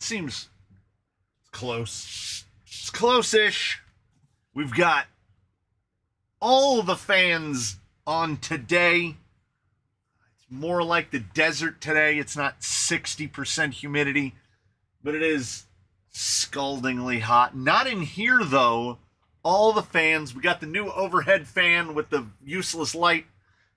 Seems close. It's close-ish. We've got all the fans on today. It's more like the desert today. It's not 60% humidity, but it is scaldingly hot. Not in here, though. All the fans. We got the new overhead fan with the useless light.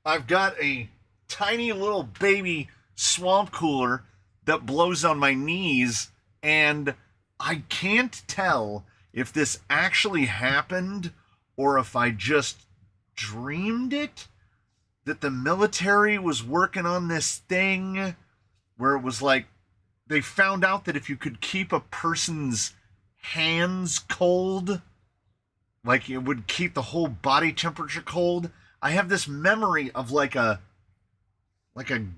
I've got a tiny little baby swamp cooler that blows on my knees, and I can't tell if this actually happened or if I just dreamed it, that the military was working on this thing where it was like they found out that if you could keep a person's hands cold, like it would keep the whole body temperature cold. I have this memory of like a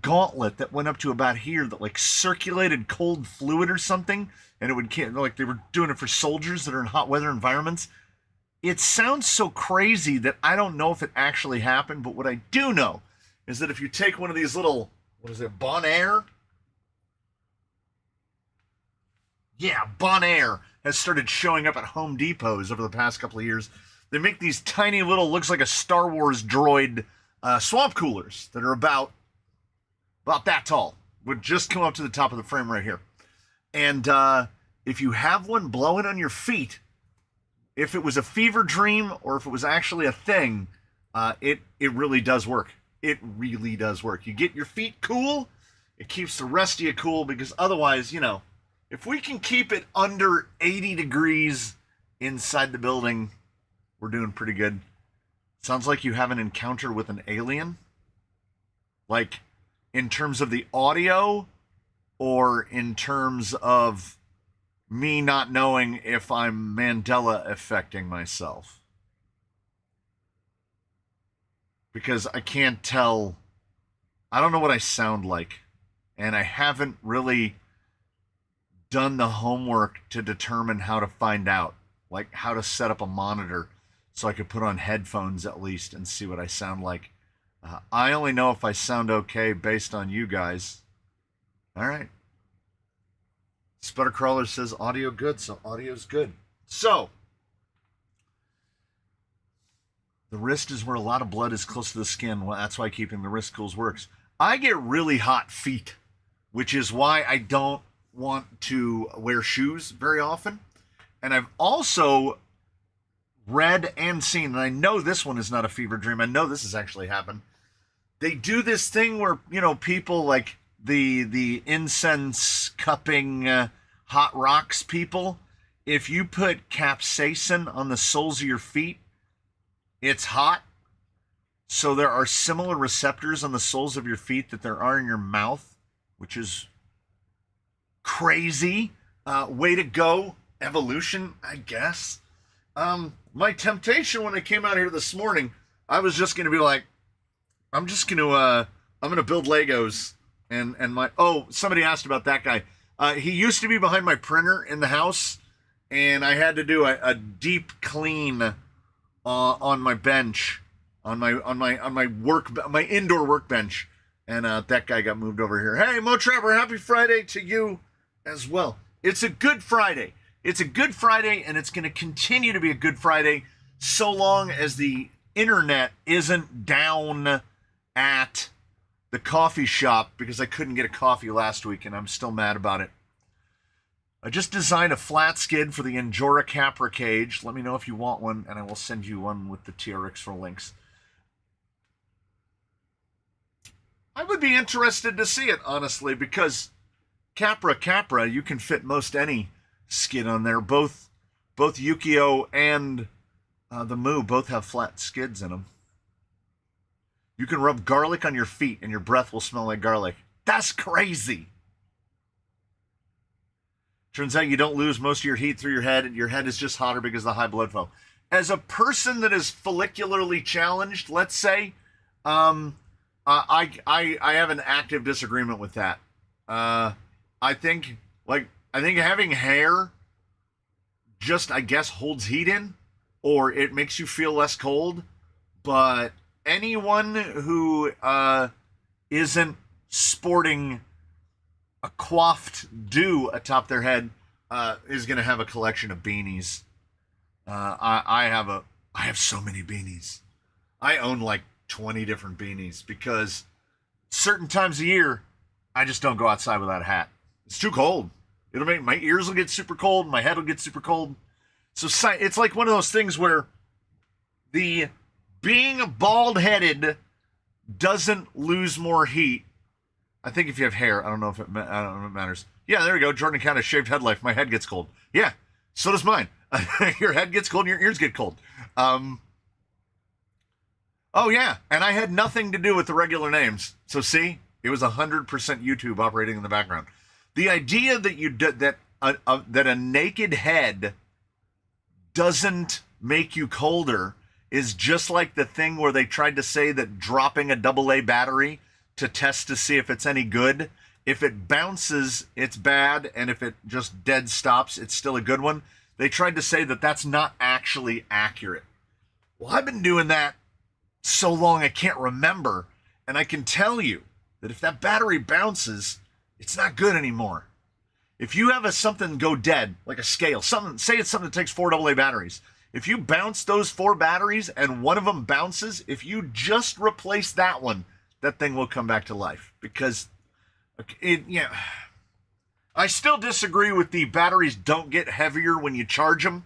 gauntlet that went up to about here that like circulated cold fluid or something, and it would, like they were doing it for soldiers that are in hot weather environments. It sounds so crazy that I don't know if it actually happened, but what I do know is that if you take one of these little, what is it, Bonaire? Yeah, Bonaire has started showing up at Home Depots over the past couple of years. They make these tiny little, looks like a Star Wars droid swamp coolers that are about that tall. Would just come up to the top of the frame right here. And if you have one blowing on your feet, if it was a fever dream or if it was actually a thing, it really does work. It really does work. You get your feet cool, it keeps the rest of you cool, because otherwise, you know, if we can keep it under 80 degrees inside the building, we're doing pretty good. Sounds like you have an encounter with an alien. Like, in terms of the audio, or in terms of me not knowing if I'm Mandela affecting myself. Because I can't tell. I don't know what I sound like. And I haven't really done the homework to determine how to find out. Like how to set up a monitor so I could put on headphones at least and see what I sound like. I only know if I sound okay based on you guys. All right. Sputtercrawler says audio good, so audio's good. So, the wrist is where a lot of blood is close to the skin. Well, that's why keeping the wrist cool works. I get really hot feet, which is why I don't want to wear shoes very often. And I've also read and seen, and I know this one is not a fever dream. I know this has actually happened. They do this thing where, you know, people like the incense cupping hot rocks people, if you put capsaicin on the soles of your feet, it's hot. So there are similar receptors on the soles of your feet that there are in your mouth, which is crazy. Way to go, evolution, I guess. My temptation when I came out here this morning, I was just going to be like, I'm going to build Legos. And somebody asked about that guy. He used to be behind my printer in the house, and I had to do a deep clean on my bench, on my indoor workbench, and that guy got moved over here. Hey, Mo Trapper, happy Friday to you as well. It's a good Friday. It's a good Friday, and it's going to continue to be a good Friday so long as the internet isn't down at the coffee shop, because I couldn't get a coffee last week, and I'm still mad about it. I just designed a flat skid for the Injora Capra cage. Let me know if you want one, and I will send you one with the TRX for links. I would be interested to see it, honestly, because Capra, you can fit most any skid on there. Both Yukio and the Moo both have flat skids in them. You can rub garlic on your feet and your breath will smell like garlic. That's crazy. Turns out you don't lose most of your heat through your head, and your head is just hotter because of the high blood flow. As a person that is follicularly challenged, let's say, I have an active disagreement with that. I think having hair just, I guess, holds heat in, or it makes you feel less cold, but anyone who isn't sporting a coiffed do atop their head is going to have a collection of beanies. I have so many beanies. I own like 20 different beanies because certain times of year, I just don't go outside without a hat. It's too cold. It'll make my ears will get super cold, my head will get super cold. So it's like one of those things where the being bald-headed doesn't lose more heat. I think if you have hair, I don't know if it matters. Yeah, there we go. Jordan kind of shaved head life. My head gets cold. Yeah, so does mine. Your head gets cold and your ears get cold. Oh, yeah, and I had nothing to do with the regular names. So see, it was 100% YouTube operating in the background. The idea that that a naked head doesn't make you colder is just like the thing where they tried to say that dropping a AA battery to test to see if it's any good, if it bounces, it's bad, and if it just dead stops, it's still a good one. They tried to say that that's not actually accurate. Well, I've been doing that so long I can't remember, and I can tell you that if that battery bounces, it's not good anymore. If you have something go dead, like a scale, say it's something that takes 4 AA batteries. If you bounce those 4 batteries and one of them bounces, if you just replace that one, that thing will come back to life. Because I still disagree with the batteries don't get heavier when you charge them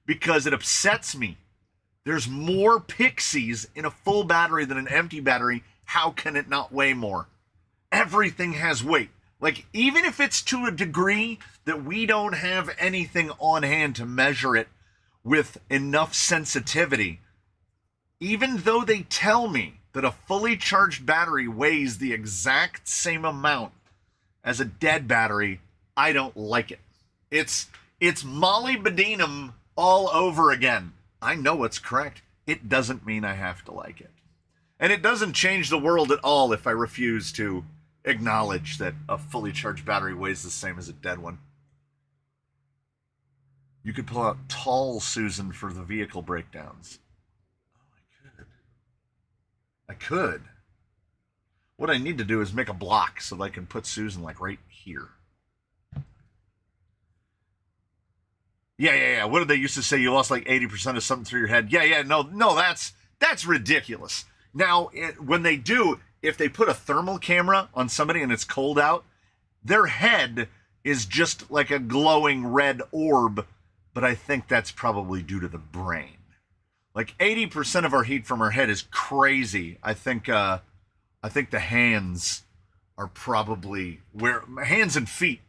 because it upsets me. There's more pixies in a full battery than an empty battery. How can it not weigh more? Everything has weight. Like, even if it's to a degree that we don't have anything on hand to measure it with enough sensitivity, even though they tell me that a fully charged battery weighs the exact same amount as a dead battery, I don't like it. It's molybdenum all over again. I know what's correct. It doesn't mean I have to like it. And it doesn't change the world at all if I refuse to acknowledge that a fully charged battery weighs the same as a dead one. You could pull out Tall Susan for the vehicle breakdowns. Oh, I could. What I need to do is make a block so that I can put Susan like right here. Yeah. What did they used to say? You lost like 80% of something through your head. Yeah. No, that's ridiculous. Now, when they do, if they put a thermal camera on somebody and it's cold out, their head is just like a glowing red orb, but I think that's probably due to the brain. Like 80% of our heat from our head is crazy. I think the hands are probably hands and feet.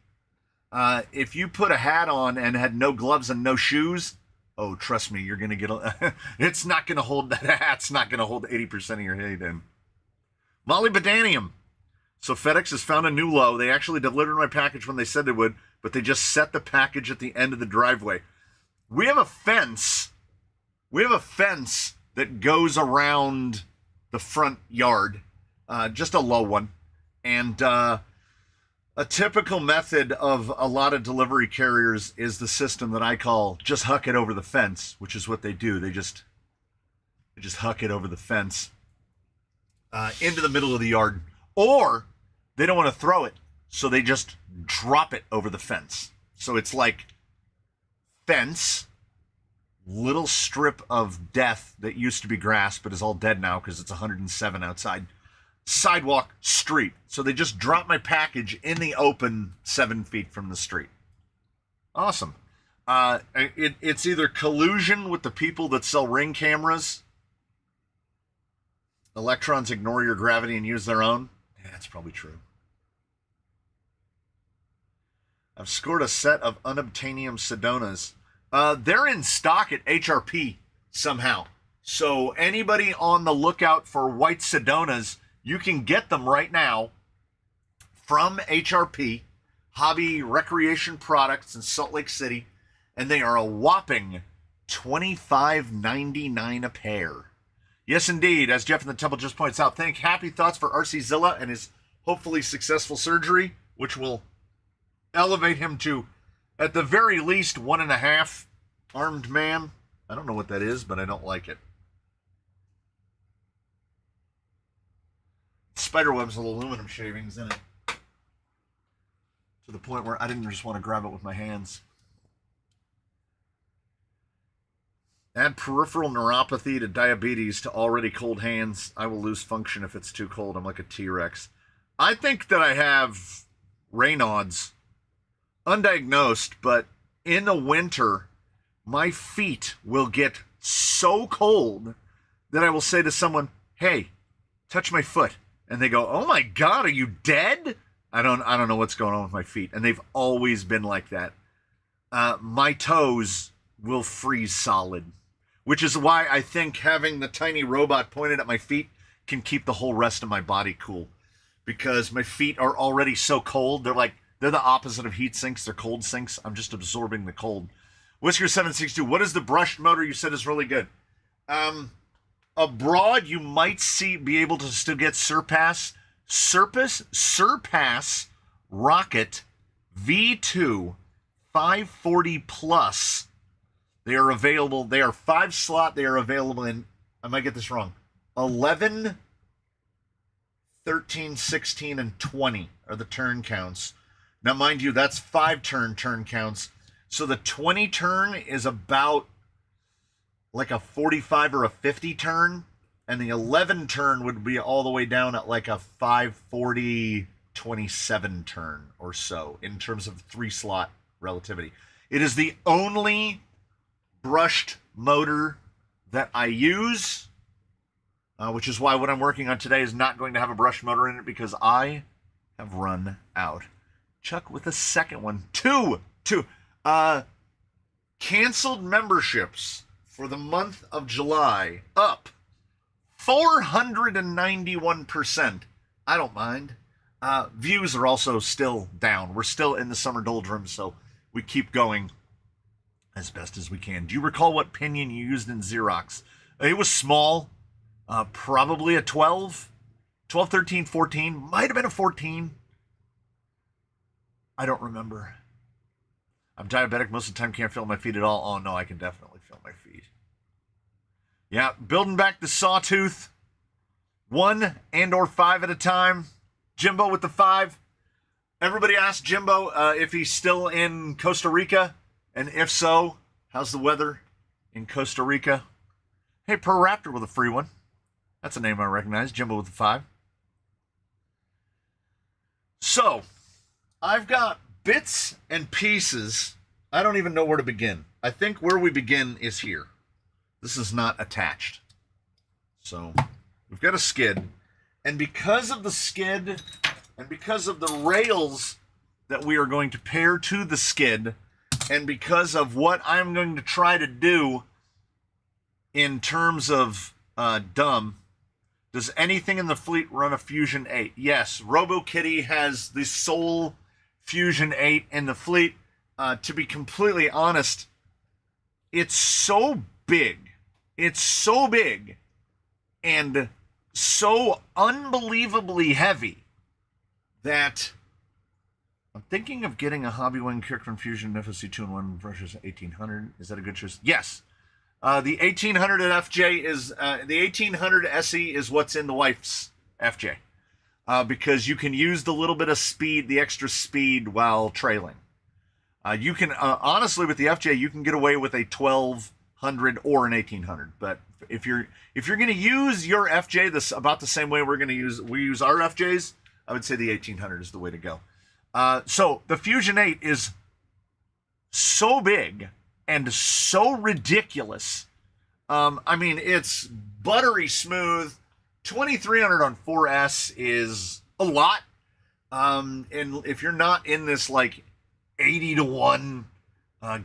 If you put a hat on and had no gloves and no shoes, oh, trust me, you're going to get it's not going to hold, that hat's not going to hold 80% of your heat in. Molybdenum. So FedEx has found a new low. They actually delivered my package when they said they would, but they just set the package at the end of the driveway. We have a fence. That goes around the front yard, just a low one. And a typical method of a lot of delivery carriers is the system that I call just huck it over the fence, which is what they do. They just huck it over the fence into the middle of the yard. Or they don't want to throw it, so they just drop it over the fence. So it's like fence, little strip of death that used to be grass but is all dead now because it's 107 outside, sidewalk, street. So they just drop my package in the open 7 feet from the street. Awesome. It's either collusion with the people that sell Ring cameras. Electrons ignore your gravity and use their own. Yeah, that's probably true. I've scored a set of unobtainium Sedonas. They're in stock at HRP somehow. So anybody on the lookout for white Sedonas, you can get them right now from HRP, Hobby Recreation Products in Salt Lake City, and they are a whopping $25.99 a pair. Yes, indeed. As Jeff in the Temple just points out, thank happy thoughts for RC Zilla and his hopefully successful surgery, which will elevate him to, at the very least, 1.5 armed man. I don't know what that is, but I don't like it. Spiderwebs with aluminum shavings in it. to the point where I didn't just want to grab it with my hands. Add peripheral neuropathy to diabetes to already cold hands. I will lose function if it's too cold. I'm like a T-Rex. I think that I have Raynaud's, undiagnosed, but in the winter, my feet will get so cold that I will say to someone, hey, touch my foot. And they go, oh my God, are you dead? I don't know what's going on with my feet. And they've always been like that. My toes will freeze solid, which is why I think having the tiny robot pointed at my feet can keep the whole rest of my body cool, because my feet are already so cold. They're the opposite of heat sinks. They're cold sinks. I'm just absorbing the cold. Whisker762, what is the brushed motor you said is really good? Abroad, you might be able to still get Surpass Rocket V2 540 Plus. They are available. They are 5-slot. They are available in, I might get this wrong, 11, 13, 16, and 20 are the turn counts. Now, mind you, that's 5-turn counts. So the 20 turn is about like a 45 or a 50 turn. And the 11 turn would be all the way down at like a 540, 27 turn or so in terms of 3-slot relativity. It is the only brushed motor that I use, which is why what I'm working on today is not going to have a brushed motor in it, because I have run out. Chuck with the second one. Two. Canceled memberships for the month of July up 491%. I don't mind. Views are also still down. We're still in the summer doldrums, so we keep going as best as we can. Do you recall what pinion you used in Xerox? It was small, probably a 12, 13, 14, might have been a 14. I don't remember. I'm diabetic most of the time, can't feel my feet at all. Oh no, I can definitely feel my feet. Yeah, building back the sawtooth, 1 and/or 5 at a time. Jimbo with the 5. Everybody asked Jimbo if he's still in Costa Rica. And if so, how's the weather in Costa Rica? Hey, Per Raptor with a free one. That's a name I recognize. Jimbo with the 5. So, I've got bits and pieces. I don't even know where to begin. I think where we begin is here. This is not attached. So, we've got a skid. And because of the skid, and because of the rails that we are going to pair to the skid, and because of what I'm going to try to do in terms of dumb, does anything in the fleet run a Fusion 8? Yes, RoboKitty has the sole Fusion 8 in the fleet. To be completely honest, it's so big. It's so big and so unbelievably heavy that I'm thinking of getting a Hobby Wing Kirkland Fusion FSC 2-in-1 versus 1800. Is that a good choice? Yes. The 1800 at FJ is, the 1800 SE is what's in the wife's FJ. Because you can use the little bit of speed, the extra speed, while trailing. You can, honestly, with the FJ, you can get away with a 1200 or an 1800. But if you're going to use your FJ about the same way we use our FJs, I would say the 1800 is the way to go. So the Fusion 8 is so big and so ridiculous. I mean, it's buttery smooth. 2300 on 4S is a lot. And if you're not in this like 80-to-1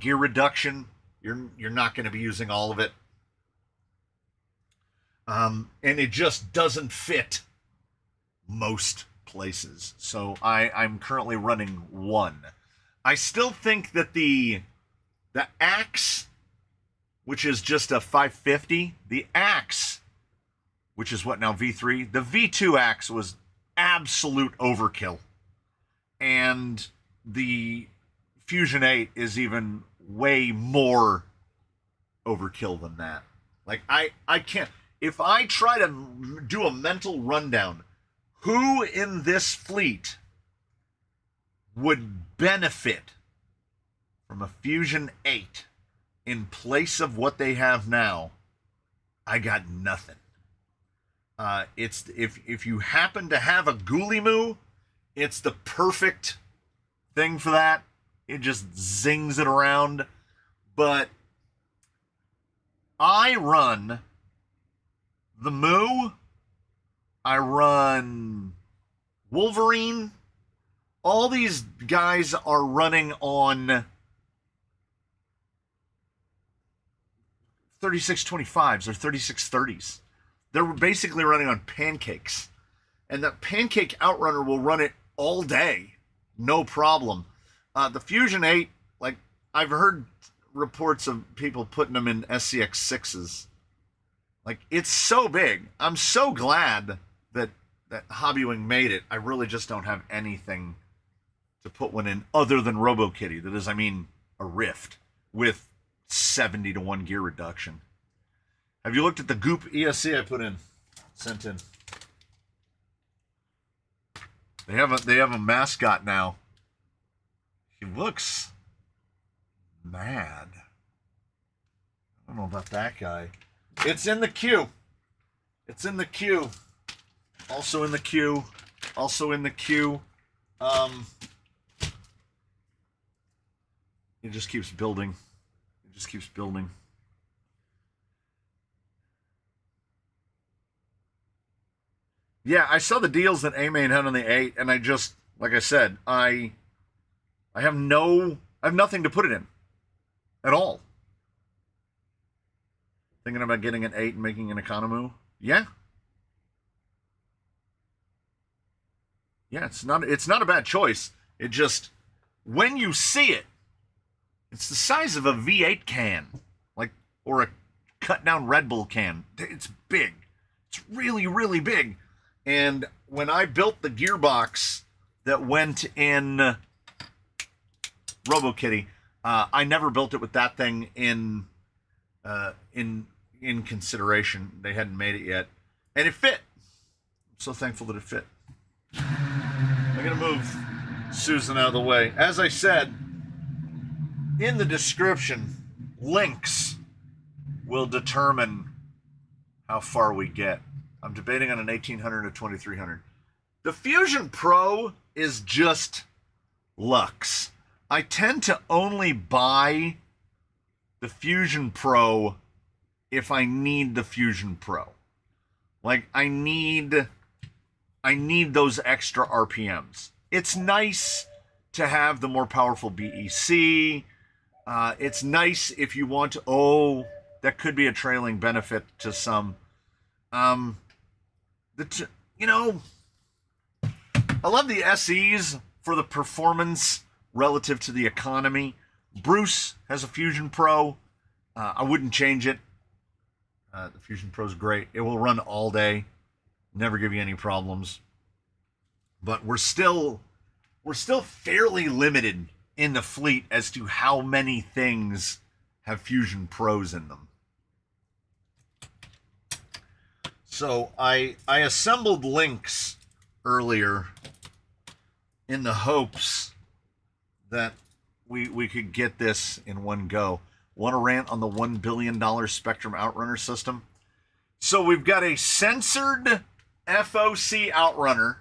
gear reduction, you're not going to be using all of it. And it just doesn't fit most places. So I'm currently running 1. I still think that the Axe, which is just a 550, the Axe, which is what now, V3, the V2 Axe was absolute overkill. And the Fusion 8 is even way more overkill than that. Like, I can't, if I try to do a mental rundown, who in this fleet would benefit from a Fusion 8 in place of what they have now, I got nothing. It's if you happen to have a Ghoulie Moo, it's the perfect thing for that. It just zings it around. But I run the Moo, I run Wolverine. All these guys are running on 3625s or 3630s. They're basically running on pancakes. And that pancake outrunner will run it all day. No problem. The Fusion 8, like, I've heard reports of people putting them in SCX6s. Like, it's so big. I'm so glad that Hobbywing made it. I really just don't have anything to put one in other than RoboKitty. That is, I mean, a Rift with 70 to 1 gear reduction. Have you looked at the Goop ESC I sent in? They have a mascot now. He looks mad. I don't know about that guy. It's in the queue. It's in the queue. Also in the queue. Also in the queue. It just keeps building. It just keeps building. Yeah, I saw the deals that A-Main had on the 8, and I just, like I said, I have nothing to put it in at all. Thinking about getting an 8 and making an Economoo? Yeah. Yeah, it's not a bad choice. It just, when you see it, it's the size of a V8 can, like, or a cut down Red Bull can. It's big. It's really, really big. And when I built the gearbox that went in RoboKitty, I never built it with that thing in consideration. They hadn't made it yet, and it fit. I'm so thankful that it fit. I'm gonna move Susan out of the way. As I said in the description, links will determine how far we get. I'm debating on an 1800 or 2300. The Fusion Pro is just Lux. I tend to only buy the Fusion Pro if I need the Fusion Pro. Like, I need those extra RPMs. It's nice to have the more powerful BEC. It's nice if you want to, that could be a trailing benefit to some. I love the SEs for the performance relative to the economy. Bruce has a Fusion Pro. I wouldn't change it. The Fusion Pro is great. It will run all day, never give you any problems. But we're still fairly limited in the fleet as to how many things have Fusion Pros in them. So I assembled links earlier in the hopes that we could get this in one go. Want to rant on the $1 billion Spectrum Outrunner system? So we've got a censored FOC Outrunner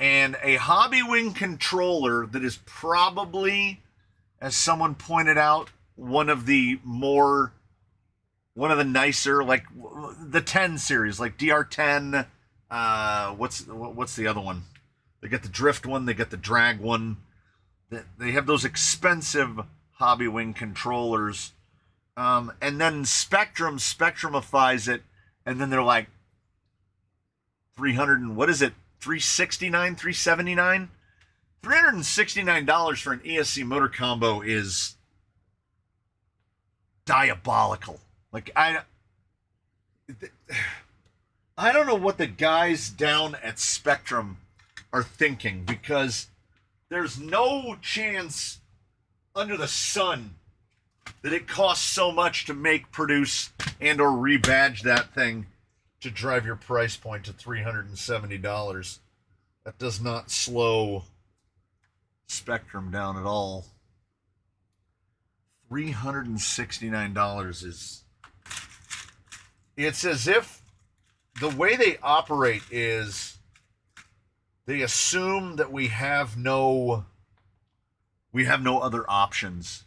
and a Hobbywing controller that is probably, as someone pointed out, one of the nicer, like the 10 series, like DR10. What's the other one? They get the drift one, they get the drag one. They have those expensive Hobbywing controllers. And then Spectrumifies it, and then they're like 300 and what is it? 369, 379? $369 for an ESC motor combo is diabolical. Like, I don't know what the guys down at Spectrum are thinking, because there's no chance under the sun that it costs so much to make, produce, and or rebadge that thing to drive your price point to $370. That does not slow spectrum down at all. $369 is... It's as if the way they operate is they assume that we have no other options.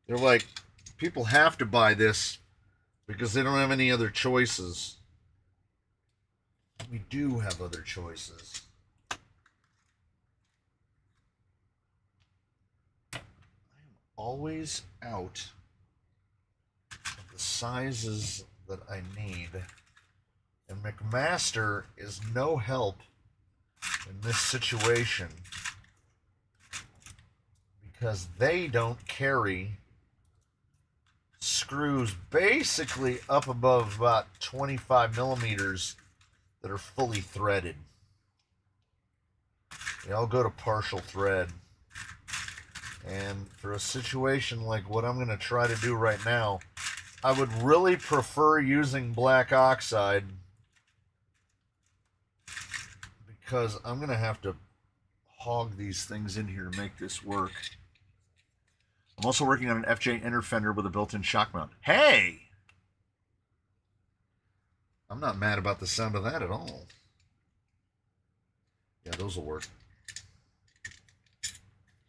They're like, people have to buy this because they don't have any other choices. We do have other choices. I am always out of the sizes that I need. And McMaster is no help in this situation because they don't carry screws basically up above about 25 millimeters that are fully threaded. They all go to partial thread. And for a situation like what I'm going to try to do right now, I would really prefer using black oxide because I'm going to have to hog these things in here to make this work. I'm also working on an FJ inner fender with a built-in shock mount. Hey! I'm not mad about the sound of that at all. Yeah, those will work.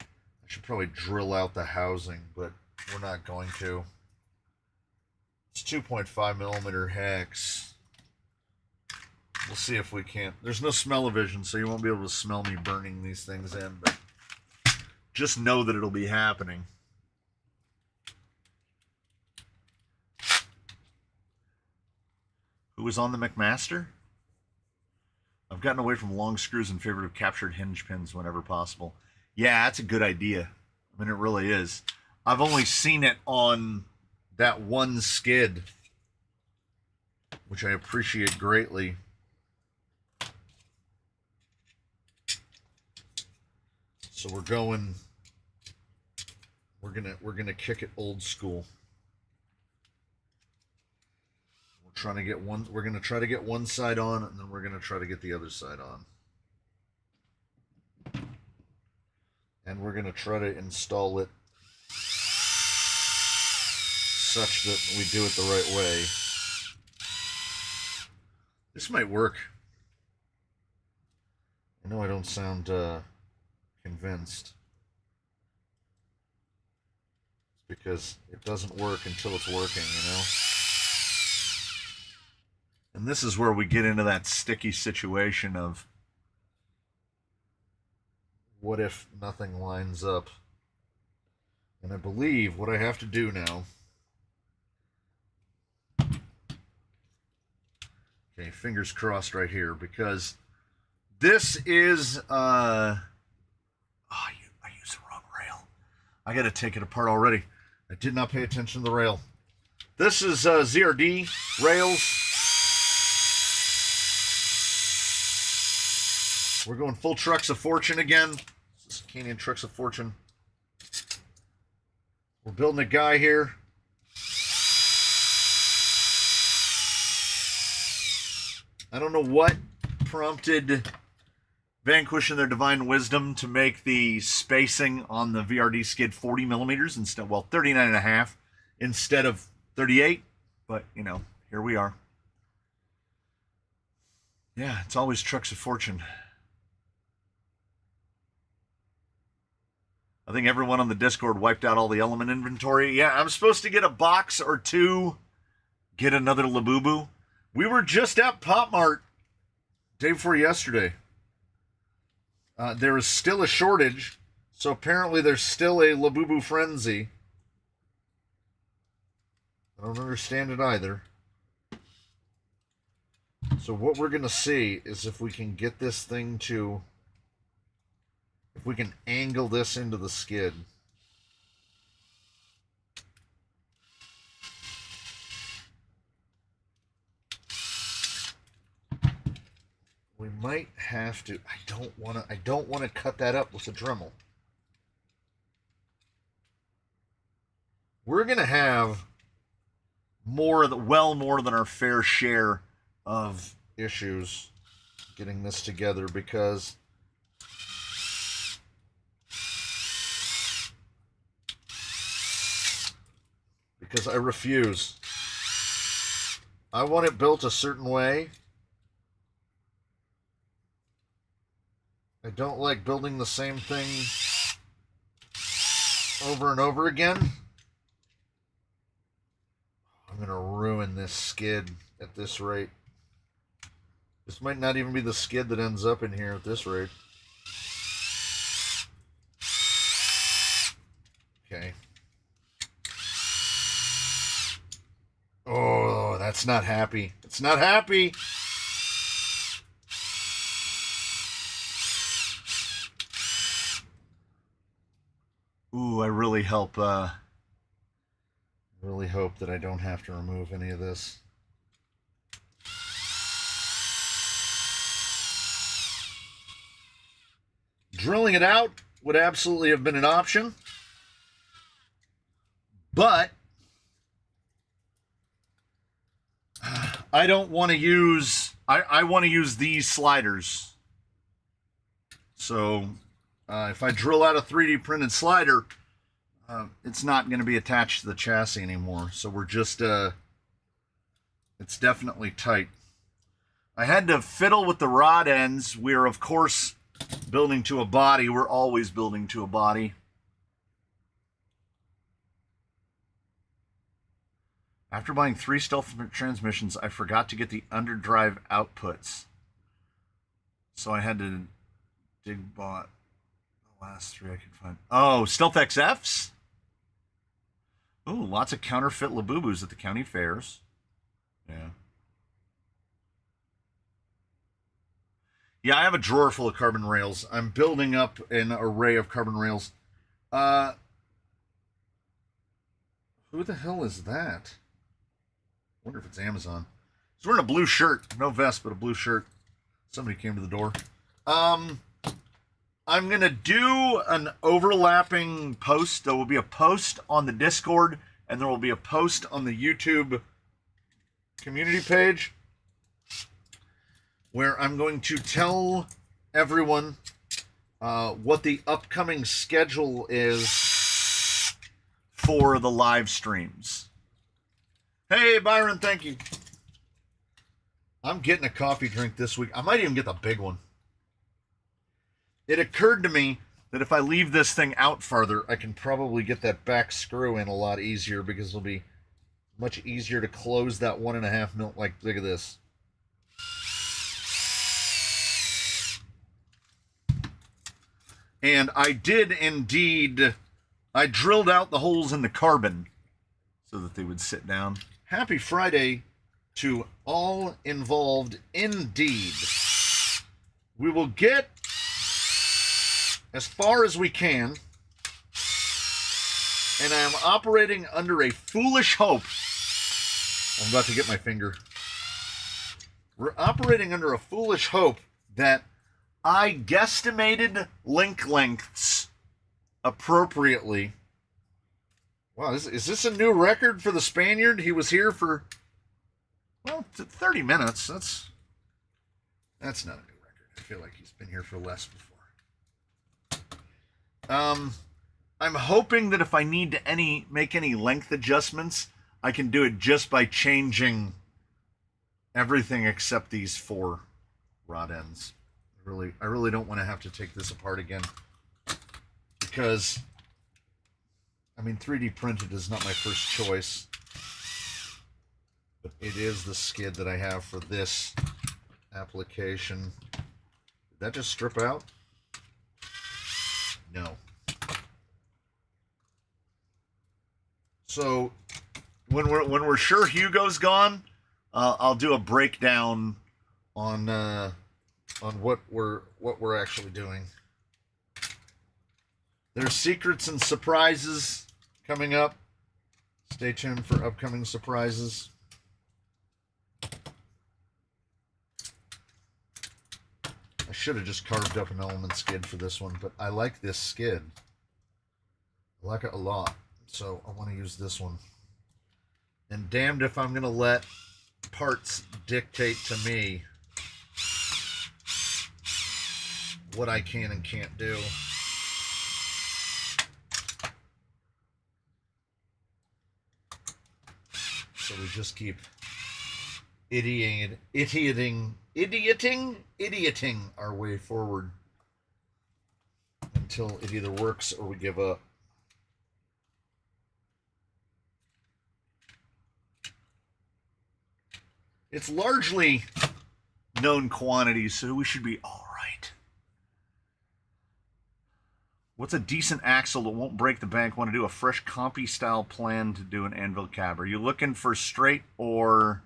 I should probably drill out the housing, but we're not going to. It's 2.5 millimeter hex. We'll see if we can't. There's no smell-o-vision, so you won't be able to smell me burning these things in, but just know that it'll be happening. Who is on the McMaster? I've gotten away from long screws in favor of captured hinge pins whenever possible. Yeah, that's a good idea. I mean, it really is. I've only seen it on that one skid, which I appreciate greatly. So we're gonna kick it old school. We're gonna try to get one side on, and then we're gonna try to get the other side on. And we're gonna try to install it such that we do it the right way. This might work. I know I don't sound convinced. It's because it doesn't work until it's working, you know? And this is where we get into that sticky situation of what if nothing lines up? And I believe what I have to do now. Okay, fingers crossed right here, because this is I used the wrong rail. I gotta take it apart already. I did not pay attention to the rail. This is ZRD rails. We're going full trucks of fortune again. This is Canadian Trucks of Fortune. We're building a guy here. I don't know what prompted Vanquish in their divine wisdom to make the spacing on the VRD skid 40 millimeters instead, well, 39.5 instead of 38. But, you know, here we are. Yeah, it's always trucks of fortune. I think everyone on the Discord wiped out all the element inventory. Yeah, I'm supposed to get a box or two, get another Labubu. We were just at Pop Mart day before yesterday. There is still a shortage, so apparently there's still a Labubu frenzy. I don't understand it either. So what we're going to see is if we can get this thing to... if we can angle this into the skid. We might have to. I don't want to cut that up with a Dremel. We're gonna have more than our fair share of issues getting this together, because because I refuse. I want it built a certain way. I don't like building the same thing over and over again. I'm going to ruin this skid at this rate. This might not even be the skid that ends up in here at this rate. Okay. Oh, that's not happy. It's not happy. Ooh, I really hope that I don't have to remove any of this. Drilling it out would absolutely have been an option, but I don't want to use, I want to use these sliders. So if I drill out a 3D printed slider, it's not going to be attached to the chassis anymore. So we're just, it's definitely tight. I had to fiddle with the rod ends. We're, of course, building to a body. We're always building to a body. After buying 3 stealth transmissions, I forgot to get the underdrive outputs. So I had to bought the last 3 I could find. Oh, Stealth XFs? Ooh, lots of counterfeit Labubus at the county fairs. Yeah. Yeah, I have a drawer full of carbon rails. I'm building up an array of carbon rails. Who the hell is that? I wonder if it's Amazon. He's wearing a blue shirt. No vest, but a blue shirt. Somebody came to the door. I'm going to do an overlapping post. There will be a post on the Discord, and there will be a post on the YouTube community page where I'm going to tell everyone what the upcoming schedule is for the live streams. Hey, Byron, thank you. I'm getting a coffee drink this week. I might even get the big one. It occurred to me that if I leave this thing out farther, I can probably get that back screw in a lot easier because it'll be much easier to close that 1.5 mil. Like, look at this. And I did indeed, I drilled out the holes in the carbon so that they would sit down. Happy Friday to all involved indeed. We will get as far as we can, and I am operating under a foolish hope. I'm about to get my finger. We're operating under a foolish hope that I guesstimated link lengths appropriately. Wow, is this a new record for the Spaniard? He was here for, well, 30 minutes. That's not a new record. I feel like he's been here for less before. I'm hoping that if I need to make any length adjustments, I can do it just by changing everything except these 4 rod ends. I really don't want to have to take this apart again, because I mean, 3D printed is not my first choice, but it is the skid that I have for this application. Did that just strip out? No. So when we're sure Hugo's gone, I'll do a breakdown on what we're actually doing. There's secrets and surprises coming up. Stay tuned for upcoming surprises. I should have just carved up an element skid for this one, but I like this skid. I like it a lot, so I want to use this one. And damned if I'm going to let parts dictate to me what I can and can't do. So we just keep idioting our way forward until it either works or we give up. It's largely known quantities, so we should be all right. What's a decent axle that won't break the bank? Want to do a fresh compy style plan to do an anvil cab? Are you looking for straight or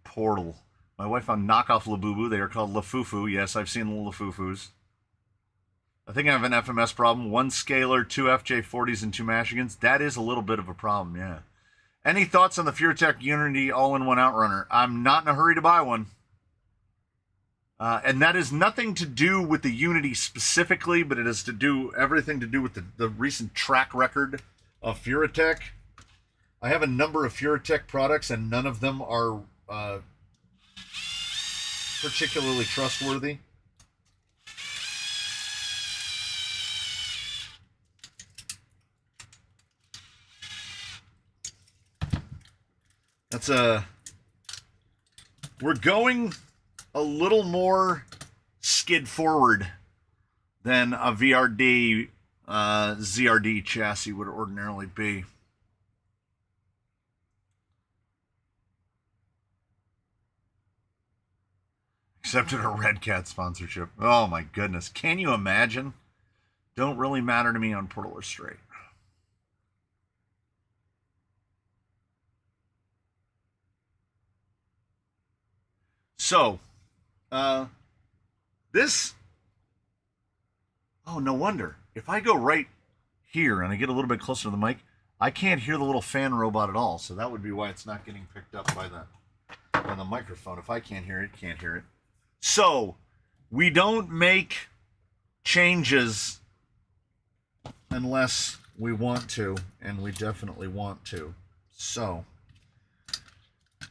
portal? My wife found knockoff Labubu. They are called Lafufu. Yes, I've seen the Lafufus. I think I have an FMS problem. 1 scalar, 2 FJ40s, and 2 Mashigans. That is a little bit of a problem, yeah. Any thoughts on the Furatech Unity all-in-one Outrunner? I'm not in a hurry to buy one. And that is nothing to do with the Unity specifically, but it is to do everything to do with the recent track record of Furatech. I have a number of Furatech products, and none of them are particularly trustworthy. We're going a little more skid forward than a VRD ZRD chassis would ordinarily be. Accepted a Red Cat sponsorship. Oh my goodness. Can you imagine? Don't really matter to me on Portal or Straight. So, this, oh, no wonder. If I go right here and I get a little bit closer to the mic, I can't hear the little fan robot at all. So that would be why it's not getting picked up by the microphone. If I can't hear it, can't hear it. So, we don't make changes unless we want to, and we definitely want to. So,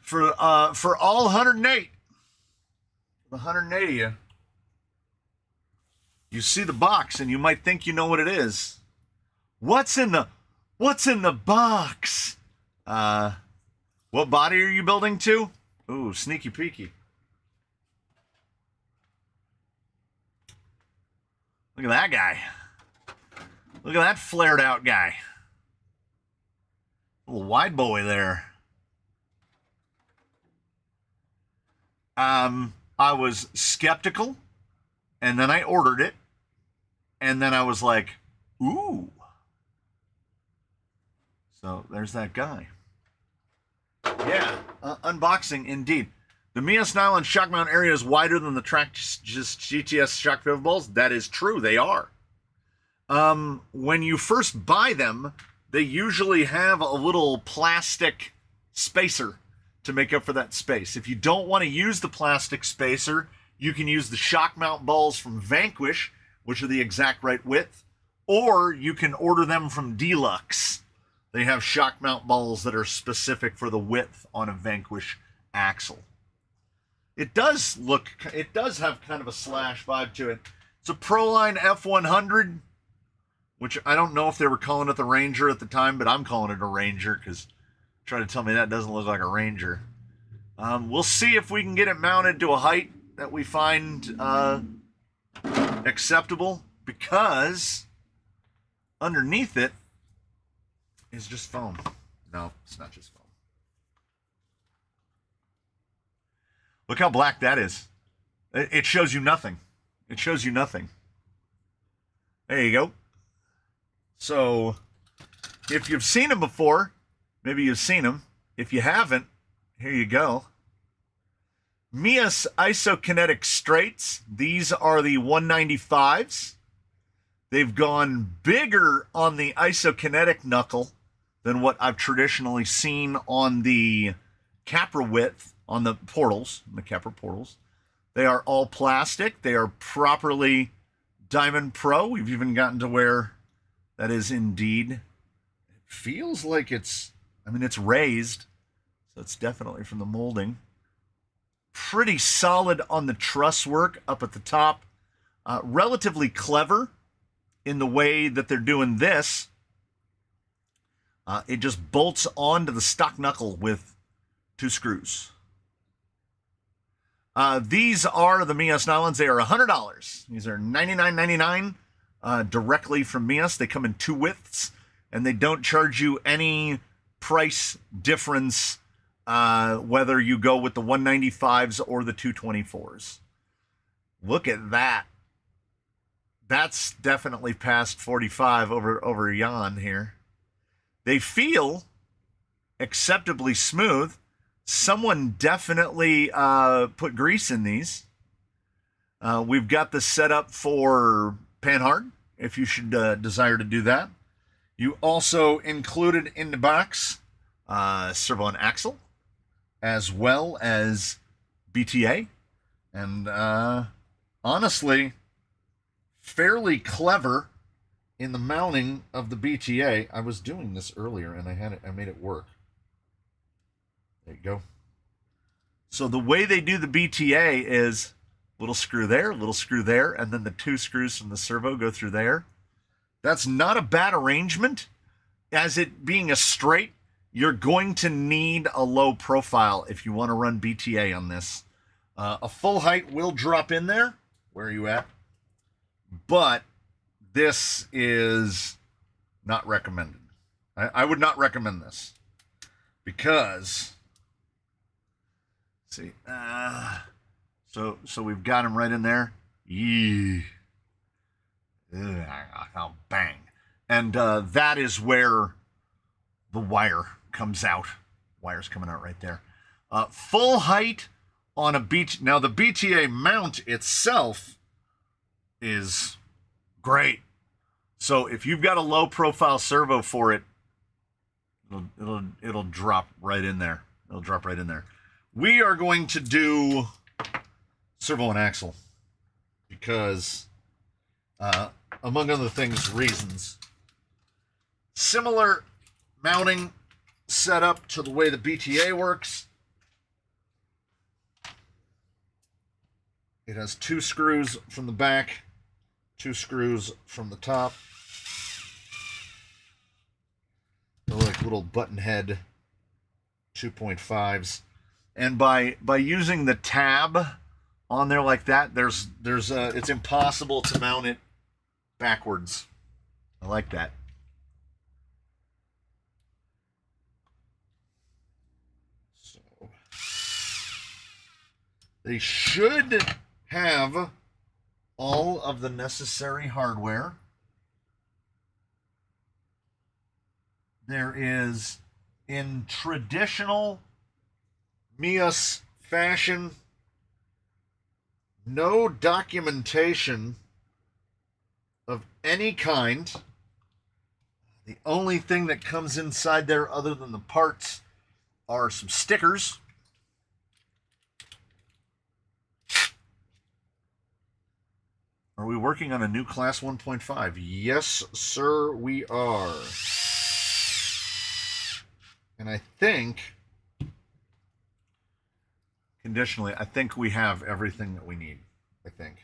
for all 108, the 180, you see the box and you might think you know what it is. What's in the box? What body are you building to? Ooh, sneaky peeky. Look at that guy. Look at that flared out guy. Little wide boy there. I was skeptical, and then I ordered it, and then I was like, ooh. So there's that guy. Yeah, unboxing indeed. The Mias nylon shock mount area is wider than the just GTS shock pivot balls. That is true, they are. When you first buy them, they usually have a little plastic spacer to make up for that space. If you don't want to use the plastic spacer, you can use the shock mount balls from Vanquish, which are the exact right width, or you can order them from Deluxe. They have shock mount balls that are specific for the width on a Vanquish axle. It does have kind of a slash vibe to it. It's a Proline F100, which I don't know if they were calling it the Ranger at the time, but I'm calling it a Ranger because try to tell me that doesn't look like a Ranger. We'll see if we can get it mounted to a height that we find acceptable, because underneath it is just foam. No, it's not just foam. Look how black that is. It shows you nothing. It shows you nothing. There you go. So, if you've seen them before, maybe you've seen them. If you haven't, here you go. Mias Isokinetic Straights. These are the 195s. They've gone bigger on the isokinetic knuckle than what I've traditionally seen on the Capra width, on the portals, the Capra portals. They are all plastic. They are properly Diamond Pro. We've even gotten to where that is indeed. It feels like it's raised, so it's definitely from the molding. Pretty solid on the truss work up at the top. Relatively clever in the way that they're doing this. It just bolts onto the stock knuckle with 2 screws. These are the Mias nylons. They are $100. These are $99.99 directly from Mias. They come in 2 widths, and they don't charge you any price difference whether you go with the 195s or the 224s. Look at that. That's definitely past 45 over Jan here. They feel acceptably smooth. Someone definitely put grease in these. We've got the setup for panhard, if you should desire to do that. You also included in the box servo and axle, as well as BTA. And honestly, fairly clever in the mounting of the BTA. I was doing this earlier and I made it work. There you go. So the way they do the BTA is little screw there, and then the 2 screws from the servo go through there. That's not a bad arrangement. As it being a straight, you're going to need a low profile if you want to run BTA on this. A full height will drop in there. Where are you at? But this is not recommended. I would not recommend this because, let's see, so we've got him right in there. Yee. Oh, bang. And that is where the wire comes out. Wire's coming out right there. Full height on a BTA. Now the BTA mount itself is great. So if you've got a low profile servo for it, it'll drop right in there. It'll drop right in there. We are going to do servo and axle because, among other things, reasons. Similar mounting setup to the way the BTA works. It has 2 screws from the back, 2 screws from the top. They're like little button head 2.5s. And by using the tab on there like that, it's impossible to mount it backwards. I like that. So they should have all of the necessary hardware. There is, in traditional Mias fashion, no documentation of any kind. The only thing that comes inside there other than the parts are some stickers. Are we working on a new class 1.5? Yes, sir, we are. And I think, conditionally, I think we have everything that we need. I think.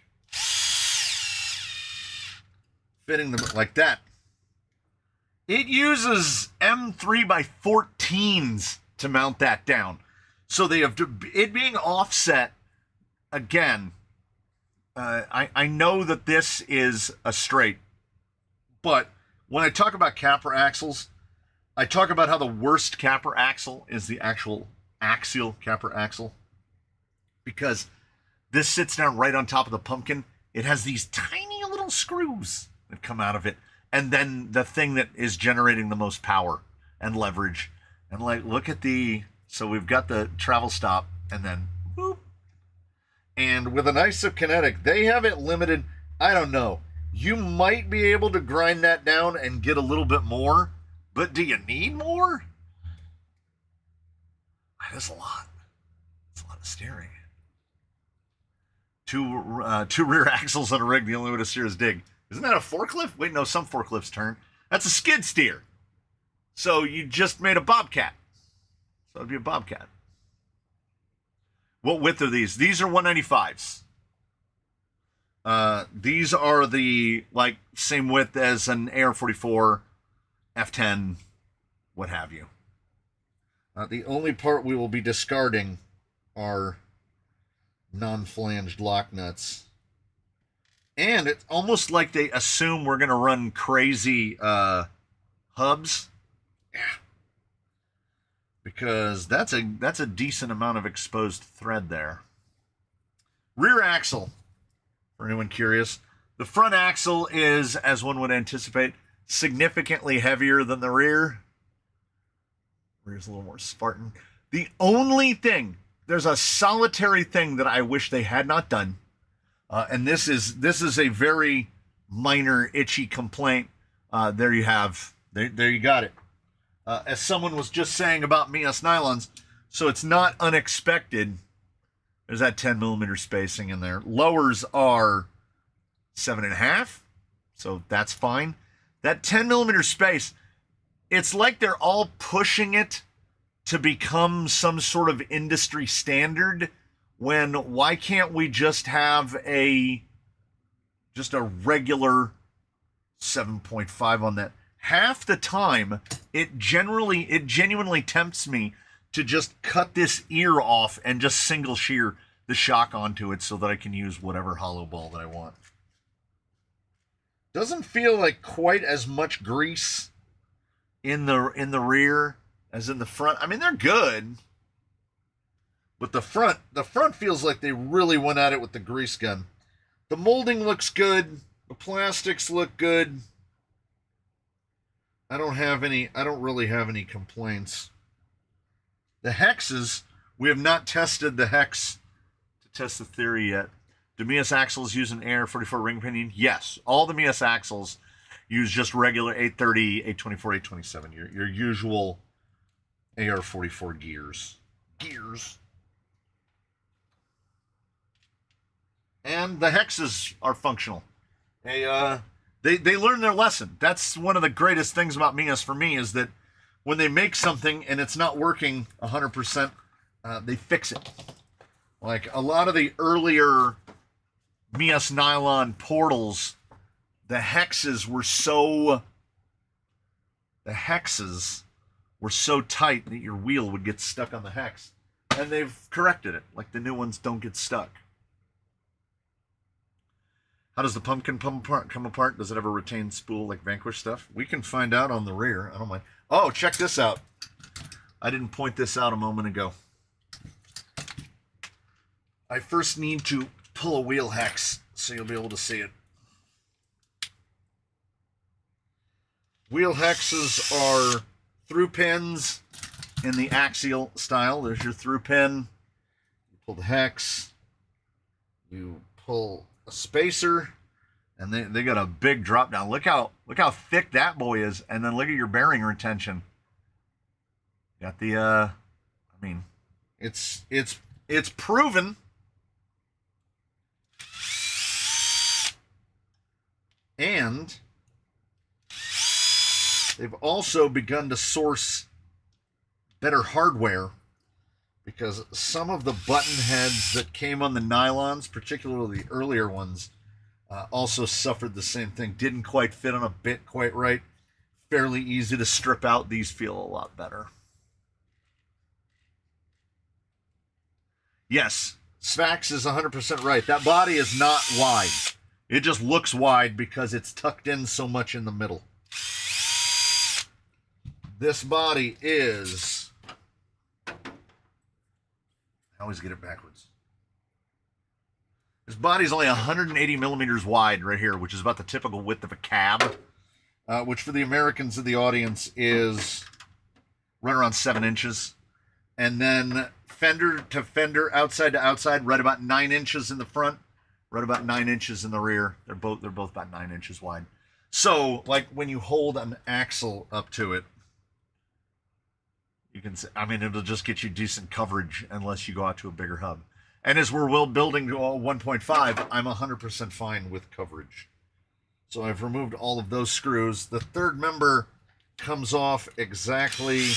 Fitting them like that. It uses M3x14s to mount that down. So they have to, it being offset, again, I know that this is a straight, but when I talk about capper axles, I talk about how the worst capper axle is the actual axial capper axle, because this sits down right on top of the pumpkin. It has these tiny little screws that come out of it, and then the thing that is generating the most power and leverage. And like, look at so we've got the travel stop, and then whoop. And with an isokinetic, they have it limited. I don't know. You might be able to grind that down and get a little bit more, but do you need more? That's a lot. That's a lot of steering. Two rear axles on a rig, the only way to steer is dig. Isn't that a forklift? Wait, no, some forklifts turn. That's a skid steer. So you just made a bobcat. So it'd be a bobcat. What width are these? These are 195s. These are the, like, same width as an AR-44, F-10, what have you. The only part we will be discarding are non-flanged lock nuts. And it's almost like they assume we're going to run crazy hubs. Yeah. Because that's a decent amount of exposed thread there. Rear axle, for anyone curious. The front axle is, as one would anticipate, significantly heavier than the rear. Rear's a little more Spartan. The only thing, there's a solitary thing that I wish they had not done, and this is a very minor itchy complaint. There you have, there you got it. As someone was just saying about Mias nylons, so it's not unexpected. There's that 10 millimeter spacing in there. Lowers are 7.5, so that's fine. That 10 millimeter space, it's like they're all pushing it to become some sort of industry standard, when why can't we just have a regular 7.5 on that? Half the time, it genuinely tempts me to just cut this ear off and just single shear the shock onto it so that I can use whatever hollow ball that I want. Doesn't feel like quite as much grease in the rear as in the front. I mean, they're good, but the front feels like they really went at it with the grease gun. The molding looks good. The plastics look good. I don't really have any complaints. The hexes, we have not tested the hex to test the theory yet. Do Mias axles use an AR-44 ring pinion? Yes. All the Mias axles use just regular 830, 824, 827. Your usual AR-44 gears. And the hexes are functional. They learn their lesson. That's one of the greatest things about Mias for me, is that when they make something and it's not working 100%, they fix it. Like a lot of the earlier Mias nylon portals, the hexes were so tight that your wheel would get stuck on the hex. And they've corrected it. Like the new ones don't get stuck. How does the pumpkin come apart? Does it ever retain spool like Vanquish stuff? We can find out on the rear. I don't mind. Oh, check this out. I didn't point this out a moment ago. I first need to pull a wheel hex so you'll be able to see it. Wheel hexes are through pins in the axial style. There's your through pin. You pull the hex. You pull a spacer, and they got a big drop down. Look how thick that boy is, and then look at your bearing retention. Got the I mean, it's proven. And they've also begun to source better hardware, because some of the button heads that came on the nylons, particularly the earlier ones, also suffered the same thing. Didn't quite fit on a bit quite right. Fairly easy to strip out. These feel a lot better. Yes, Svax is 100% right. That body is not wide. It just looks wide because it's tucked in so much in the middle. This body is... I always get it backwards. This body's only 180 millimeters wide right here, which is about the typical width of a cab, which for the Americans in the audience is right around 7 inches. And then fender to fender, outside to outside, right about 9 inches in the front, right about 9 inches in the rear. They're both about 9 inches wide. So, like when you hold an axle up to it, you can, I mean, it'll just get you decent coverage unless you go out to a bigger hub. And as we're building to 1.5, I'm 100% fine with coverage. So I've removed all of those screws. The third member comes off exactly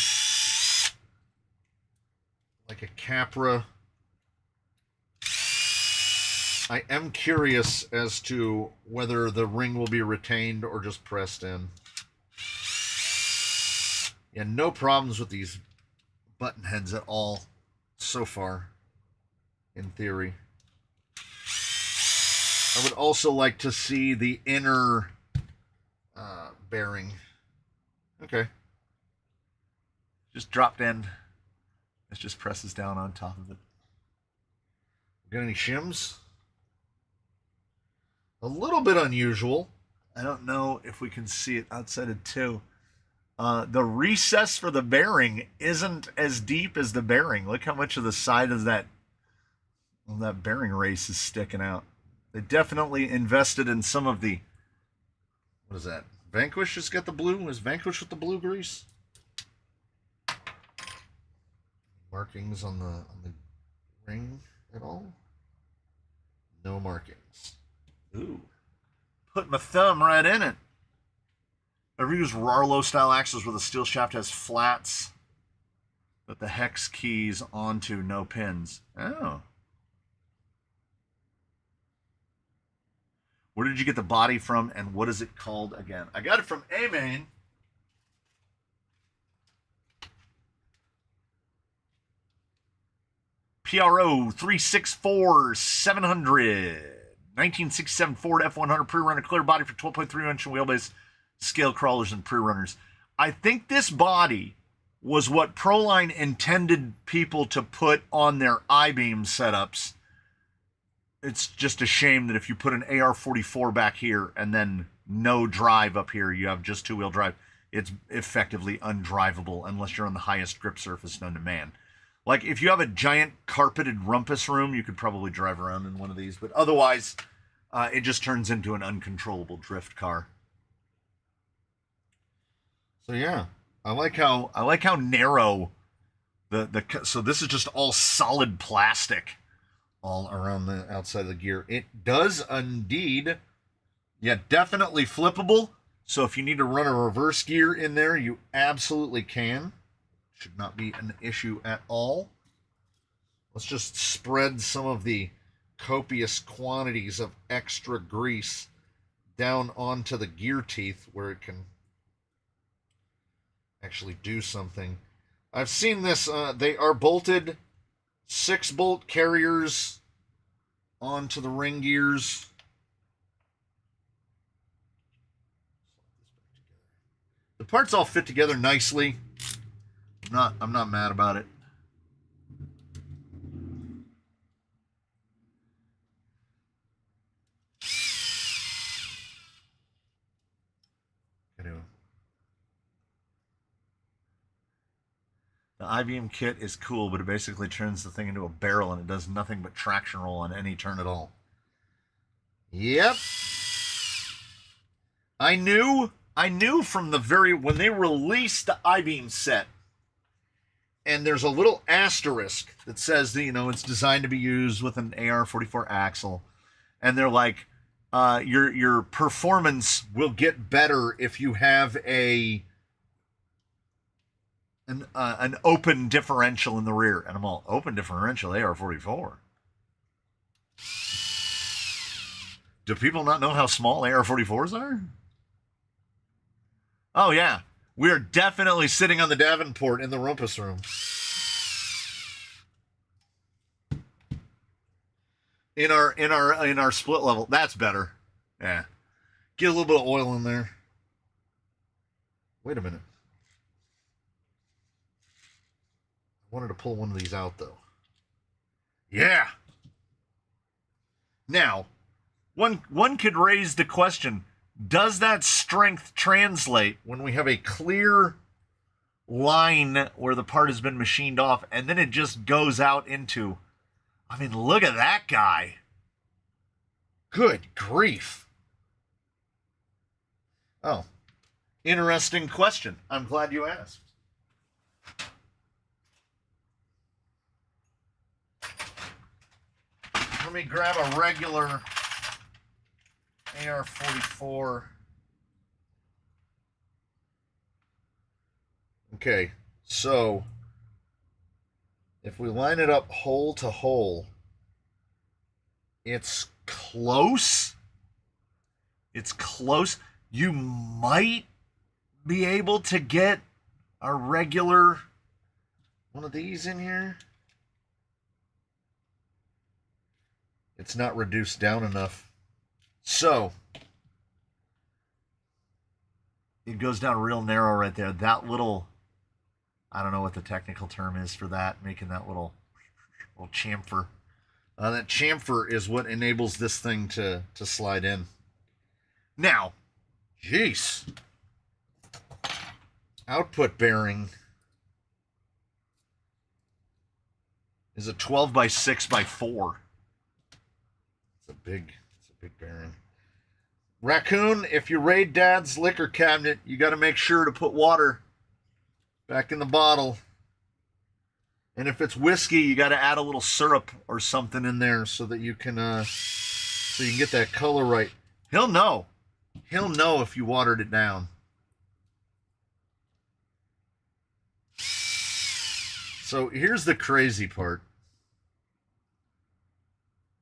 like a Capra. I am curious as to whether the ring will be retained or just pressed in. Yeah, no problems with these button heads at all so far, in theory. I would also like to see the inner bearing. Okay. Just dropped in. This just presses down on top of it. Got any shims? A little bit unusual. I don't know if we can see it outside of 2. The recess for the bearing isn't as deep as the bearing. Look how much of the side of that bearing race is sticking out. They definitely invested in some of the... What is that? Vanquish has got the blue? Is Vanquish with the blue grease? Markings on the ring at all? No markings. Ooh. Put my thumb right in it. I've used Rarlo style axles where the steel shaft has flats that the hex keys onto, no pins. Oh. Where did you get the body from, and what is it called again? I got it from A-Main. PRO 364 700. 1967 Ford F100 pre-runner, clear body for 12.3 inch wheelbase, scale crawlers and pre-runners. I think this body was what Proline intended people to put on their I-beam setups. It's just a shame that if you put an AR-44 back here and then no drive up here, you have just two-wheel drive, it's effectively undrivable unless you're on the highest grip surface known to man. Like, if you have a giant carpeted rumpus room, you could probably drive around in one of these. But otherwise, it just turns into an uncontrollable drift car. So yeah, I like how narrow so this is just all solid plastic all around the outside of the gear. It does indeed, yeah, definitely flippable. So if you need to run a reverse gear in there, you absolutely can. Should not be an issue at all. Let's just spread some of the copious quantities of extra grease down onto the gear teeth where it can actually do something. I've seen this. They are bolted 6-bolt carriers onto the ring gears. The parts all fit together nicely. I'm not mad about it. The I-beam kit is cool, but it basically turns the thing into a barrel and it does nothing but traction roll on any turn at all. Yep. I knew from the when they released the I-beam set, and there's a little asterisk that says that, it's designed to be used with an AR-44 axle, and they're like, your performance will get better if you have an open differential in the rear. And I'm all, open differential AR-44? Do people not know how small AR-44s are? Oh yeah, we are definitely sitting on the Davenport in the rumpus room. In our split level, that's better. Yeah, get a little bit of oil in there. Wait a minute. I wanted to pull one of these out though. Yeah. Now, one could raise the question: does that strength translate when we have a clear line where the part has been machined off and then it just goes out into... I mean, look at that guy. Good grief. Oh, interesting question. I'm glad you asked. Let me grab a regular AR-44. Okay, so if we line it up hole to hole, it's close. It's close. You might be able to get our regular one of these in here. It's not reduced down enough. So it goes down real narrow right there. That little, I don't know what the technical term is for that, making that little chamfer. That chamfer is what enables this thing to slide in. Now, jeez. Output bearing is a 12 by 6 by 4. It's a big bearing. Raccoon, if you raid Dad's liquor cabinet, you got to make sure to put water back in the bottle. And if it's whiskey, you got to add a little syrup or something in there so that you can get that color right. He'll know. He'll know if you watered it down. So here's the crazy part.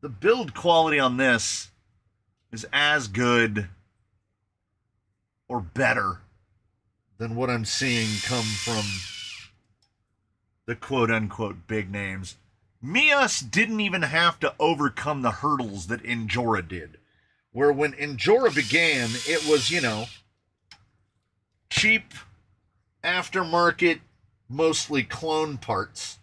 The build quality on this is as good or better than what I'm seeing come from the quote-unquote big names. Mias didn't even have to overcome the hurdles that Injora did. Where when Injora began, it was, cheap, aftermarket, mostly clone parts.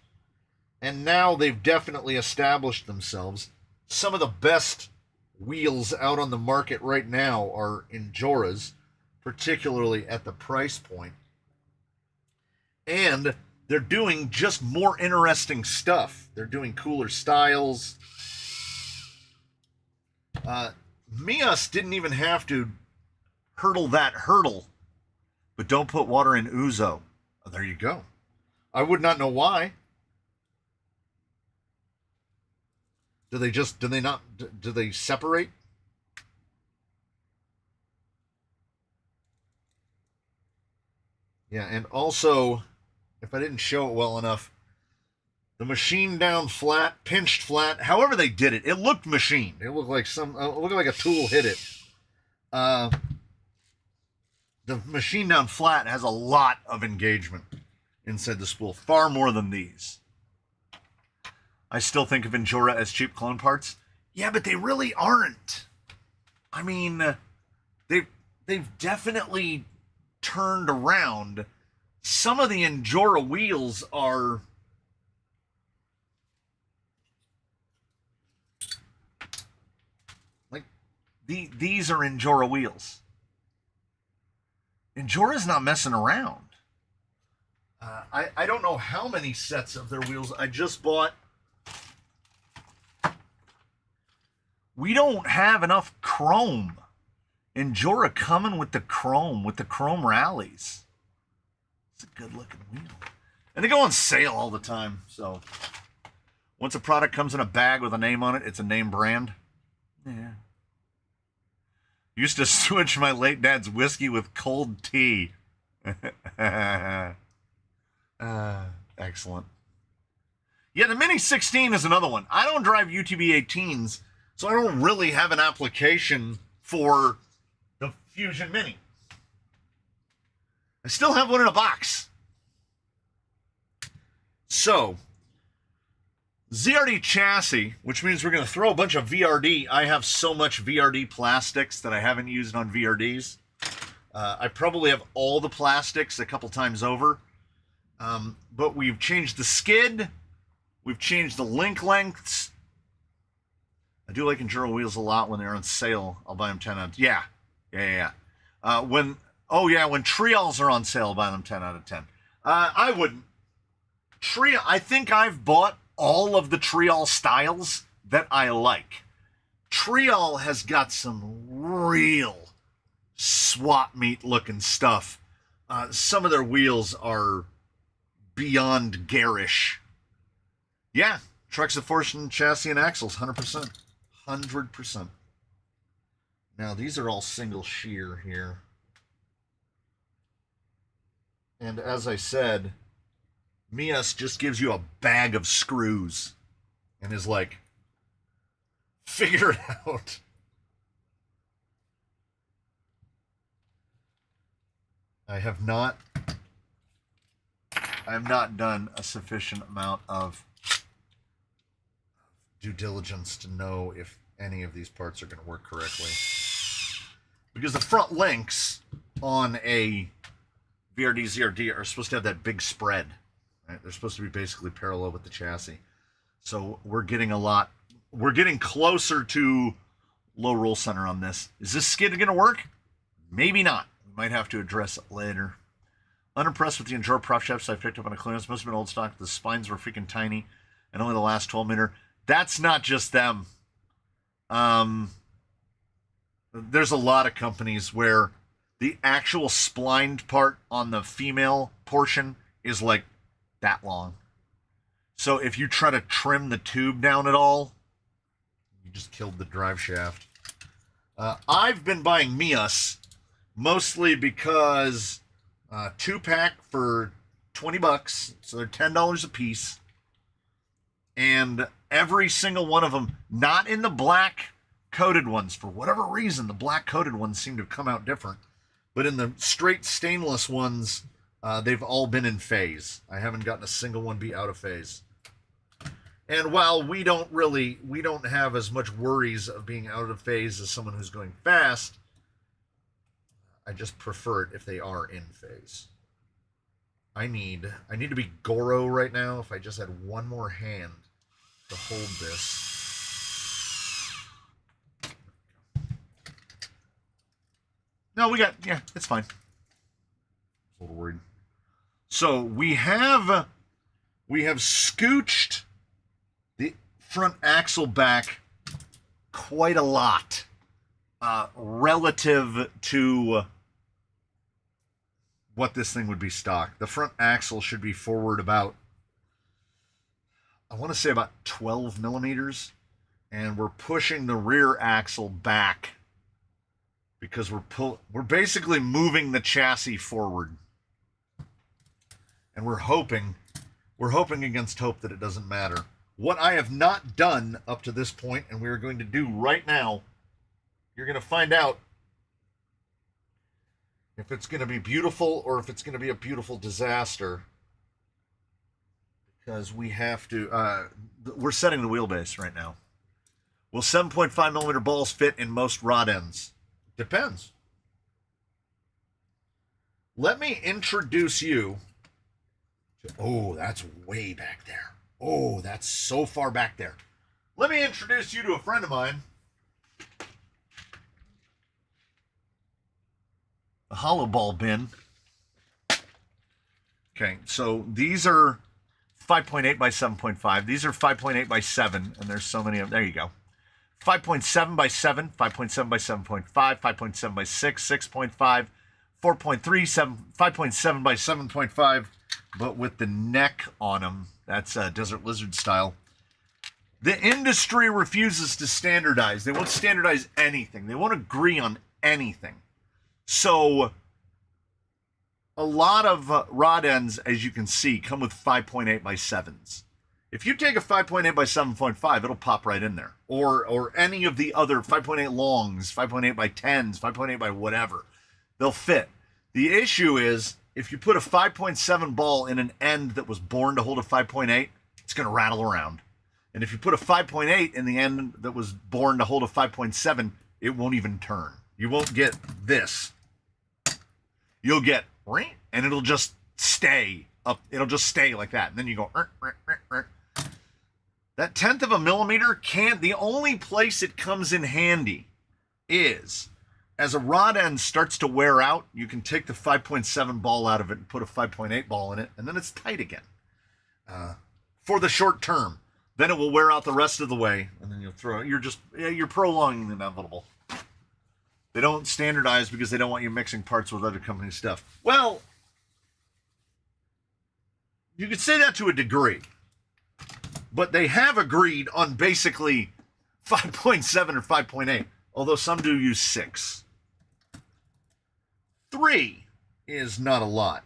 And now they've definitely established themselves. Some of the best wheels out on the market right now are Injoras, particularly at the price point. And they're doing just more interesting stuff. They're doing cooler styles. Mias didn't even have to hurdle that hurdle. But don't put water in Ouzo. Oh, there you go. I would not know why. Do they separate? Yeah, and also, if I didn't show it well enough, the machine down flat, pinched flat, however they did it, it looked machined. It looked like a tool hit it. The machine down flat has a lot of engagement inside the spool, far more than these. I still think of Injora as cheap clone parts. Yeah, but they really aren't. I mean, they've definitely turned around. Some of the Injora wheels are like these are Injora wheels. Injora's not messing around. I don't know how many sets of their wheels I just bought. We don't have enough chrome. Injora coming with the chrome rallies. It's a good looking wheel. And they go on sale all the time. So once a product comes in a bag with a name on it, it's a name brand. Yeah. Used to switch my late dad's whiskey with cold tea. Excellent. Yeah, the Mini 16 is another one. I don't drive UTV 18s, so I don't really have an application for the Fusion Mini. I still have one in a box. So, ZRD chassis, which means we're going to throw a bunch of VRD. I have so much VRD plastics that I haven't used on VRDs. I probably have all the plastics a couple times over. But we've changed the skid. We've changed the link lengths. I do like Enduro wheels a lot when they're on sale. I'll buy them 10 out of 10. Yeah. When trials are on sale, I'll buy them 10 out of 10. I wouldn't. I think I've bought all of the Trial styles that I like. Trial has got some real swap meet looking stuff. Some of their wheels are beyond garish. Yeah, trucks of fortune, chassis and axles, 100%. 100%. Now, these are all single shear here. And as I said, Mias just gives you a bag of screws and is like, figure it out. I have not I have not done a sufficient amount of due diligence to know if any of these parts are going to work correctly. Because the front links on a VRD ZRD are supposed to have that big spread. Right? They're supposed to be basically parallel with the chassis. So we're getting closer to low roll center on this. Is this skid going to work? Maybe not. We might have to address it later. Unimpressed with the Enduro prop shafts I picked up on a clearance. Must have been old stock. The spines were freaking tiny and only the last 12-meter. That's not just them. There's a lot of companies where the actual splined part on the female portion is like that long. So if you try to trim the tube down at all, you just killed the drive shaft. I've been buying Mias mostly because 2-pack for $20, so they're $10 a piece. And every single one of them, not in the black coated ones. For whatever reason, the black coated ones seem to have come out different. But in the straight stainless ones, they've all been in phase. I haven't gotten a single one be out of phase. And while we don't have as much worries of being out of phase as someone who's going fast, I just prefer it if they are in phase. I need to be Goro right now. If I just had one more hand to hold this. No, it's fine. A little worried. So we have scooched the front axle back quite a lot relative to what this thing would be stock. The front axle should be forward about, I want to say about 12 millimeters, and we're pushing the rear axle back because we're basically moving the chassis forward, and we're hoping against hope that it doesn't matter. What I have not done up to this point, and we are going to do right now, you're going to find out if it's going to be beautiful or if it's going to be a beautiful disaster, because we have to, we're setting the wheelbase right now. Will 7.5 millimeter balls fit in most rod ends? Depends. Let me introduce you to, oh, that's way back there. Oh, that's so far back there. Let me introduce you to a friend of mine. The hollow ball bin. Okay, so these are 5.8 by 7.5. These are 5.8 by 7, and there's so many of them. There you go. 5.7 by 7, 5.7 by 7.5, 5.7 by 6, 6.5, 4.3, 7, 5.7 by 7.5, but with the neck on them. That's Desert Lizard style. The industry refuses to standardize. They won't standardize anything. They won't agree on anything. So a lot of rod ends, as you can see, come with 5.8 by 7s. If you take a 5.8 by 7.5, it'll pop right in there. Or any of the other 5.8 longs, 5.8 by 10s, 5.8 by whatever. They'll fit. The issue is, if you put a 5.7 ball in an end that was born to hold a 5.8, it's going to rattle around. And if you put a 5.8 in the end that was born to hold a 5.7, it won't even turn. You won't get this. You'll get, and it'll just stay up. It'll just stay like that. And then you go, that 1/10 of a millimeter can't, the only place it comes in handy is as a rod end starts to wear out, you can take the 5.7 ball out of it and put a 5.8 ball in it, and then it's tight again. For the short term. Then it will wear out the rest of the way, and then you'll throw it. You're prolonging the inevitable. They don't standardize because they don't want you mixing parts with other company stuff. Well, you could say that to a degree. But they have agreed on basically 5.7 or 5.8, although some do use 6. 3 is not a lot.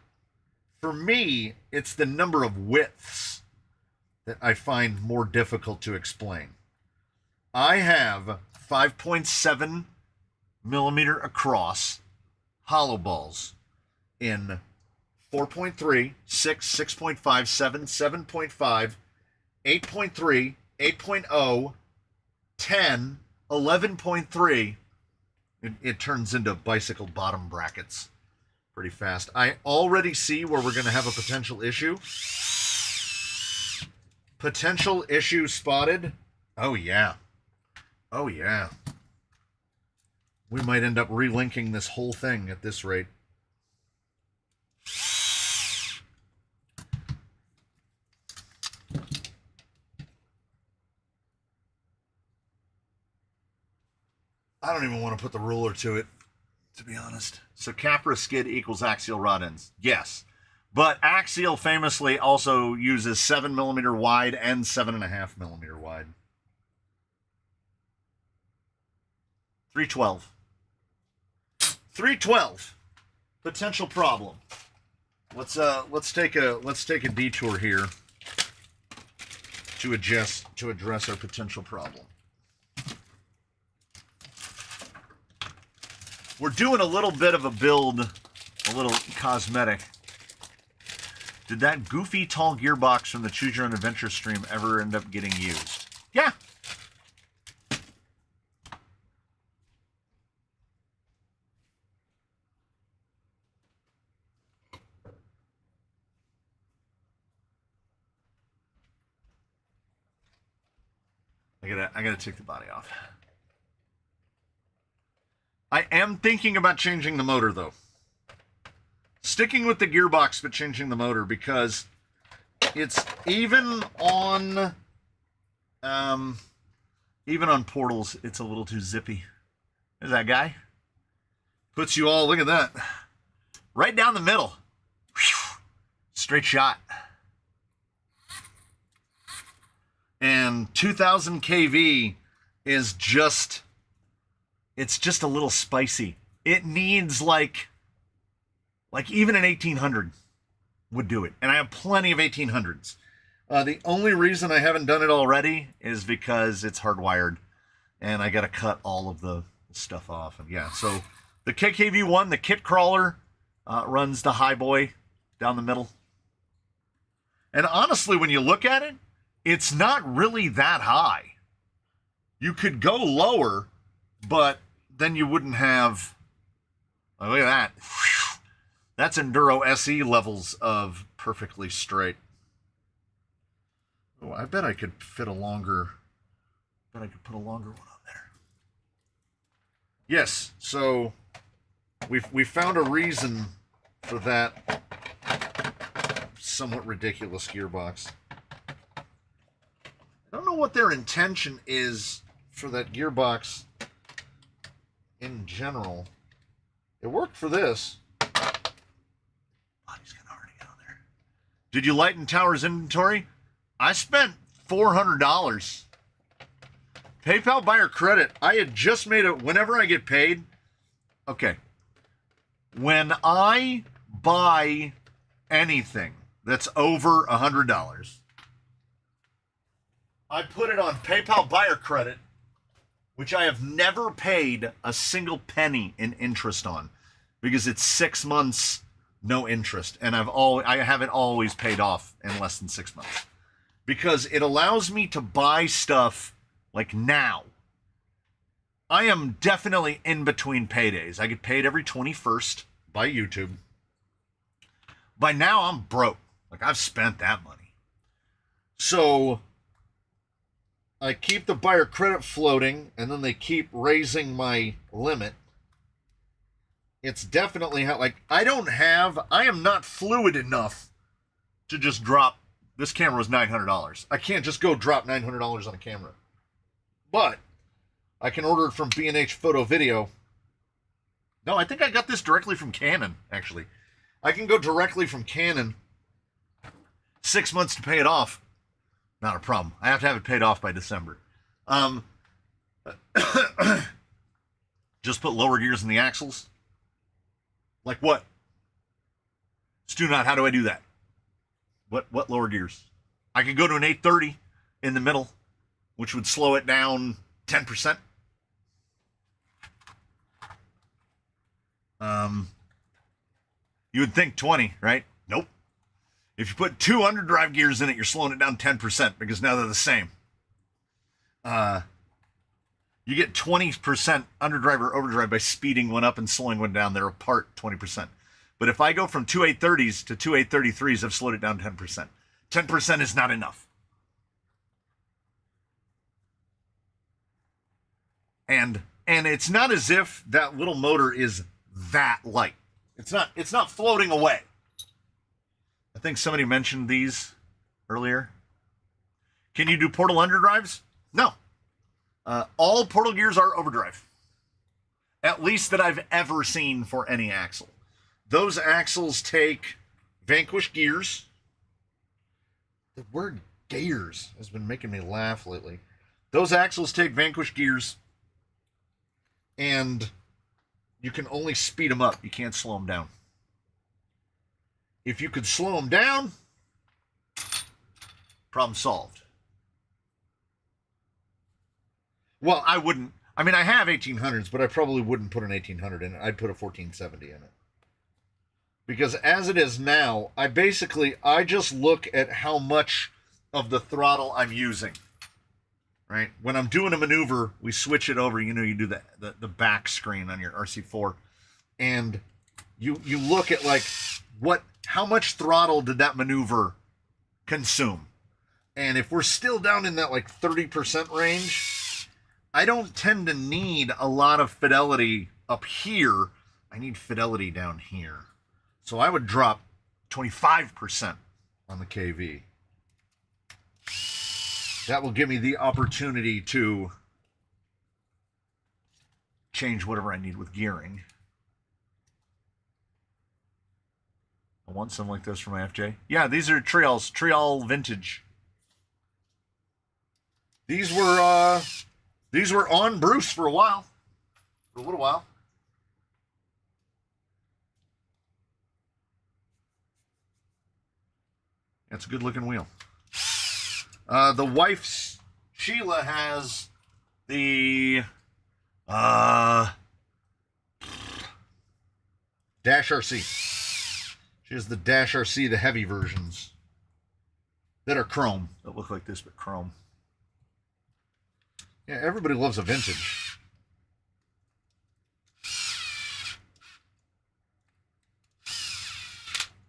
For me, it's the number of widths that I find more difficult to explain. I have 5.7 millimeter across hollow balls in 4.3, 6, 6.5, 7, 7.5, 8.3, 8.0, 10, 11.3. It turns into bicycle bottom brackets pretty fast. I already see where we're going to have a potential issue. Potential issue spotted. Oh, yeah. Oh, yeah. We might end up relinking this whole thing at this rate. I don't even want to put the ruler to it, to be honest. So Capra skid equals axial rod ends. Yes. But axial famously also uses 7mm wide and 7.5mm wide. 312. 312. Potential problem. Let's take a detour here to address our potential problem. We're doing a little bit of a build, a little cosmetic. Did that goofy tall gearbox from the Choose Your Own Adventure stream ever end up getting used? Yeah. I gotta take the body off. I am thinking about changing the motor though. Sticking with the gearbox, but changing the motor because it's even on portals, it's a little too zippy. There's that guy. Puts you all, look at that. Right down the middle. Whew. Straight shot. And 2000 kV is just, it's just a little spicy. It needs like even an 1800 would do it. And I have plenty of 1800s. The only reason I haven't done it already is because it's hardwired and I got to cut all of the stuff off. And yeah, so the KKV1, the kit crawler, runs the high boy down the middle. And honestly, when you look at it, it's not really that high. You could go lower, but then you wouldn't have, oh, look at that. Whew. That's Enduro SE levels of perfectly straight. Oh, I bet I could fit a longer, I bet I could put a longer one on there. Yes, so we found a reason for that somewhat ridiculous gearbox. I don't know what their intention is for that gearbox in general. It worked for this. Body's gonna already get on there. Did you lighten Tower's inventory? I spent $400. PayPal buyer credit. I had just made it. Whenever I get paid, okay. When I buy anything that's over $100, I put it on PayPal buyer credit, which I have never paid a single penny in interest on, because it's 6 months, no interest, and I haven't always paid off in less than 6 months, because it allows me to buy stuff like now. I am definitely in between paydays. I get paid every 21st by YouTube. By now, I'm broke. Like, I've spent that money. So I keep the buyer credit floating, and then they keep raising my limit. It's definitely how, like, I am not fluid enough to just drop, this camera was $900. I can't just go drop $900 on a camera. But I can order it from B&H Photo Video. No, I think I got this directly from Canon, actually. I can go directly from Canon. 6 months to pay it off. Not a problem. I have to have it paid off by December. Just put lower gears in the axles. Like what? Stu Knott, how do I do that? What lower gears? I could go to an 830 in the middle, which would slow it down 10%. You would think 20, right? Nope. If you put 2 underdrive gears in it, you're slowing it down 10% because now they're the same. You get 20% underdrive or overdrive by speeding one up and slowing one down. They're apart 20%. But if I go from 2 830s to 2 833s, I've slowed it down 10%. 10% is not enough. And it's not as if that little motor is that light. It's not floating away. I think somebody mentioned these earlier. Can you do portal underdrives? No. All portal gears are overdrive. At least that I've ever seen for any axle. Those axles take Vanquish gears. The word gears has been making me laugh lately. Those axles take Vanquish gears, and you can only speed them up. You can't slow them down. If you could slow them down, problem solved. Well, I wouldn't. I mean, I have 1800s, but I probably wouldn't put an 1800 in it. I'd put a 1470 in it. Because as it is now, I just look at how much of the throttle I'm using. Right? When I'm doing a maneuver, we switch it over. You do the back screen on your RC4. And you look at like how much throttle did that maneuver consume? And if we're still down in that like 30% range, I don't tend to need a lot of fidelity up here. I need fidelity down here. So I would drop 25% on the KV. That will give me the opportunity to change whatever I need with gearing. I want something like this for my FJ. Yeah, these are Trial vintage. These were on Bruce for a while. For a little while. That's a good looking wheel. The wife's Sheila has the Dash RC. She has the Dash RC, the heavy versions that are chrome, that look like this but chrome. Yeah, everybody loves a vintage.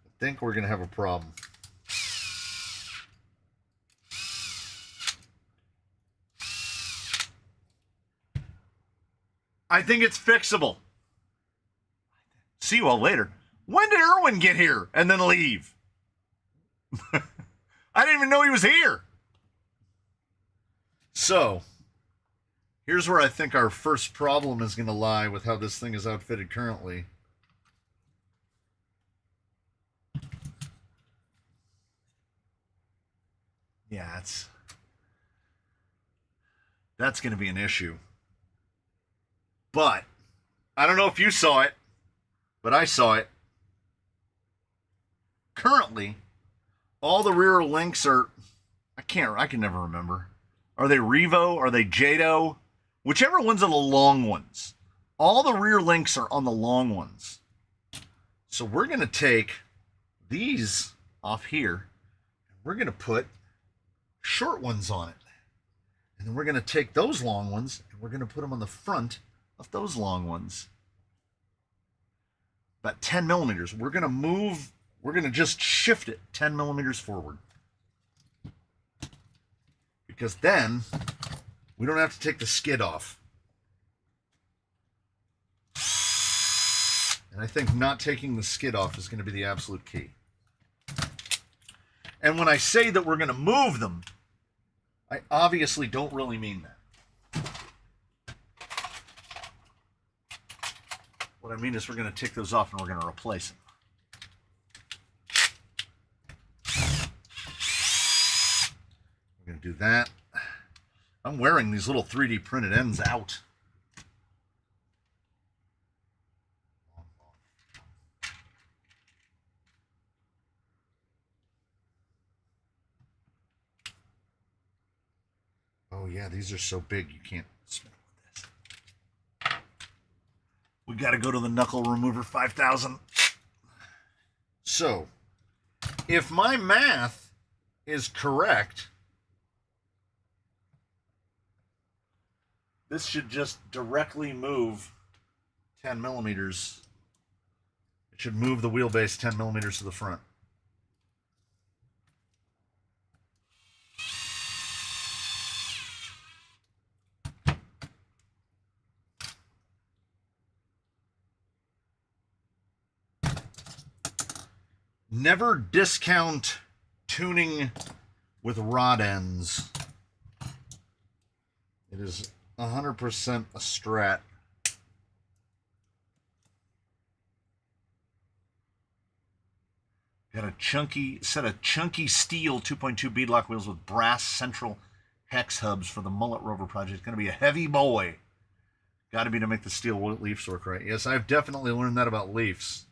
I think we're gonna have a problem. I think it's fixable. See you all later. When did Erwin get here and then leave? I didn't even know he was here. So, here's where I think our first problem is going to lie with how this thing is outfitted currently. Yeah, that's going to be an issue. But I don't know if you saw it, but I saw it. Currently, all the rear links are, I can never remember. Are they Revo? Are they Jado? Whichever ones are the long ones. All the rear links are on the long ones. So we're going to take these off here. And we're going to put short ones on it. And then we're going to take those long ones and we're going to put them on the front of those long ones. About 10 millimeters. We're going to just shift it 10 millimeters forward. Because then we don't have to take the skid off. And I think not taking the skid off is going to be the absolute key. And when I say that we're going to move them, I obviously don't really mean that. What I mean is we're going to take those off and we're going to replace them. We're going to do that. I'm wearing these little 3D printed ends out. Oh yeah, these are so big you can't smell with this. We got to go to the Knuckle Remover 5000. So, if my math is correct, this should just directly move 10 millimeters. It should move the wheelbase 10 millimeters to the front. Never discount tuning with rod ends. It is 100% a strat. Got a chunky set of chunky steel 2.2 beadlock wheels with brass central hex hubs for the Mullet Rover project. It's going to be a heavy boy. Got to be to make the steel leafs work right. Yes, I've definitely learned that about leafs.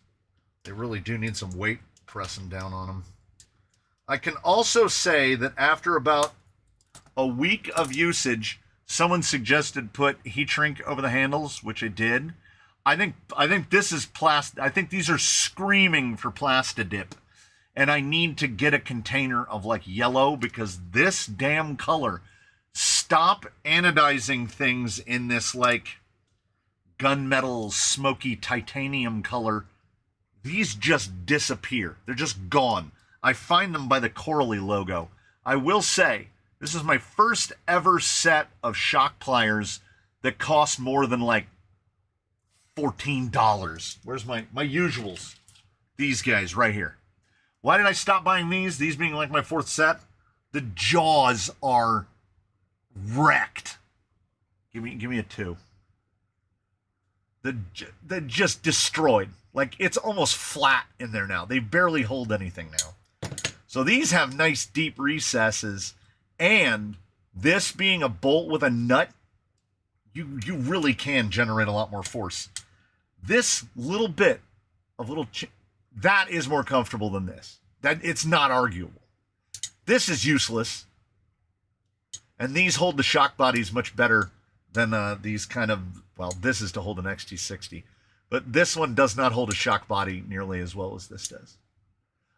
They really do need some weight pressing down on them. I can also say that after about a week of usage, someone suggested put heat shrink over the handles, which I did. I think this is I think these are screaming for Plastidip. And I need to get a container of like yellow because this damn color. Stop anodizing things in this like gunmetal, smoky titanium color. These just disappear. They're just gone. I find them by the Coralie logo. I will say, this is my first ever set of shock pliers that cost more than like $14. Where's my usuals? These guys right here. Why did I stop buying these? These being like my fourth set. The jaws are wrecked. Give me a 2. They're just destroyed. Like, it's almost flat in there now. They barely hold anything now. So these have nice deep recesses. And this being a bolt with a nut, you really can generate a lot more force. This little bit of that is more comfortable than this. That it's not arguable. This is useless. And these hold the shock bodies much better than these kind of, well, this is to hold an XT60. But this one does not hold a shock body nearly as well as this does.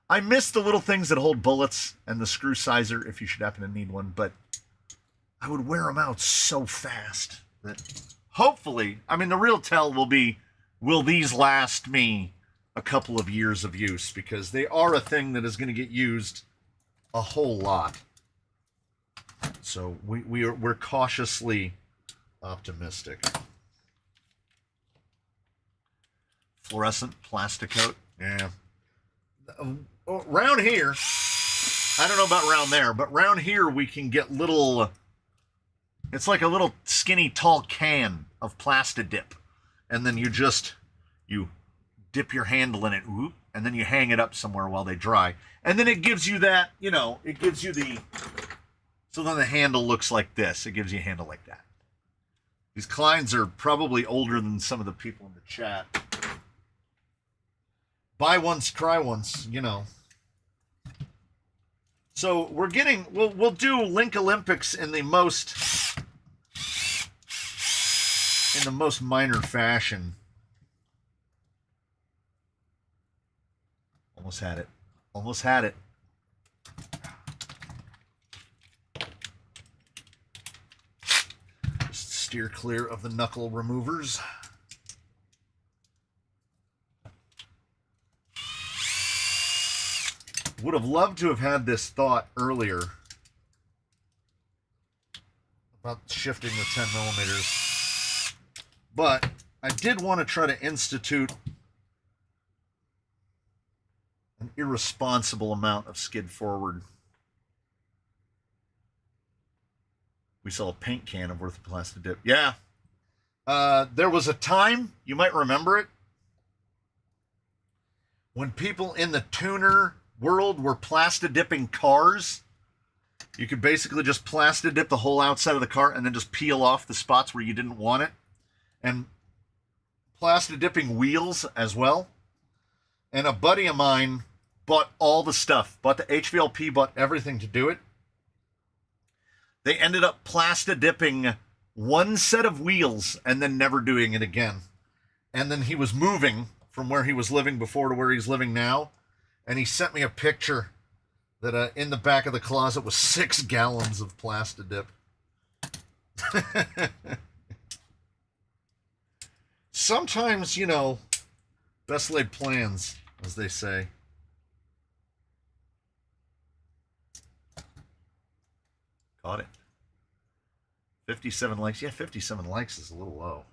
I miss the little things that hold bullets and the screw sizer if you should happen to need one, but I would wear them out so fast that hopefully, I mean, the real tell will be, will these last me a couple of years of use? Because they are a thing that is going to get used a whole lot. So we're cautiously optimistic. Fluorescent plastic coat. Yeah. Around here, I don't know about around there, but around here we can get little, it's like a little skinny tall can of Plastidip. And then you dip your handle in it, whoop, and then you hang it up somewhere while they dry. And then it gives you that, it gives you so then the handle looks like this. It gives you a handle like that. These Kleins are probably older than some of the people in the chat. Buy once, cry once, So we'll do Link Olympics in the most minor fashion. Almost had it. Almost had it. Just steer clear of the knuckle removers. Would have loved to have had this thought earlier about shifting the 10 millimeters. But I did want to try to institute an irresponsible amount of skid forward. We saw a paint can of worth of Plastidip. Yeah. There was a time, you might remember it, when people in the tuner world were Plastidipping cars. You could basically just Plastidip the whole outside of the car and then just peel off the spots where you didn't want it. And Plastidipping wheels as well. And a buddy of mine bought all the stuff. Bought the HVLP, bought everything to do it. They ended up Plastidipping one set of wheels and then never doing it again. And then he was moving from where he was living before to where he's living now. And he sent me a picture that in the back of the closet was 6 gallons of Plastidip. Sometimes, you know, best laid plans, as they say. Caught it. 57 likes. Yeah, 57 likes is a little low.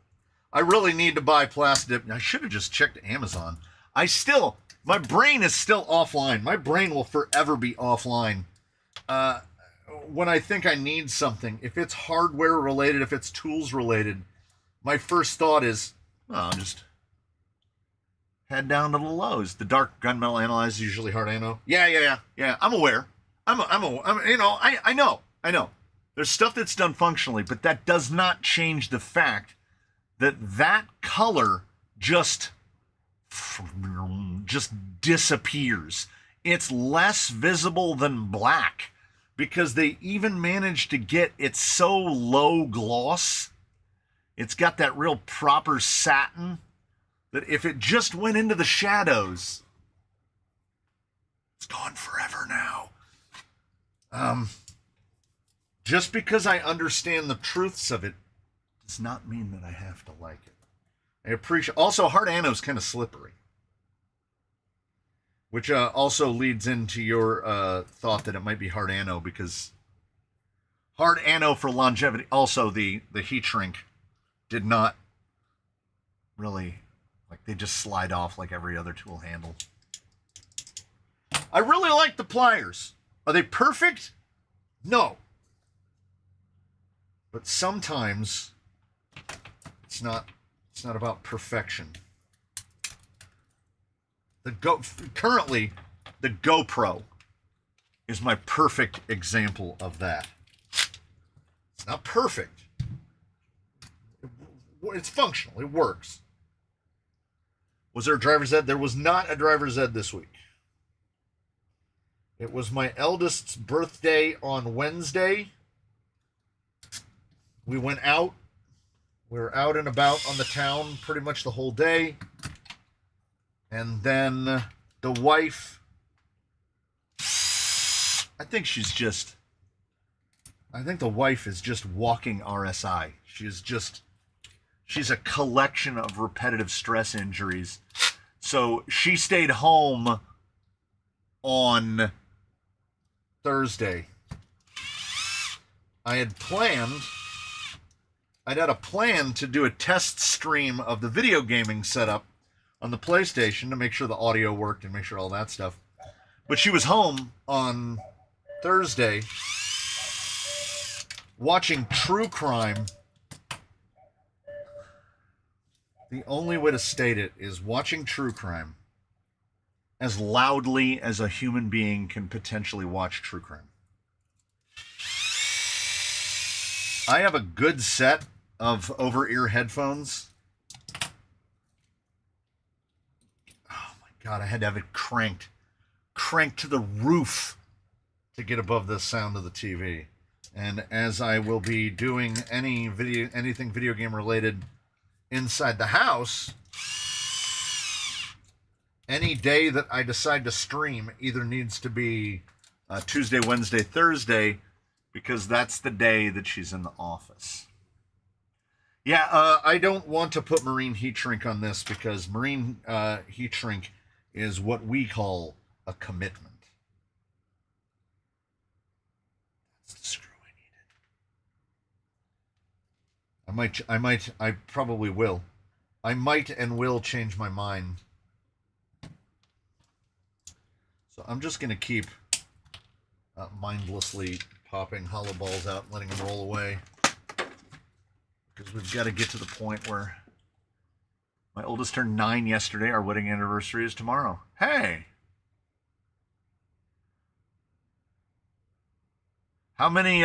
I really need to buy Plastidip. I should have just checked Amazon. My brain is still offline. My brain will forever be offline. When I think I need something, if it's hardware related, if it's tools related, my first thought is, I'll just head down to the Lowe's. The dark gunmetal analyzer is usually hard anno. Yeah. I'm aware. I know. There's stuff that's done functionally, but that does not change the fact that color just disappears. It's less visible than black because they even managed to get it so low gloss. It's got that real proper satin that if it just went into the shadows, it's gone forever now. Just because I understand the truths of it does not mean that I have to like it. I appreciate. Also, hard anno is kind of slippery, which also leads into your thought that it might be hard anno, because hard anno for longevity. Also, the heat shrink did not really, like, they just slide off like every other tool handle. I really like the pliers. Are they perfect? No. But sometimes it's not about perfection. Currently, the GoPro is my perfect example of that. It's not perfect. It's functional. It works. Was there a driver's ed? There was not a driver's ed this week. It was my eldest's birthday on Wednesday. We went out. We were out and about on the town pretty much the whole day. And then the wife, I think the wife is just walking RSI. She's a collection of repetitive stress injuries. So she stayed home on Thursday. I'd had a plan to do a test stream of the video gaming setup on the PlayStation to make sure the audio worked and make sure all that stuff. But she was home on Thursday watching true crime. The only way to state it is watching true crime as loudly as a human being can potentially watch true crime. I have a good set of over-ear headphones. Oh my God, I had to have it cranked to the roof to get above the sound of the TV. And as I will be doing anything video game related inside the house, any day that I decide to stream either needs to be Tuesday, Wednesday, Thursday, because that's the day that she's in the office. Yeah, I don't want to put marine heat shrink on this because marine heat shrink is what we call a commitment. That's the screw I needed. I probably will. I might and will change my mind. So I'm just going to keep mindlessly popping hollow balls out and letting them roll away. Because we've got to get to the point where my oldest turned 9 yesterday. Our wedding anniversary is tomorrow. Hey! How many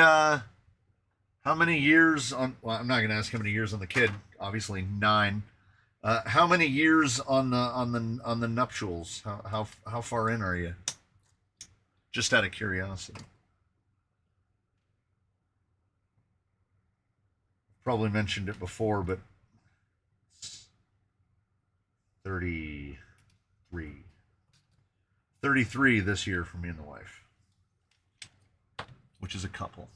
years on... Well, I'm not going to ask how many years on the kid. Obviously, 9. How many years on the nuptials? How far in are you? Just out of curiosity. Probably mentioned it before, but 33. 33 this year for me and the wife, which is a couple.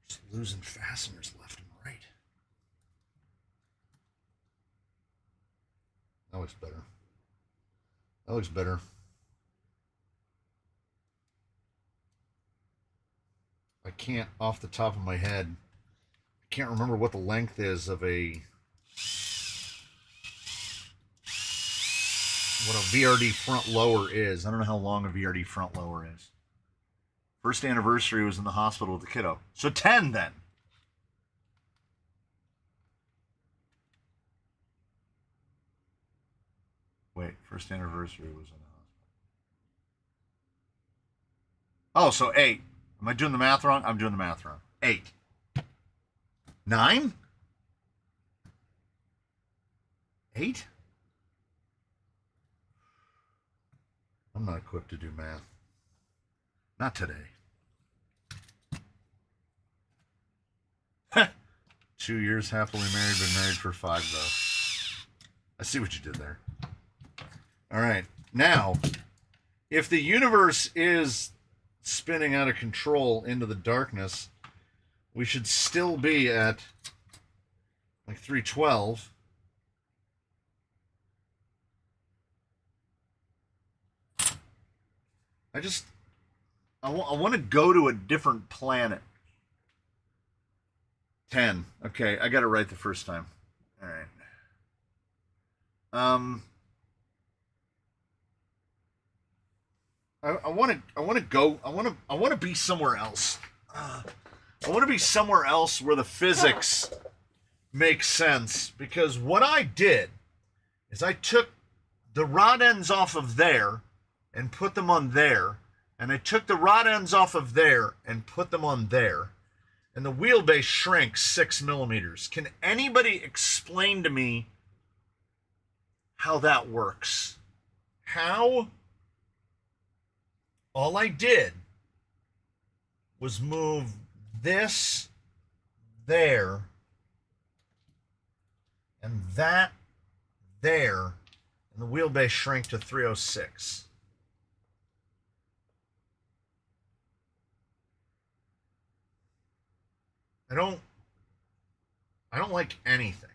Just losing fasteners left and right. That looks better. That looks better. I can't, off the top of my head, I can't remember what the length is of what a VRD front lower is. I don't know how long a VRD front lower is. First anniversary was in the hospital with the kiddo. So 10 then. Wait, first anniversary was in the hospital. Oh, so 8. Am I doing the math wrong? I'm doing the math wrong. 8. 9? 8? I'm not equipped to do math. Not today. 2 years happily married, been married for 5 though. I see what you did there. All right. Now, if the universe is spinning out of control into the darkness, we should still be at like 312. I want to go to a different planet. 10. Okay, I got it right the first time. All right. I want to be somewhere else. I want to be somewhere else where the physics makes sense, because what I did is I took the rod ends off of there and put them on there, and I took the rod ends off of there and put them on there, and the wheelbase shrank 6 millimeters. Can anybody explain to me how that works? How? All I did was move this there and that there, and the wheelbase shrank to 306. I don't like anything.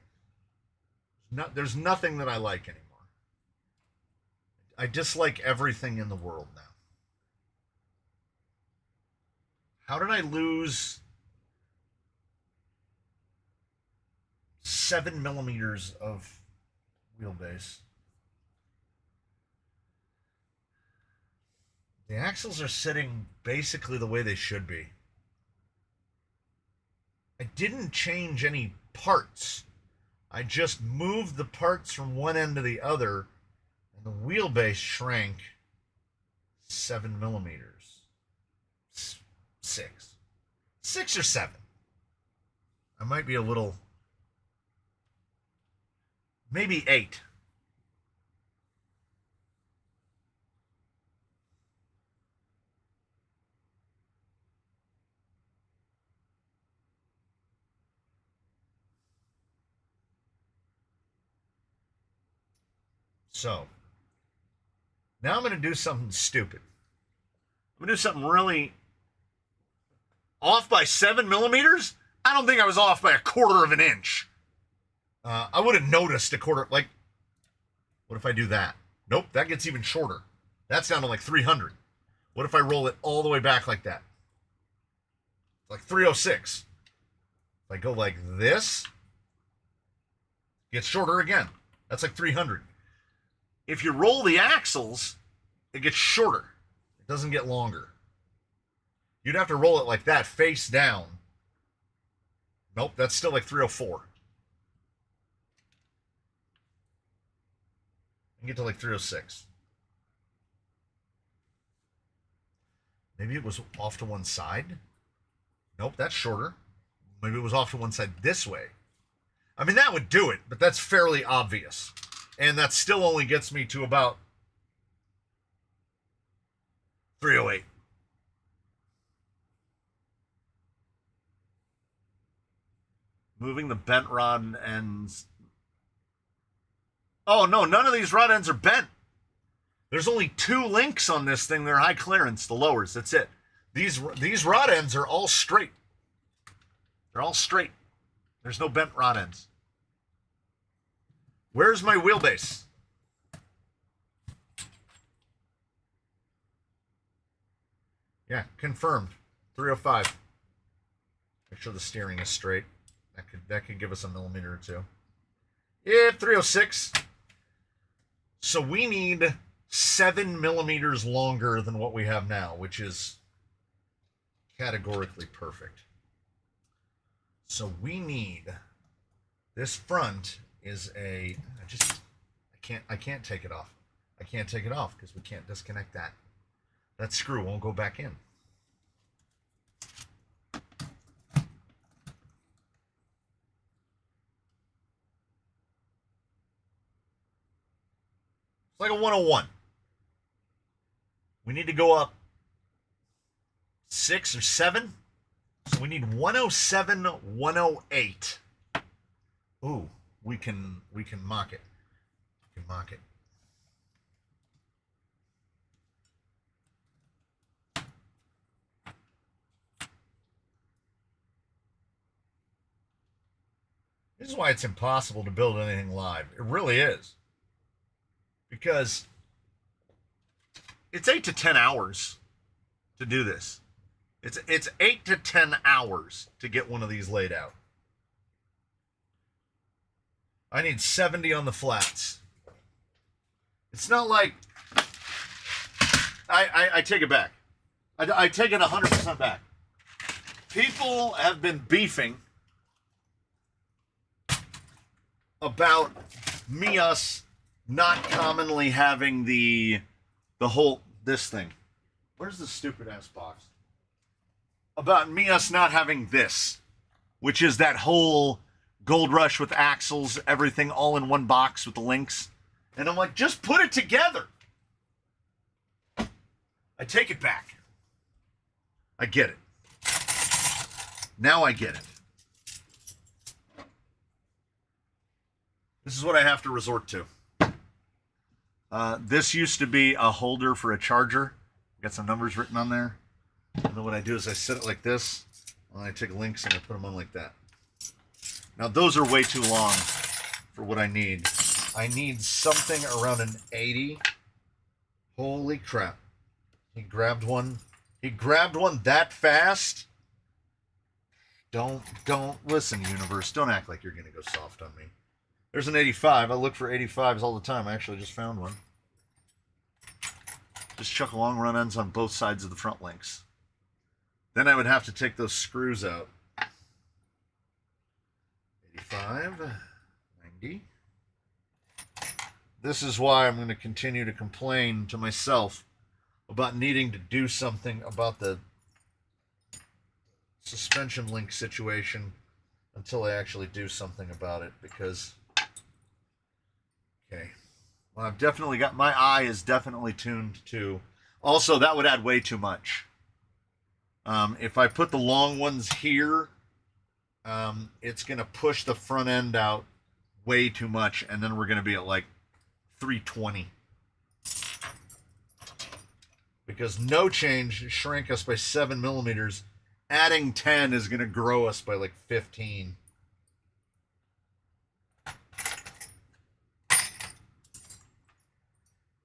There's nothing that I like anymore. I dislike everything in the world now. How did I lose 7 millimeters of wheelbase? The axles are sitting basically the way they should be. I didn't change any parts. I just moved the parts from one end to the other, and the wheelbase shrank 7 millimeters. 6 or 7. I might be a little, maybe 8. So now I'm going to do something stupid. I'm going to do something really off by 7 millimeters. I don't think I was off by a quarter of an inch. I would have noticed a quarter. Like, what if I do that? Nope, that gets even shorter. That's down to like 300. What if I roll it all the way back like that? Like 306. If I go like this, it gets shorter again. That's like 300. If you roll the axles, it gets shorter. It doesn't get longer. You'd have to roll it like that, face down. Nope, that's still like 304. And get to like 306. Maybe it was off to one side. Nope, that's shorter. Maybe it was off to one side this way. I mean, that would do it, but that's fairly obvious. And that still only gets me to about 308. moving the bent rod ends. Oh, no, none of these rod ends are bent. There's only 2 links on this thing. They're high clearance, the lowers. That's it. These rod ends are all straight. They're all straight. There's no bent rod ends. Where's my wheelbase? Yeah, confirmed. 305. Make sure the steering is straight. That could give us a millimeter or two. Yeah, 306. So we need 7 millimeters longer than what we have now, which is categorically perfect. So we need, this front is I can't take it off. I can't take it off because we can't disconnect that. That screw won't go back in. It's like a 101. We need to go up 6 or 7. So we need 107, 108. Ooh, we can mock it. We can mock it. This is why it's impossible to build anything live. It really is. Because it's 8 to 10 hours to do this. It's 8 to 10 hours to get one of these laid out. I need 70 on the flats. It's not like I take it back. I take it 100% back. People have been beefing about us not commonly having the whole this thing. Where's the stupid ass box? About us not having this, which is that whole Gold Rush with axles, everything all in one box with the links. And I'm like, just put it together. I take it back. I get it. Now I get it. This is what I have to resort to. This used to be a holder for a charger. Got some numbers written on there. And then what I do is I set it like this, and I take links and I put them on like that. Now those are way too long for what I need. I need something around an 80. Holy crap. He grabbed one. He grabbed one that fast. Don't listen, universe. Don't act like you're going to go soft on me. There's an 85. I look for 85s all the time. I actually just found one. Just chuck long run ends on both sides of the front links. Then I would have to take those screws out. 85, 90. This is why I'm going to continue to complain to myself about needing to do something about the suspension link situation until I actually do something about it, because okay, well, I've definitely got, my eye is definitely tuned to, also that would add way too much. If I put the long ones here, it's going to push the front end out way too much, and then we're going to be at like 320. Because no change shrank us by 7 millimeters. Adding 10 is going to grow us by like 15.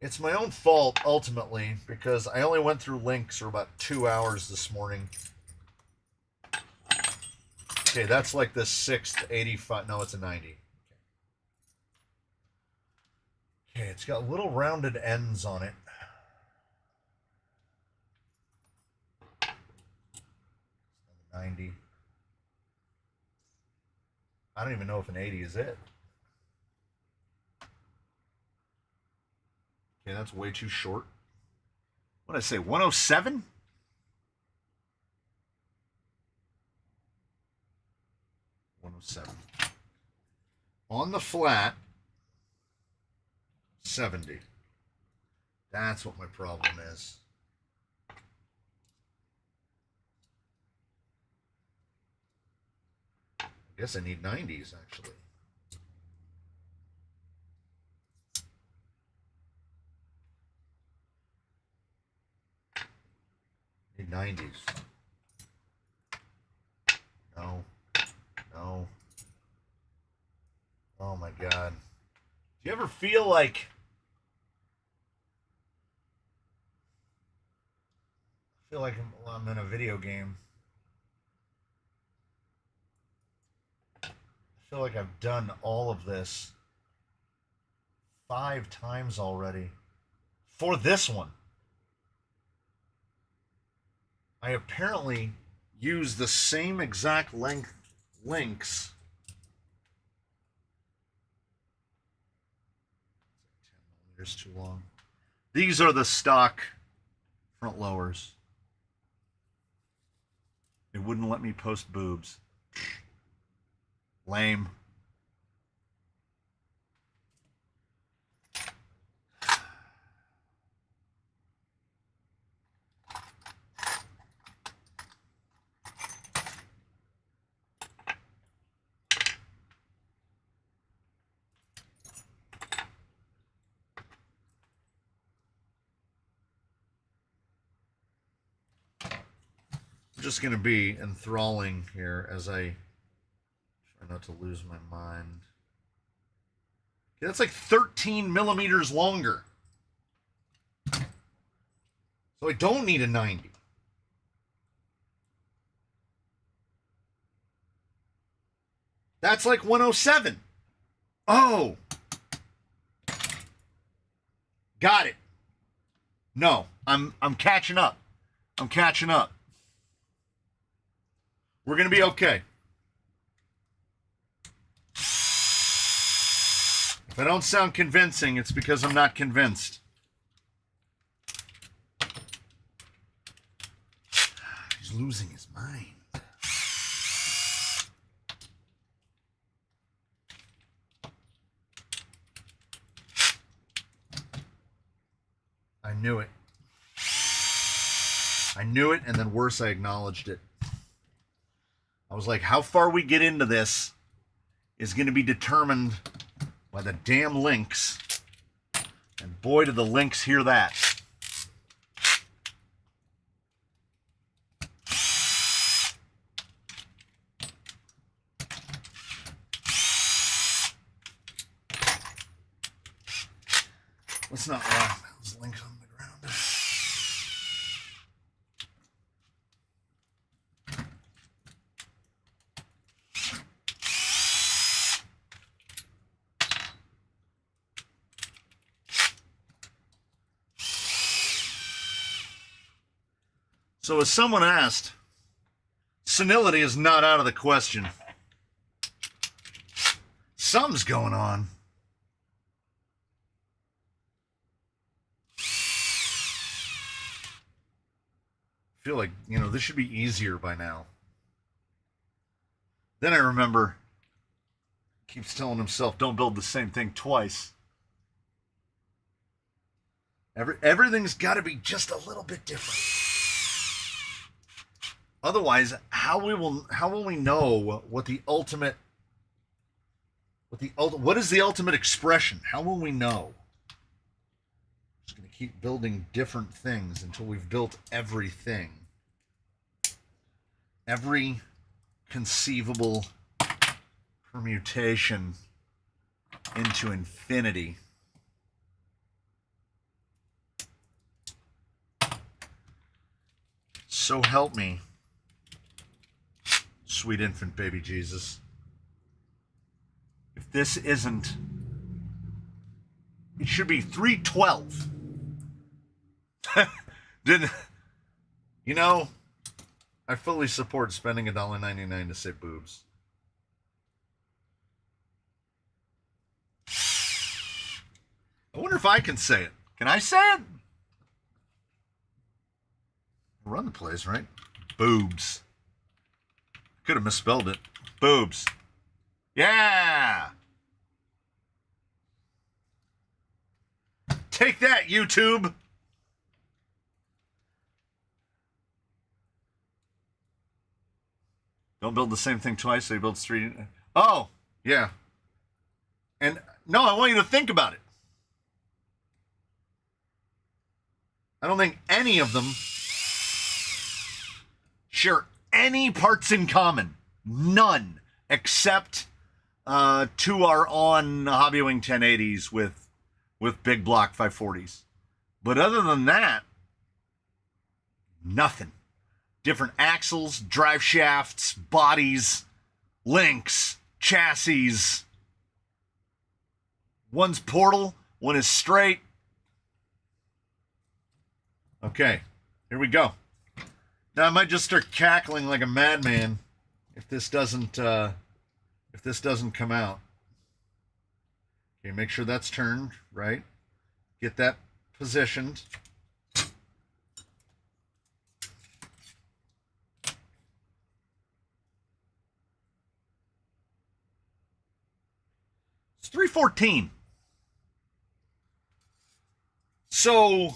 It's my own fault, ultimately, because I only went through links for about 2 hours this morning. Okay, that's like the 6th 85. No, it's a 90. Okay, it's got little rounded ends on it. It's 90. I don't even know if an 80 is it. Okay, that's way too short. What did I say, 107? On the flat, 70. That's what my problem is. I guess I need 90s, actually. Need 90s. No. No. Oh my God. Do you ever feel like I'm in a video game? I feel like I've done all of this 5 times already for this one. I apparently use the same exact length links. 10 millimeters too long. These are the stock front lowers. It wouldn't let me post boobs. Lame. Just going to be enthralling here as I try not to lose my mind. Okay, that's like 13 millimeters longer. So I don't need a 90. That's like 107. Oh. Got it. No, I'm catching up. I'm catching up. We're going to be okay. If I don't sound convincing, it's because I'm not convinced. He's losing his mind. I knew it. I knew it, and then worse, I acknowledged it. I was like, how far we get into this is going to be determined by the damn links. And boy, do the links hear that. Let's not rock those links on the ground. So as someone asked, senility is not out of the question. Something's going on. I feel like, this should be easier by now. Then I remember, keeps telling himself, don't build the same thing twice. Everything's got to be just a little bit different. Otherwise, how will we know what the ultimate, what is the ultimate expression? How will we know? Just going to keep building different things until we've built everything. Every conceivable permutation into infinity. So help me, sweet infant baby Jesus. If this isn't, it should be 312. I fully support spending $1.99 to say boobs. I wonder if I can say it. Can I say it? Run the place, right? Boobs. Could have misspelled it. Boobs. Yeah! Take that, YouTube! Don't build the same thing twice, so he builds 3. Oh, yeah. And no, I want you to think about it. I don't think any of them share any parts in common. None. Except 2 are on Hobbywing 1080s with big block 540s. But other than that, nothing. Different axles, drive shafts, bodies, links, chassis. One's portal, one is straight. Okay, here we go. Now I might just start cackling like a madman if this doesn't come out. Okay, make sure that's turned right. Get that positioned. It's 314. So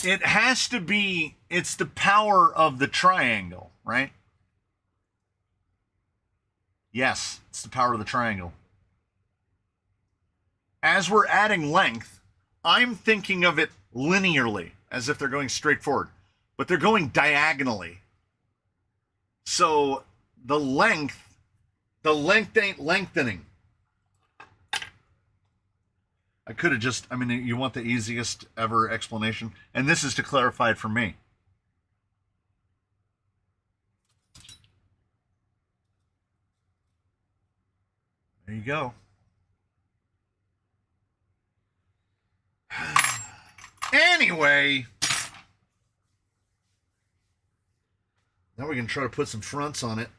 it has to be, it's the power of the triangle, right? Yes, it's the power of the triangle. As we're adding length, I'm thinking of it linearly, as if they're going straight forward, but they're going diagonally. So the length ain't lengthening. I could have just, I mean, you want the easiest ever explanation? And this is to clarify it for me. There you go. Anyway, now we can try to put some fronts on it.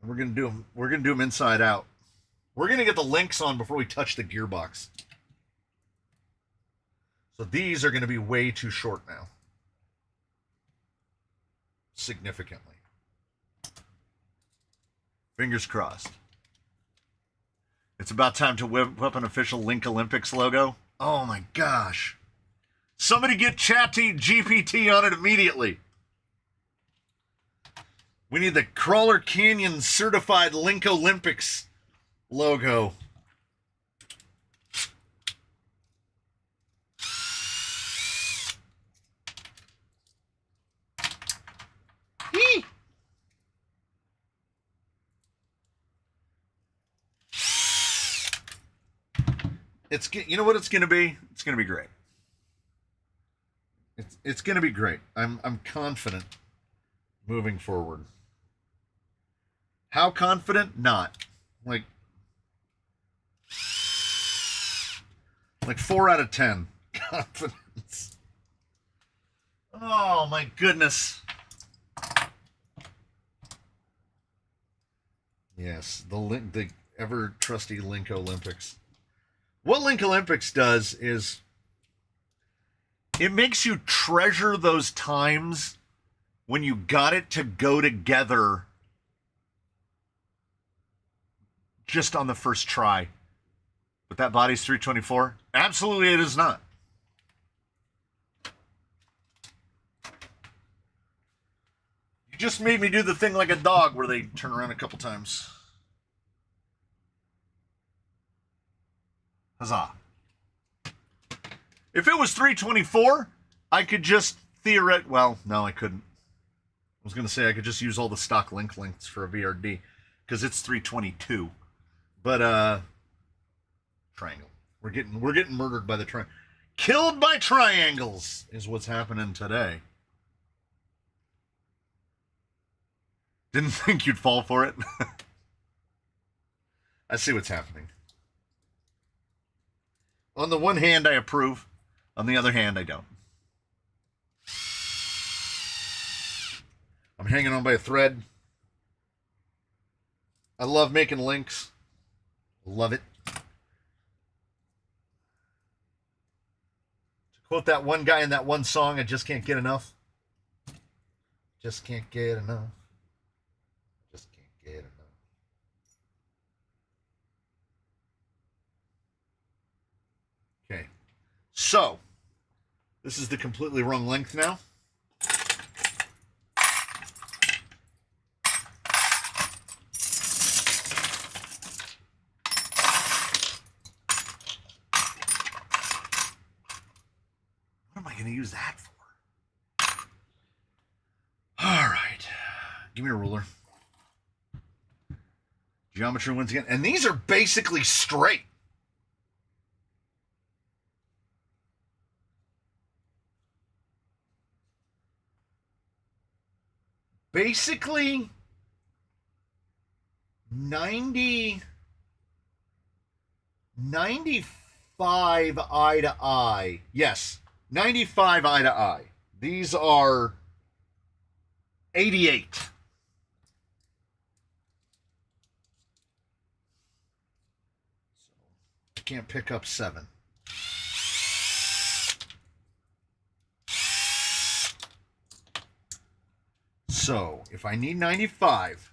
And we're gonna do them inside out. We're going to get the links on before we touch the gearbox. So these are going to be way too short now. Significantly. Fingers crossed. It's about time to whip up an official Link Olympics logo. Oh my gosh. Somebody get ChatGPT on it immediately. We need the Crawler Canyon certified Link Olympics logo. Eee. It's, you know what it's going to be? It's going to be great. It's going to be great. I'm confident moving forward. How confident? Not. Like 4 out of 10 confidence. Oh my goodness. Yes, the ever trusty Link Olympics. What Link Olympics does is it makes you treasure those times when you got it to go together just on the first try. But that body's 324? Absolutely it is not. You just made me do the thing like a dog where they turn around a couple times. Huzzah. If it was 324, I could just theoretically... Well, no, I couldn't. I was going to say I could just use all the stock link lengths for a VRD because it's 322. But, triangle. We're getting murdered by the triangle. Killed by triangles is what's happening today. Didn't think you'd fall for it. I see what's happening. On the one hand, I approve. On the other hand, I don't. I'm hanging on by a thread. I love making links. Love it. To quote that one guy in that one song, I just can't get enough. Just can't get enough. Just can't get enough. Okay. So, this is the completely wrong length now. going to use that for? All right. Give me a ruler. Geometry once again. And these are basically straight. Basically 95 eye to eye. Yes, 95 eye to eye. These are 88. I can't pick up 7. So, if I need 95,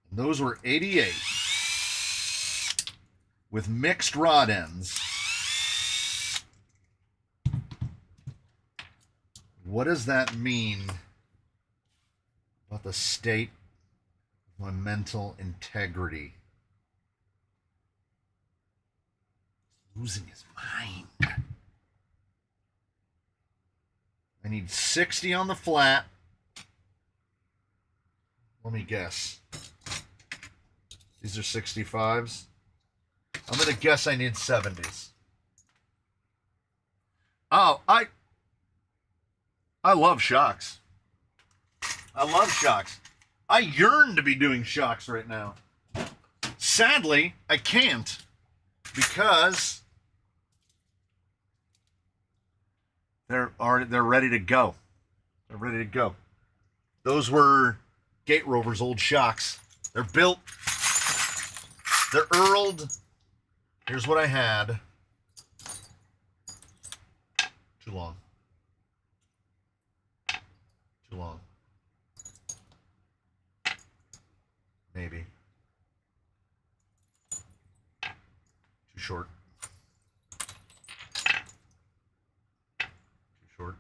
and those were 88 with mixed rod ends, what does that mean about the state of my mental integrity? Losing his mind. I need 60 on the flat. Let me guess. These are 65s. I'm going to guess I need 70s. Oh, I love shocks. I love shocks. I yearn to be doing shocks right now. Sadly, I can't because they're ready to go. They're ready to go. Those were Gate Rover's old shocks. They're built. They're earled. Here's what I had. Too long. Too long. Maybe. Too short. Too short.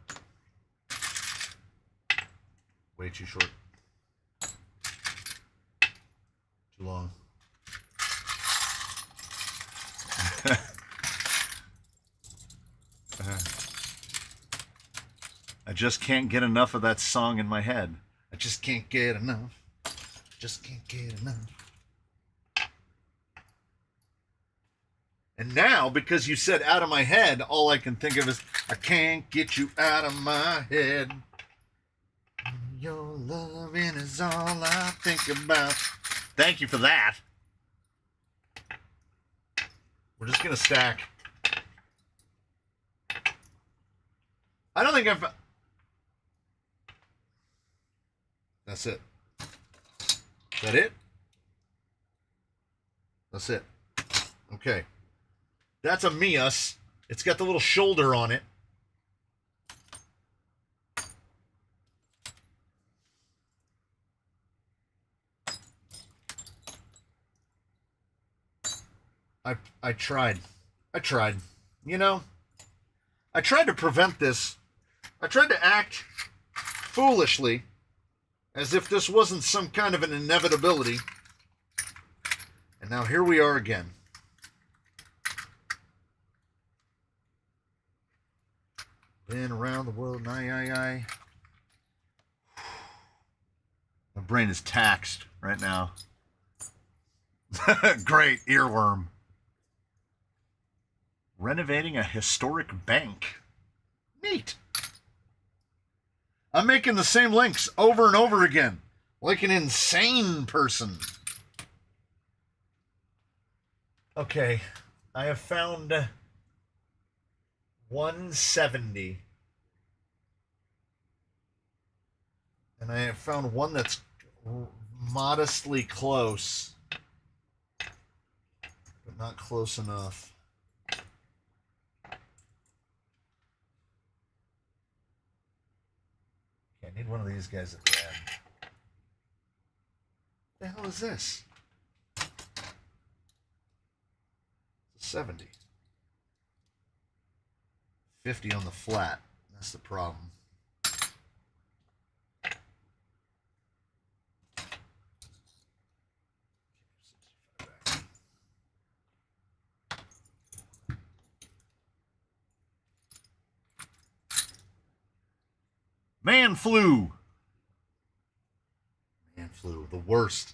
Way too short. Too long. I just can't get enough of that song in my head. I just can't get enough. Just can't get enough. And now, because you said out of my head, all I can think of is, I can't get you out of my head. Your loving is all I think about. Thank you for that. We're just going to stack. I don't think I've... That's it. Is that it? That's it. Okay. That's a Mias. It's got the little shoulder on it. I tried. I tried. You know, I tried to prevent this. I tried to act foolishly as if this wasn't some kind of an inevitability. And now here we are again. Been around the world, aye. My brain is taxed right now. Great, earworm. Renovating a historic bank. Neat. I'm making the same links over and over again, like an insane person. Okay, I have found 170. And I have found one that's modestly close, but not close enough. Okay, I need one of these guys at the end. What the hell is this? It's a 70. 50 on the flat. That's the problem. Man flu. Man flu, the worst.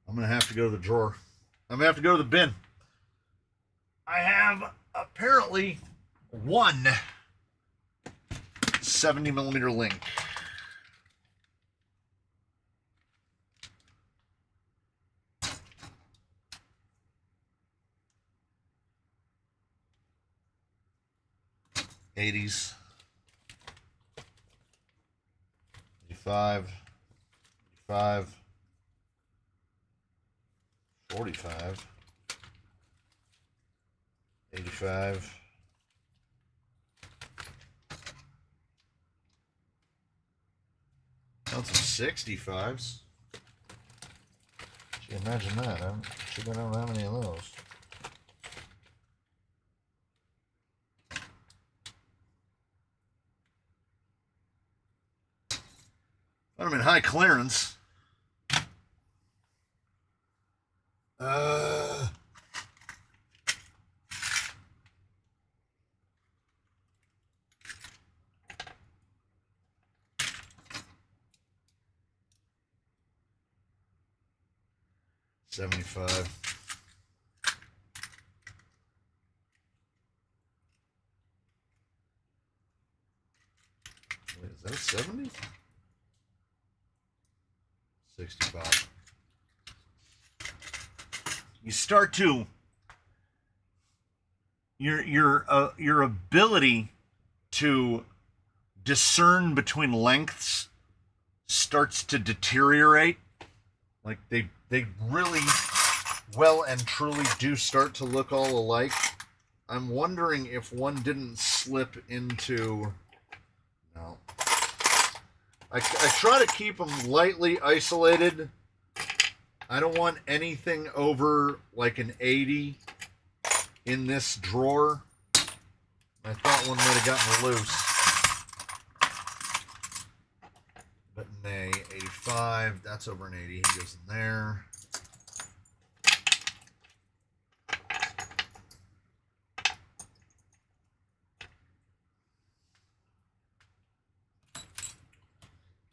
I'm going to have to go to the drawer. I'm going to have to go to the bin. I have apparently one 70mm link. '80s, 85, 85, 45, 85, 65s. Can you imagine that? I don't have any of those. I'm in high clearance. 75. Wait, is that a 70? 65. You start to your ability to discern between lengths starts to deteriorate. Like they really well and truly do start to look all alike. I'm wondering if one didn't slip into... No. I try to keep them lightly isolated. I don't want anything over like an 80 in this drawer. I thought one might have gotten loose. But nay, 85, that's over an 80. He goes in there.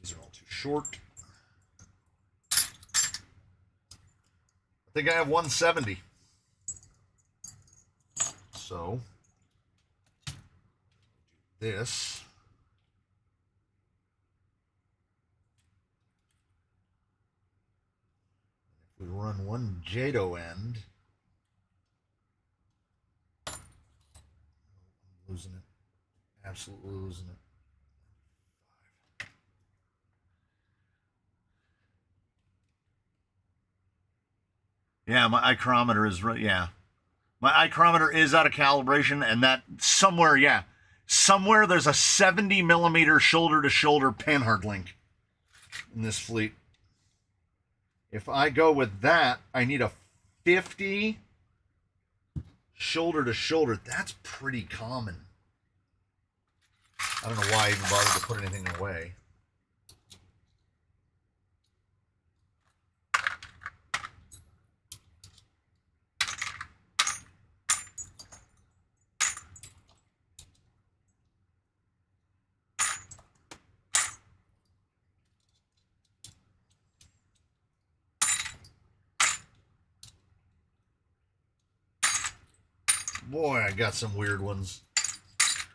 These are all too short. I think I have 170. So, this. If we run one JADO end, I'm losing it. Absolutely losing it. Yeah, my ichrometer is right. Yeah, my ichrometer is out of calibration, and that somewhere, yeah, somewhere there's a 70mm shoulder-to-shoulder panhard link in this fleet. If I go with that, I need a 50 shoulder-to-shoulder. That's pretty common. I don't know why I even bothered to put anything away. Boy, I got some weird ones.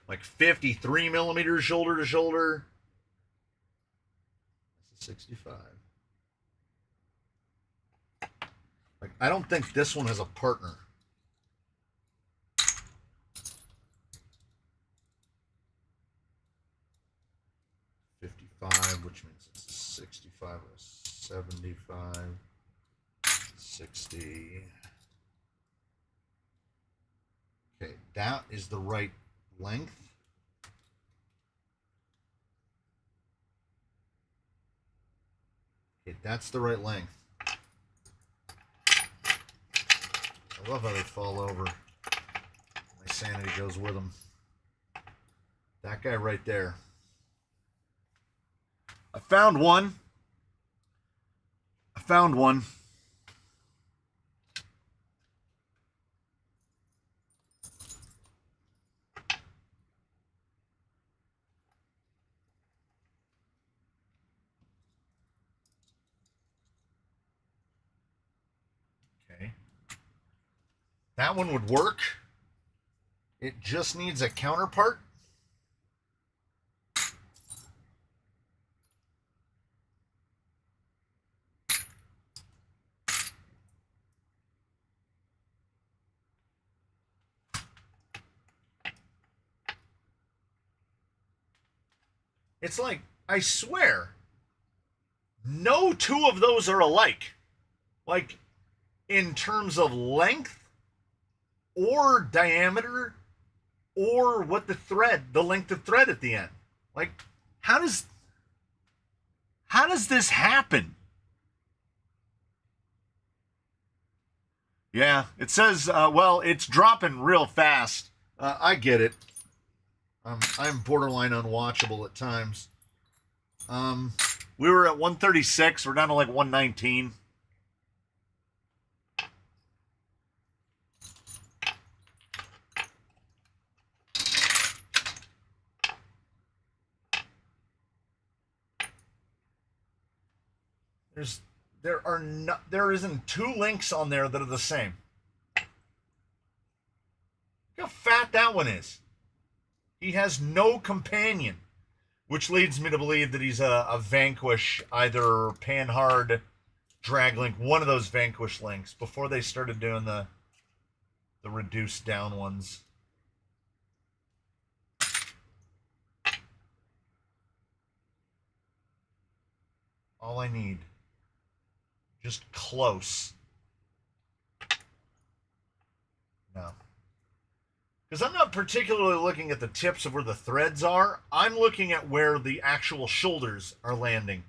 Like 53mm shoulder to shoulder. That's a 65. Like, I don't think this one has a partner. Which means it's a 65 or a 75, 60. Okay, that is the right length. Okay, that's the right length. I love how they fall over. My sanity goes with them. That guy right there. I found one. That one would work. It just needs a counterpart. It's like, I swear, no two of those are alike. Like, in terms of length or diameter or what the length of thread at the end. Like, how does this happen? Yeah, it says, well, it's dropping real fast. I get it. I'm borderline unwatchable at times. We were at 136. We're down to like 119. There isn't two links on there that are the same. Look how fat that one is. He has no companion, which leads me to believe that he's a Vanquish, either Panhard, Drag Link, one of those Vanquish links before they started doing the reduced down ones. All I need, just close. No. Because I'm not particularly looking at the tips of where the threads are. I'm looking at where the actual shoulders are landing.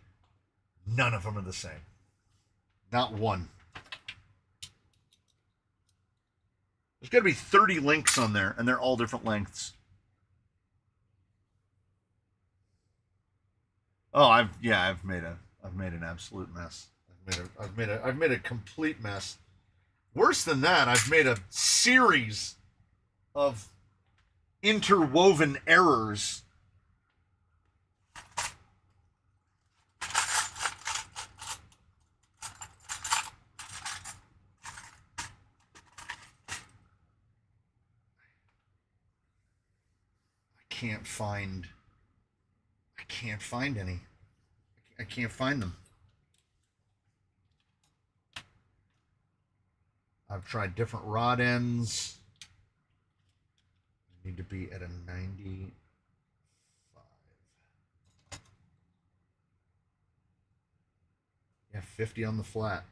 None of them are the same. Not one. There's got to be 30 links on there, and they're all different lengths. Oh, I've made an absolute mess. I've made a complete mess. Worse than that, I've made a series of interwoven errors. I can't find any. I can't find them. I've tried different rod ends. Need to be at a 95. Yeah, 50 on the flat.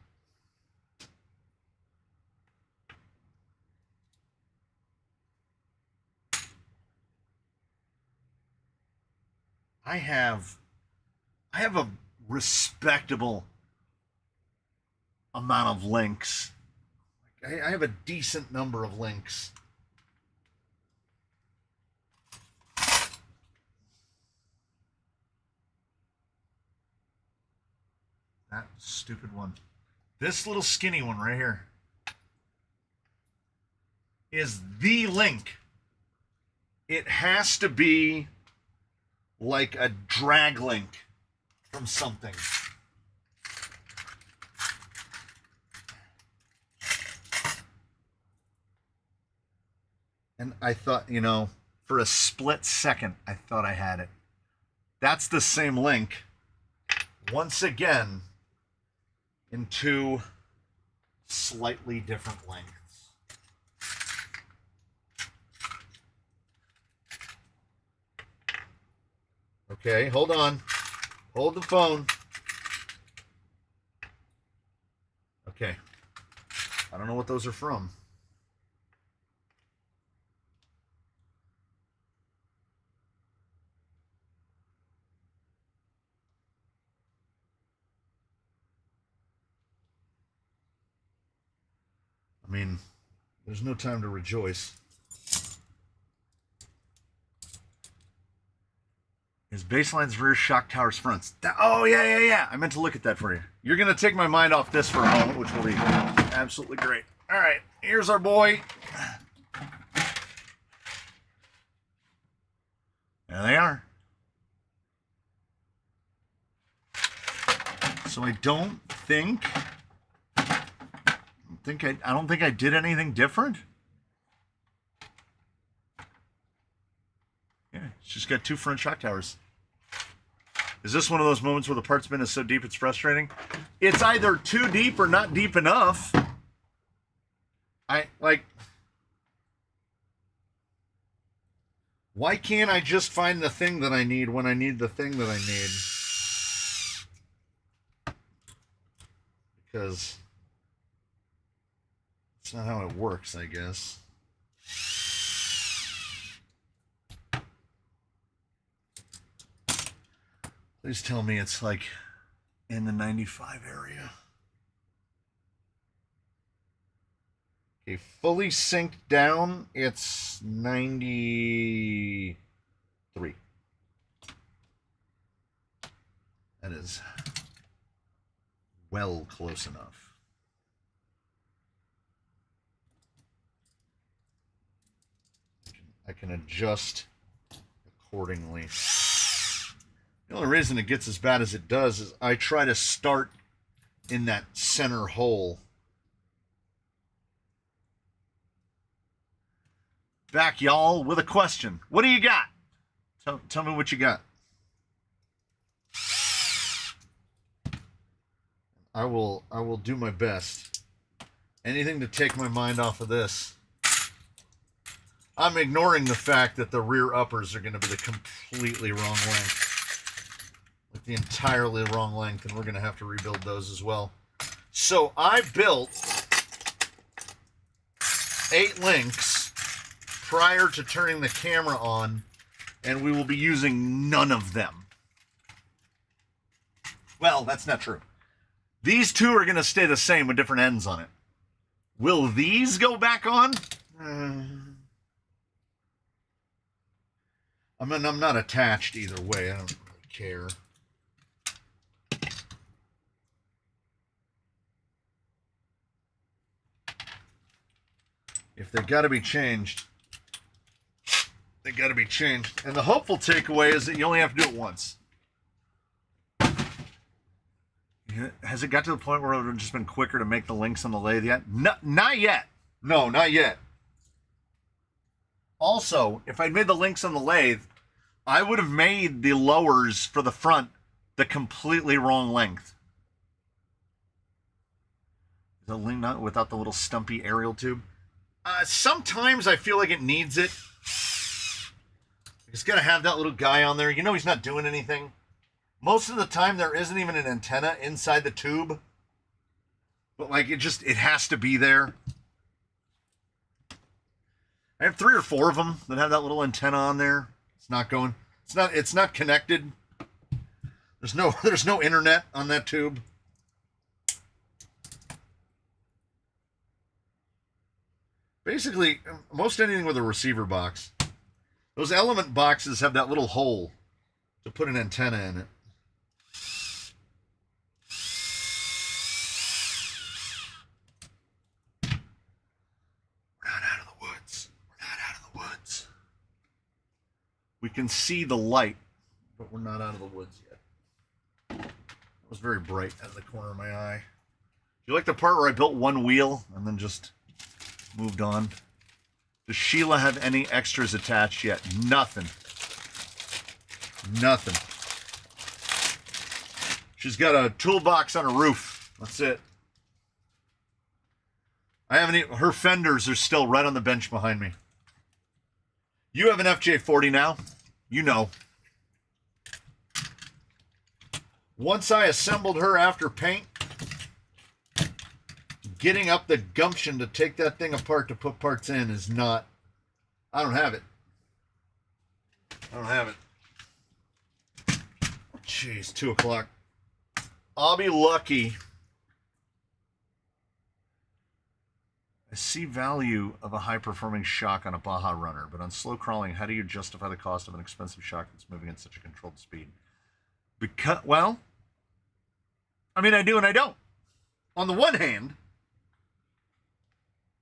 I have a respectable amount of links. I have a decent number of links. That stupid one. This little skinny one right here is the link. It has to be like a drag link from something. And I thought, for a split second, I thought I had it. That's the same link. Once again, in two slightly different lengths. Okay, hold on. Hold the phone. Okay. I don't know what those are from. I mean, there's no time to rejoice. His baseline's rear, shock towers fronts. Oh, yeah. I meant to look at that for you. You're going to take my mind off this for a moment, which will be absolutely great. All right, here's our boy. There they are. So I don't think... don't think I did anything different. Yeah, it's just got 2 front shock towers. Is this one of those moments where the parts bin is so deep it's frustrating? It's either too deep or not deep enough. Why can't I just find the thing that I need when I need the thing that I need? Because that's not how it works, I guess. Please tell me it's like in the 95 area. Okay, fully synced down, it's 93. That is well close enough. I can adjust accordingly. The only reason it gets as bad as it does is I try to start in that center hole. Back, y'all, with a question. What do you got? Tell me what you got. I will do my best. Anything to take my mind off of this. I'm ignoring the fact that the rear uppers are going to be the completely wrong length. Like the entirely wrong length, and we're going to have to rebuild those as well. So I built 8 links prior to turning the camera on, and we will be using none of them. Well, that's not true. These 2 are going to stay the same with different ends on it. Will these go back on? I mean, I'm not attached either way. I don't really care. If they've got to be changed, they got to be changed. And the hopeful takeaway is that you only have to do it once. Has it got to the point where it would have just been quicker to make the links on the lathe yet? No, not yet. No, not yet. Also, if I'd made the links on the lathe, I would have made the lowers for the front the completely wrong length. The link not without the little stumpy aerial tube. Sometimes I feel like it needs it. It's got to have that little guy on there. You know he's not doing anything. Most of the time there isn't even an antenna inside the tube. But like it has to be there. I have 3 or 4 of them that have that little antenna on there. It's not going. It's not connected. There's no internet on that tube. Basically, most anything with a receiver box. Those element boxes have that little hole to put an antenna in it. We're not out of the woods. We're not out of the woods. We can see the light, but we're not out of the woods yet. It was very bright out of the corner of my eye. Do you like the part where I built one wheel and then just moved on? Does Sheila have any extras attached yet? Nothing. Nothing. She's got a toolbox on her roof. That's it. I haven't even, her fenders are still right on the bench behind me. You have an FJ40 now. You know. Once I assembled her after paint, getting up the gumption to take that thing apart to put parts in is not... I don't have it. I don't have it. Jeez, 2 o'clock. I'll be lucky. I see value of a high-performing shock on a Baja runner, but on slow crawling, how do you justify the cost of an expensive shock that's moving at such a controlled speed? Because, well, I mean, I do and I don't. On the one hand,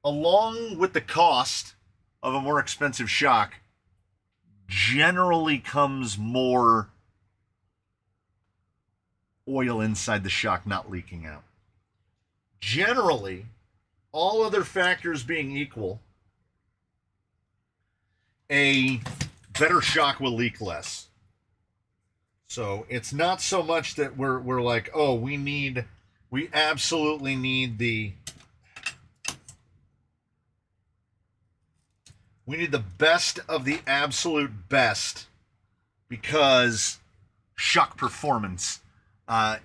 along with the cost of a more expensive shock, generally comes more oil inside the shock not leaking out. Generally, all other factors being equal, a better shock will leak less. So it's not so much that we're like, oh, we absolutely need the best of the absolute best because shock performance.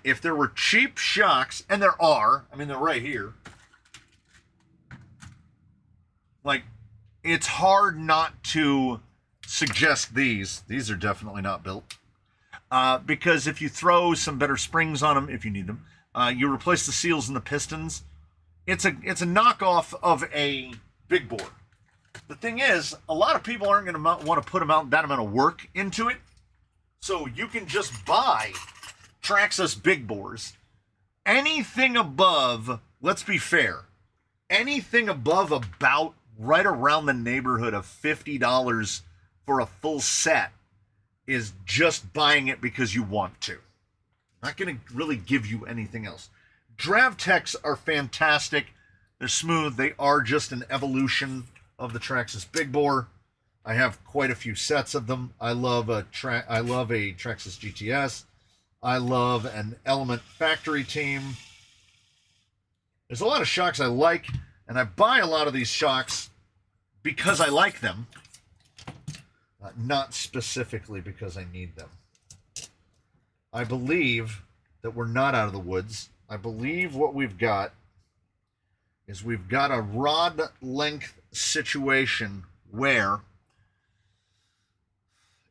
If there were cheap shocks, and there are, I mean, they're right here. Like, it's hard not to suggest these. These are definitely not built. Because if you throw some better springs on them, if you need them, you replace the seals and the pistons. It's a knockoff of a big bore. The thing is, a lot of people aren't going to want to put that amount of work into it. So you can just buy Traxxas big bores. Anything above, let's be fair, anything above about right around the neighborhood of $50 for a full set is just buying it because you want to. Not going to really give you anything else. Dravtecs are fantastic. They're smooth. They are just an evolution of the Traxxas big bore. I have quite a few sets of them. I love a Traxxas GTS. I love an Element Factory Team. There's a lot of shocks I like, and I buy a lot of these shocks because I like them, not specifically because I need them. I believe that we're not out of the woods. I believe what we've got is we've got a rod length situation where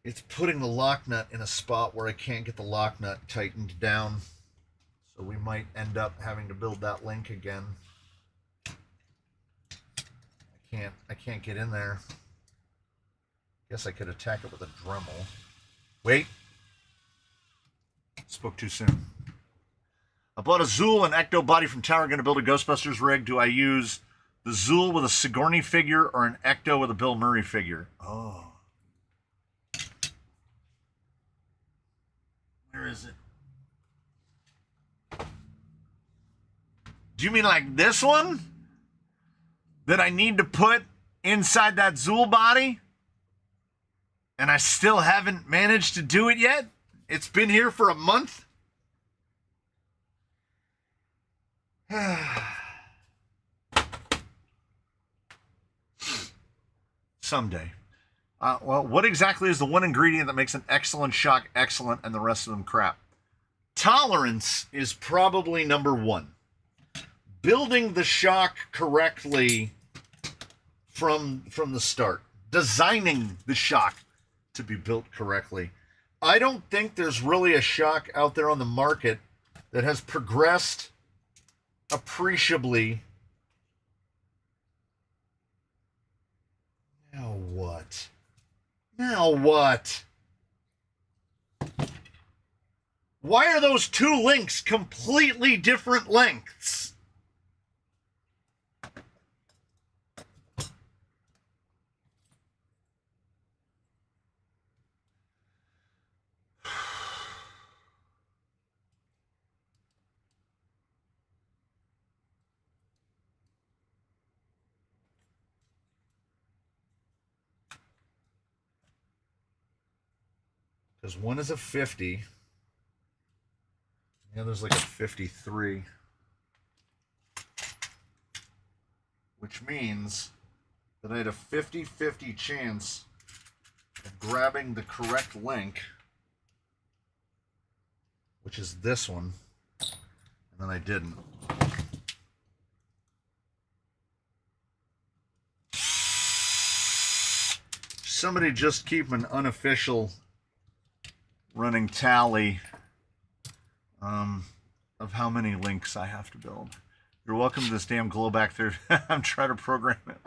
it's putting the lock nut in a spot where I can't get the lock nut tightened down. So we might end up having to build that link again. I can't get in there. Guess I could attack it with a Dremel. Wait. Spoke too soon. I bought a Zool and Ecto body from Tower. Going to build a Ghostbusters rig. Do I use the Zool with a Sigourney figure or an Ecto with a Bill Murray figure? Oh. Where is it? Do you mean like this one? That I need to put inside that Zool body? And I still haven't managed to do it yet? It's been here for a month? Someday. Well, what exactly is the one ingredient that makes an excellent shock excellent and the rest of them crap? Tolerance is probably number one. Building the shock correctly from the start. Designing the shock to be built correctly. I don't think there's really a shock out there on the market that has progressed appreciably. Now what? Now what? Why are those two links completely different lengths? Because one is a 50. The other's like a 53. Which means that I had a 50-50 chance of grabbing the correct link, which is this one, and then I didn't. Somebody just keep an unofficial running tally of how many links I have to build. You're welcome to this damn glowback theory. I'm trying to program it.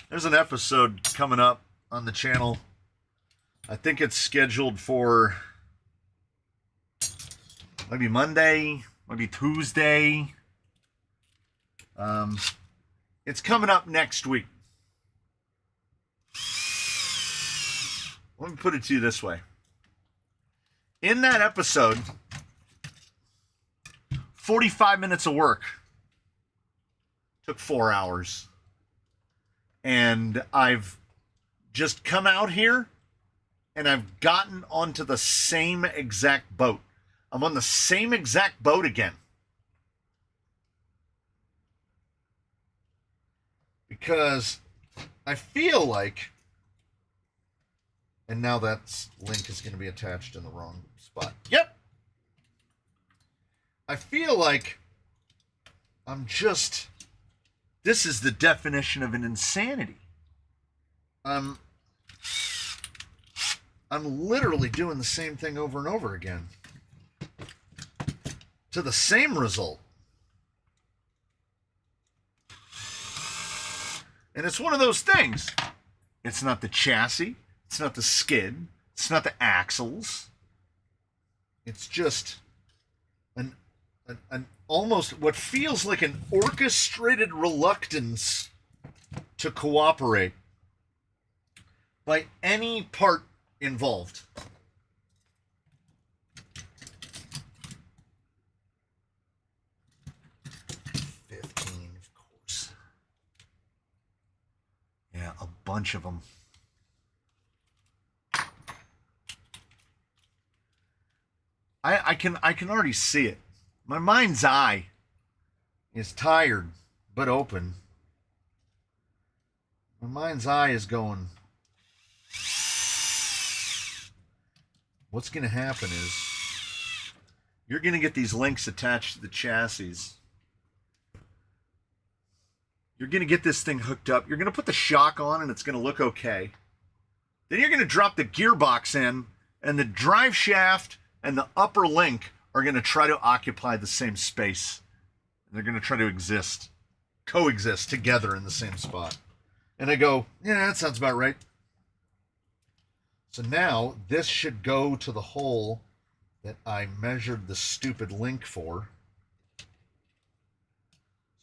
There's an episode coming up on the channel. I think it's scheduled for maybe Monday, maybe Tuesday. It's coming up next week. Let me put it to you this way. In that episode, 45 minutes of work took 4 hours. And I've just come out here and I've gotten onto the same exact boat. I'm on the same exact boat again. Because I feel like, and now that link is going to be attached in the wrong spot. Yep. I feel like this is the definition of an insanity. I'm literally doing the same thing over and over again to the same result. And it's one of those things. It's not the chassis. It's not the skid. It's not the axles. It's just an almost what feels like an orchestrated reluctance to cooperate by any part involved. Yeah, a bunch of them. I can already see it. My mind's eye is tired but open. My mind's eye is going, what's going to happen is you're going to get these links attached to the chassis. You're going to get this thing hooked up. You're going to put the shock on and it's going to look okay. Then you're going to drop the gearbox in and the drive shaft and the upper link are going to try to occupy the same space. They're going to try to coexist together in the same spot. And I go, yeah, that sounds about right. So now this should go to the hole that I measured the stupid link for.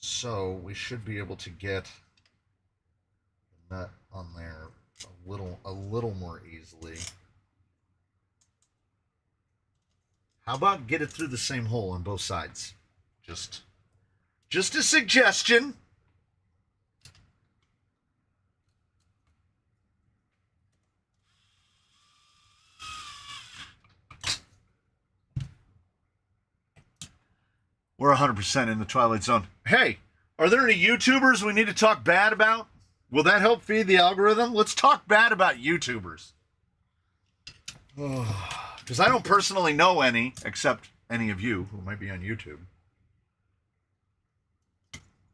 So we should be able to get the nut on there a little more easily. How about get it through the same hole on both sides? Just a suggestion. We're 100% in the Twilight Zone. Hey, are there any YouTubers we need to talk bad about? Will that help feed the algorithm? Let's talk bad about YouTubers. Because I don't personally know any, except any of you who might be on YouTube.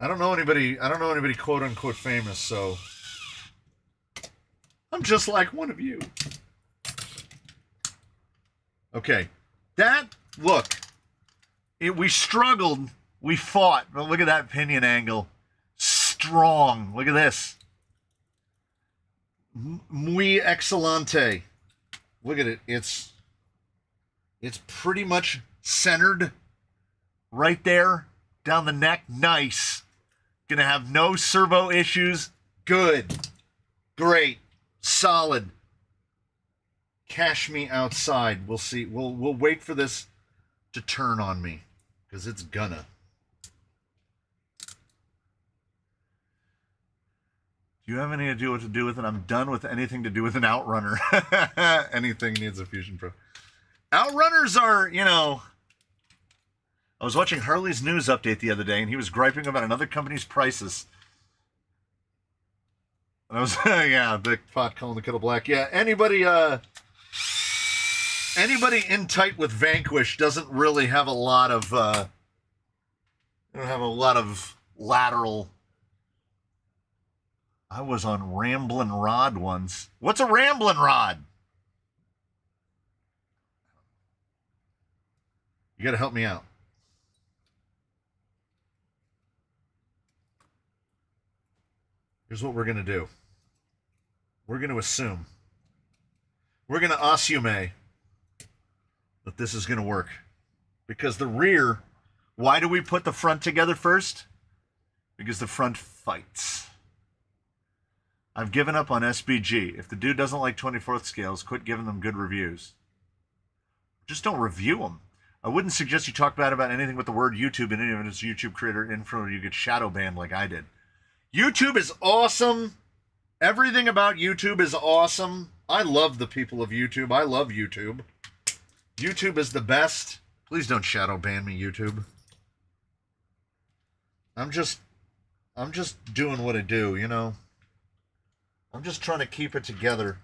I don't know anybody quote unquote famous, so I'm just like one of you. Okay. We struggled, we fought, but look at that pinion angle. Strong. Look at this. Muy excelente. Look at it. It's pretty much centered right there down the neck. Nice. Gonna have no servo issues. Good. Great. Solid. Cash me outside. We'll see. We'll wait for this to turn on me, because it's gonna. Do you have any idea what to do with it? I'm done with anything to do with an outrunner. Anything needs a Fusion Pro. Outrunners are, I was watching Harley's news update the other day, and he was griping about another company's prices. And I was, yeah, big pot calling the kettle black. Yeah, anybody in tight with Vanquish doesn't really have a lot of, lateral. I was on Ramblin' Rod once. What's a Ramblin' Rod? You got to help me out. Here's what we're going to do. We're going to assume. We're going to assume that this is going to work. Because the rear, why do we put the front together first? Because the front fights. I've given up on SBG. If the dude doesn't like 24th scales, quit giving them good reviews. Just don't review them. I wouldn't suggest you talk bad about anything with the word YouTube in any of its YouTube creator info. You get shadow banned like I did. YouTube is awesome. Everything about YouTube is awesome. I love the people of YouTube. I love YouTube. YouTube is the best. Please don't shadow ban me, YouTube. I'm just doing what I do, you know. I'm just trying to keep it together.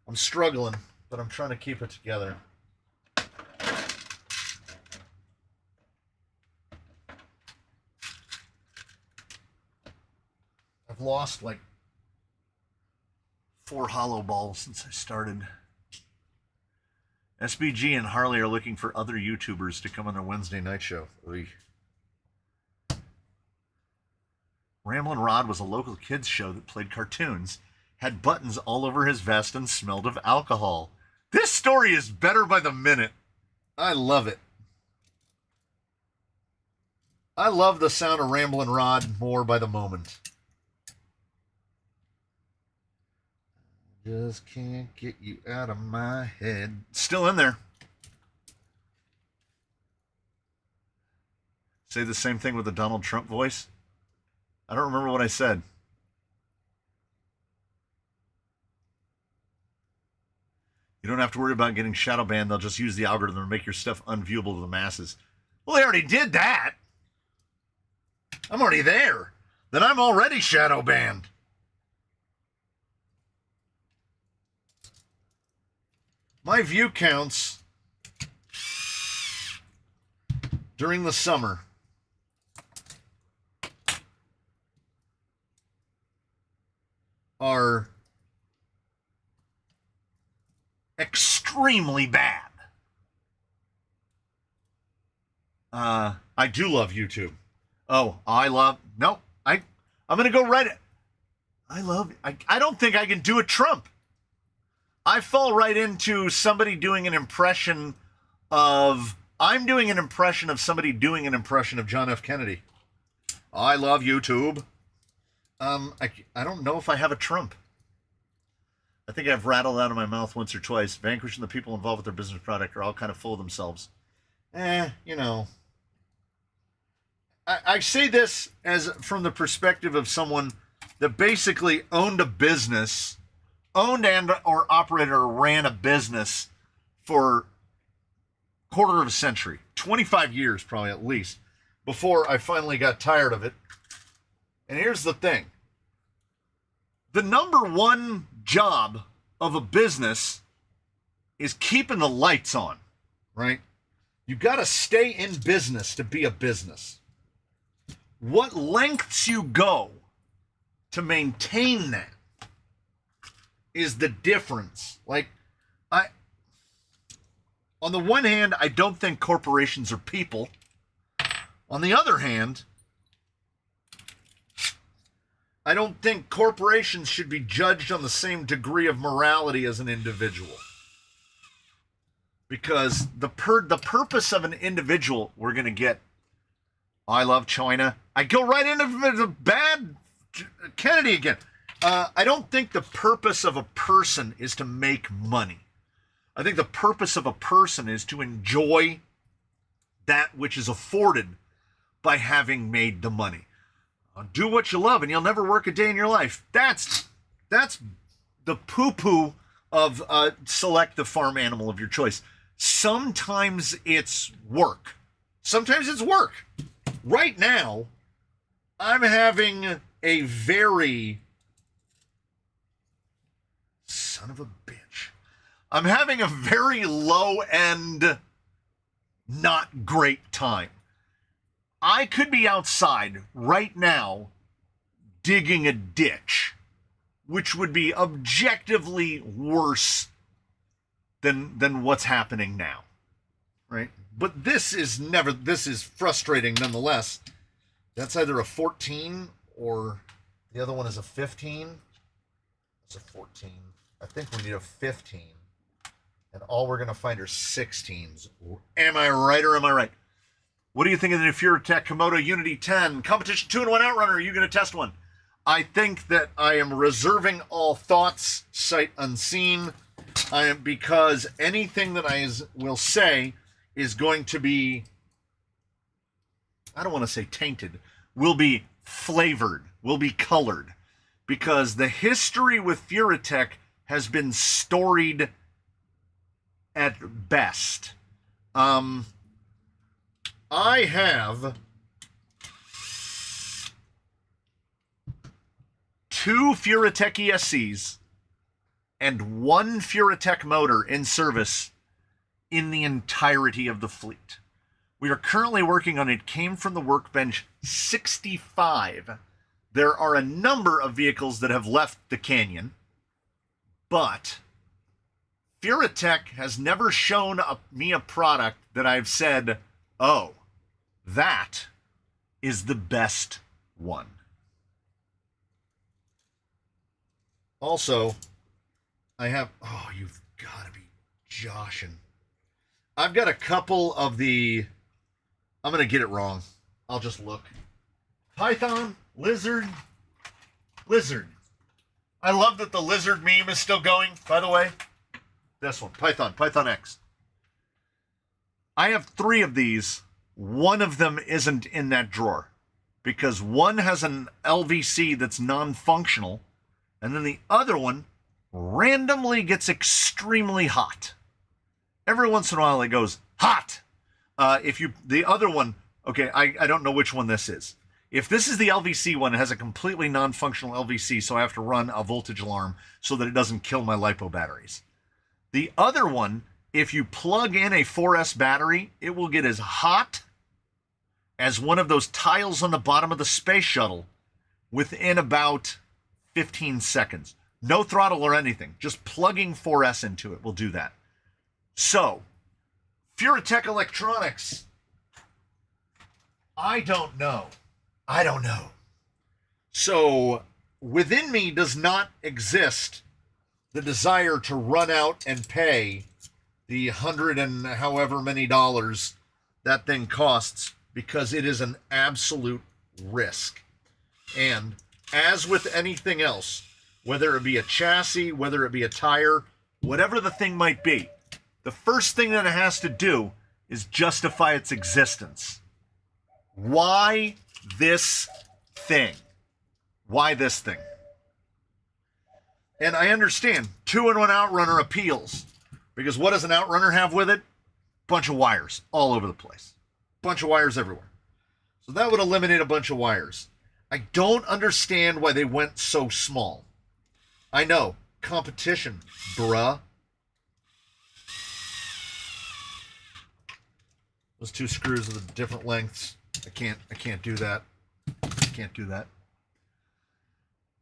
I'm struggling, but I'm trying to keep it together. I've lost like 4 hollow balls since I started. SBG and Harley are looking for other YouTubers to come on their Wednesday night show. Oy. Ramblin' Rod was a local kids show that played cartoons, had buttons all over his vest, and smelled of alcohol. This story is better by the minute. I love it. I love the sound of Ramblin' Rod more by the moment. Just can't get you out of my head. Still in there. Say the same thing with the Donald Trump voice. I don't remember what I said. You don't have to worry about getting shadow banned. They'll just use the algorithm to make your stuff unviewable to the masses. Well, they already did that. I'm already there. Then I'm already shadow banned. My view counts during the summer are extremely bad. I do love YouTube. I'm going to go right. I don't think I can do a Trump. I fall right into somebody doing an impression of, I'm doing an impression of somebody doing an impression of John F. Kennedy. I love YouTube. I don't know if I have a Trump. I think I've rattled out of my mouth once or twice. Vanquishing the people involved with their business product are all kind of full of themselves. You know. I say this as from the perspective of someone that basically owned a business, owned and or operated or ran a business for a quarter of a century, 25 years probably at least, before I finally got tired of it. And here's the thing. The number one job of a business is keeping the lights on, right? You got to stay in business to be a business. What lengths you go to maintain that is the difference. Like, on the one hand, I don't think corporations are people. On the other hand, I don't think corporations should be judged on the same degree of morality as an individual. Because the purpose of an individual, we're going to get, I love China. I go right into the bad Kennedy again. I don't think the purpose of a person is to make money. I think the purpose of a person is to enjoy that which is afforded by having made the money. Do what you love and you'll never work a day in your life. That's the poo-poo of select the farm animal of your choice. Sometimes it's work. Sometimes it's work. Right now, I'm having a very... son of a bitch. I'm having a very low-end, not great time. I could be outside right now digging a ditch, which would be objectively worse than what's happening now, right? But this is frustrating nonetheless. That's either a 14 or the other one is a 15. It's a 14. I think we need a 15. And all we're going to find are 16s. Am I right or am I right? What do you think of the Furatech Komodo Unity 10? Competition 2-in-1 Outrunner. Are you going to test one? I think that I am reserving all thoughts, sight unseen, because anything that I will say is going to be, I don't want to say tainted, will be flavored, will be colored, because the history with Furatech has been storied at best. I have 2 Furatech ESCs and 1 Furatech motor in service in the entirety of the fleet. We are currently working on it. Came from the workbench 65. There are a number of vehicles that have left the canyon, but Furatech has never shown me a product that I've said, oh, that is the best one. Also, I have, oh, you've got to be joshing. I've got a couple of the, I'm going to get it wrong. I'll just look. Python, lizard. I love that the lizard meme is still going, by the way. This one, Python X. I have 3 of these. One of them isn't in that drawer because one has an LVC that's non-functional, and then the other one randomly gets extremely hot. Every once in a while it goes hot. The other one, okay, I don't know which one this is. If this is the LVC one, it has a completely non-functional LVC, so I have to run a voltage alarm so that it doesn't kill my LiPo batteries. The other one, if you plug in a 4S battery, it will get as hot as one of those tiles on the bottom of the space shuttle within about 15 seconds. No throttle or anything. Just plugging 4S into it will do that. So, Furatech Electronics, I don't know. So, within me does not exist the desire to run out and pay the $100 and however many dollars that thing costs, because it is an absolute risk. And as with anything else, whether it be a chassis, whether it be a tire, whatever the thing might be, the first thing that it has to do is justify its existence. Why this thing? Why this thing? And I understand 2-in-1 Outrunner appeals, because what does an Outrunner have with it? Bunch of wires all over the place. Bunch of wires everywhere. So that would eliminate a bunch of wires. I don't understand why they went so small. I know, competition, bruh. Those 2 screws are the different lengths. I can't do that. I can't do that.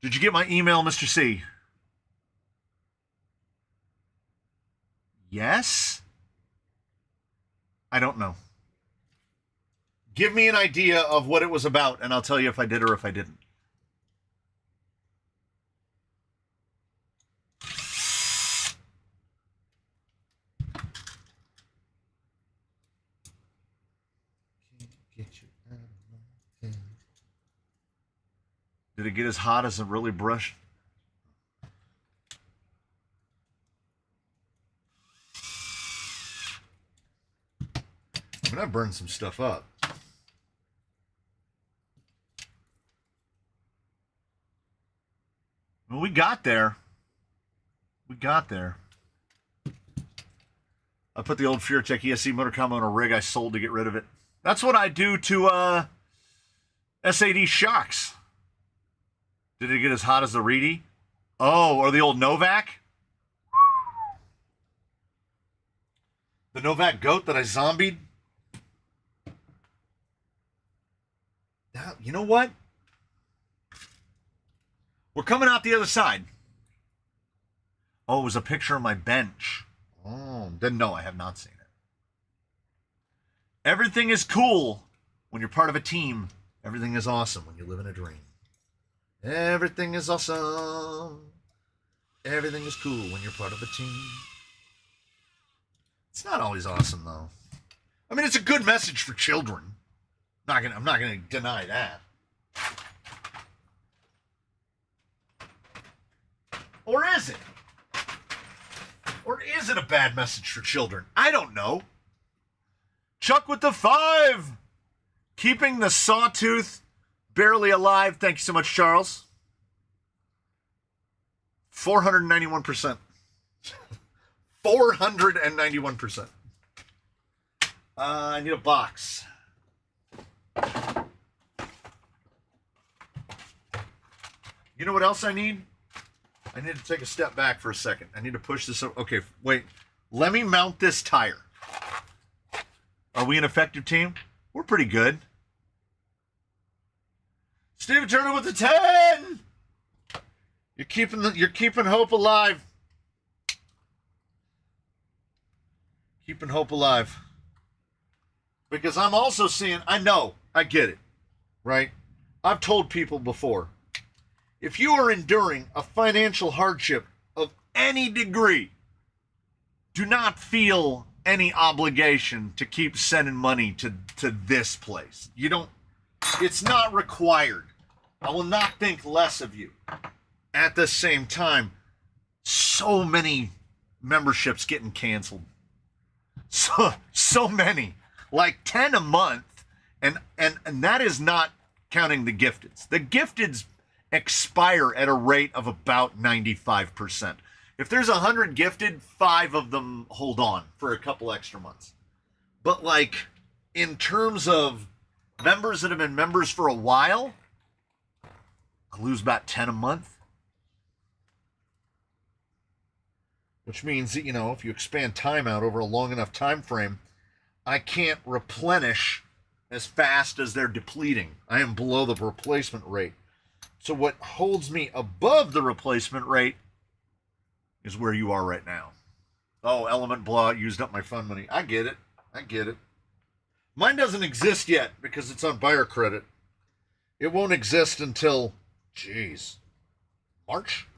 Did you get my email, Mr. C? Yes? I don't know. Give me an idea of what it was about, and I'll tell you if I did or if I didn't. Did it get as hot as a really brush? I mean, I burned some stuff up. Well, we got there. We got there. I put the old Furatech ESC motor combo on a rig I sold to get rid of it. That's what I do to SAD shocks. Did it get as hot as the Reedy? Oh, or the old Novak? The Novak goat that I zombied? Now, you know what? We're coming out the other side. Oh, it was a picture of my bench. Oh, didn't know. I have not seen it. Everything is cool when you're part of a team. Everything is awesome when you live in a dream. Everything is awesome. Everything is cool when you're part of a team. It's not always awesome, though. I mean, it's a good message for children. I'm not gonna deny that. Or is it? Or is it a bad message for children? I don't know. Chuck with the 5. Keeping the sawtooth barely alive. Thank you so much, Charles. 491%. 491%. I need a box. You know what else I need? I need to take a step back for a second. I need to push this. Okay, wait. Let me mount this tire. Are we an effective team? We're pretty good. Steven Turner with the 10. You're keeping hope alive. Keeping hope alive. Because I'm also seeing, I know, I get it, right? I've told people before, if you are enduring a financial hardship of any degree, do not feel any obligation to keep sending money to this place. You don't, it's not required. I will not think less of you. At the same time, so many memberships getting canceled. So many. Like 10 a month. And that is not counting the gifteds. The gifteds expire at a rate of about 95%. If there's 100 gifted, 5 of them hold on for a couple extra months. But like in terms of members that have been members for a while, I lose about 10 a month. Which means that, you know, if you expand time out over a long enough time frame, I can't replenish as fast as they're depleting. I am below the replacement rate. So what holds me above the replacement rate is where you are right now. Oh, Element Blowout used up my fund money. I get it. I get it. Mine doesn't exist yet because it's on buyer credit. It won't exist until, March?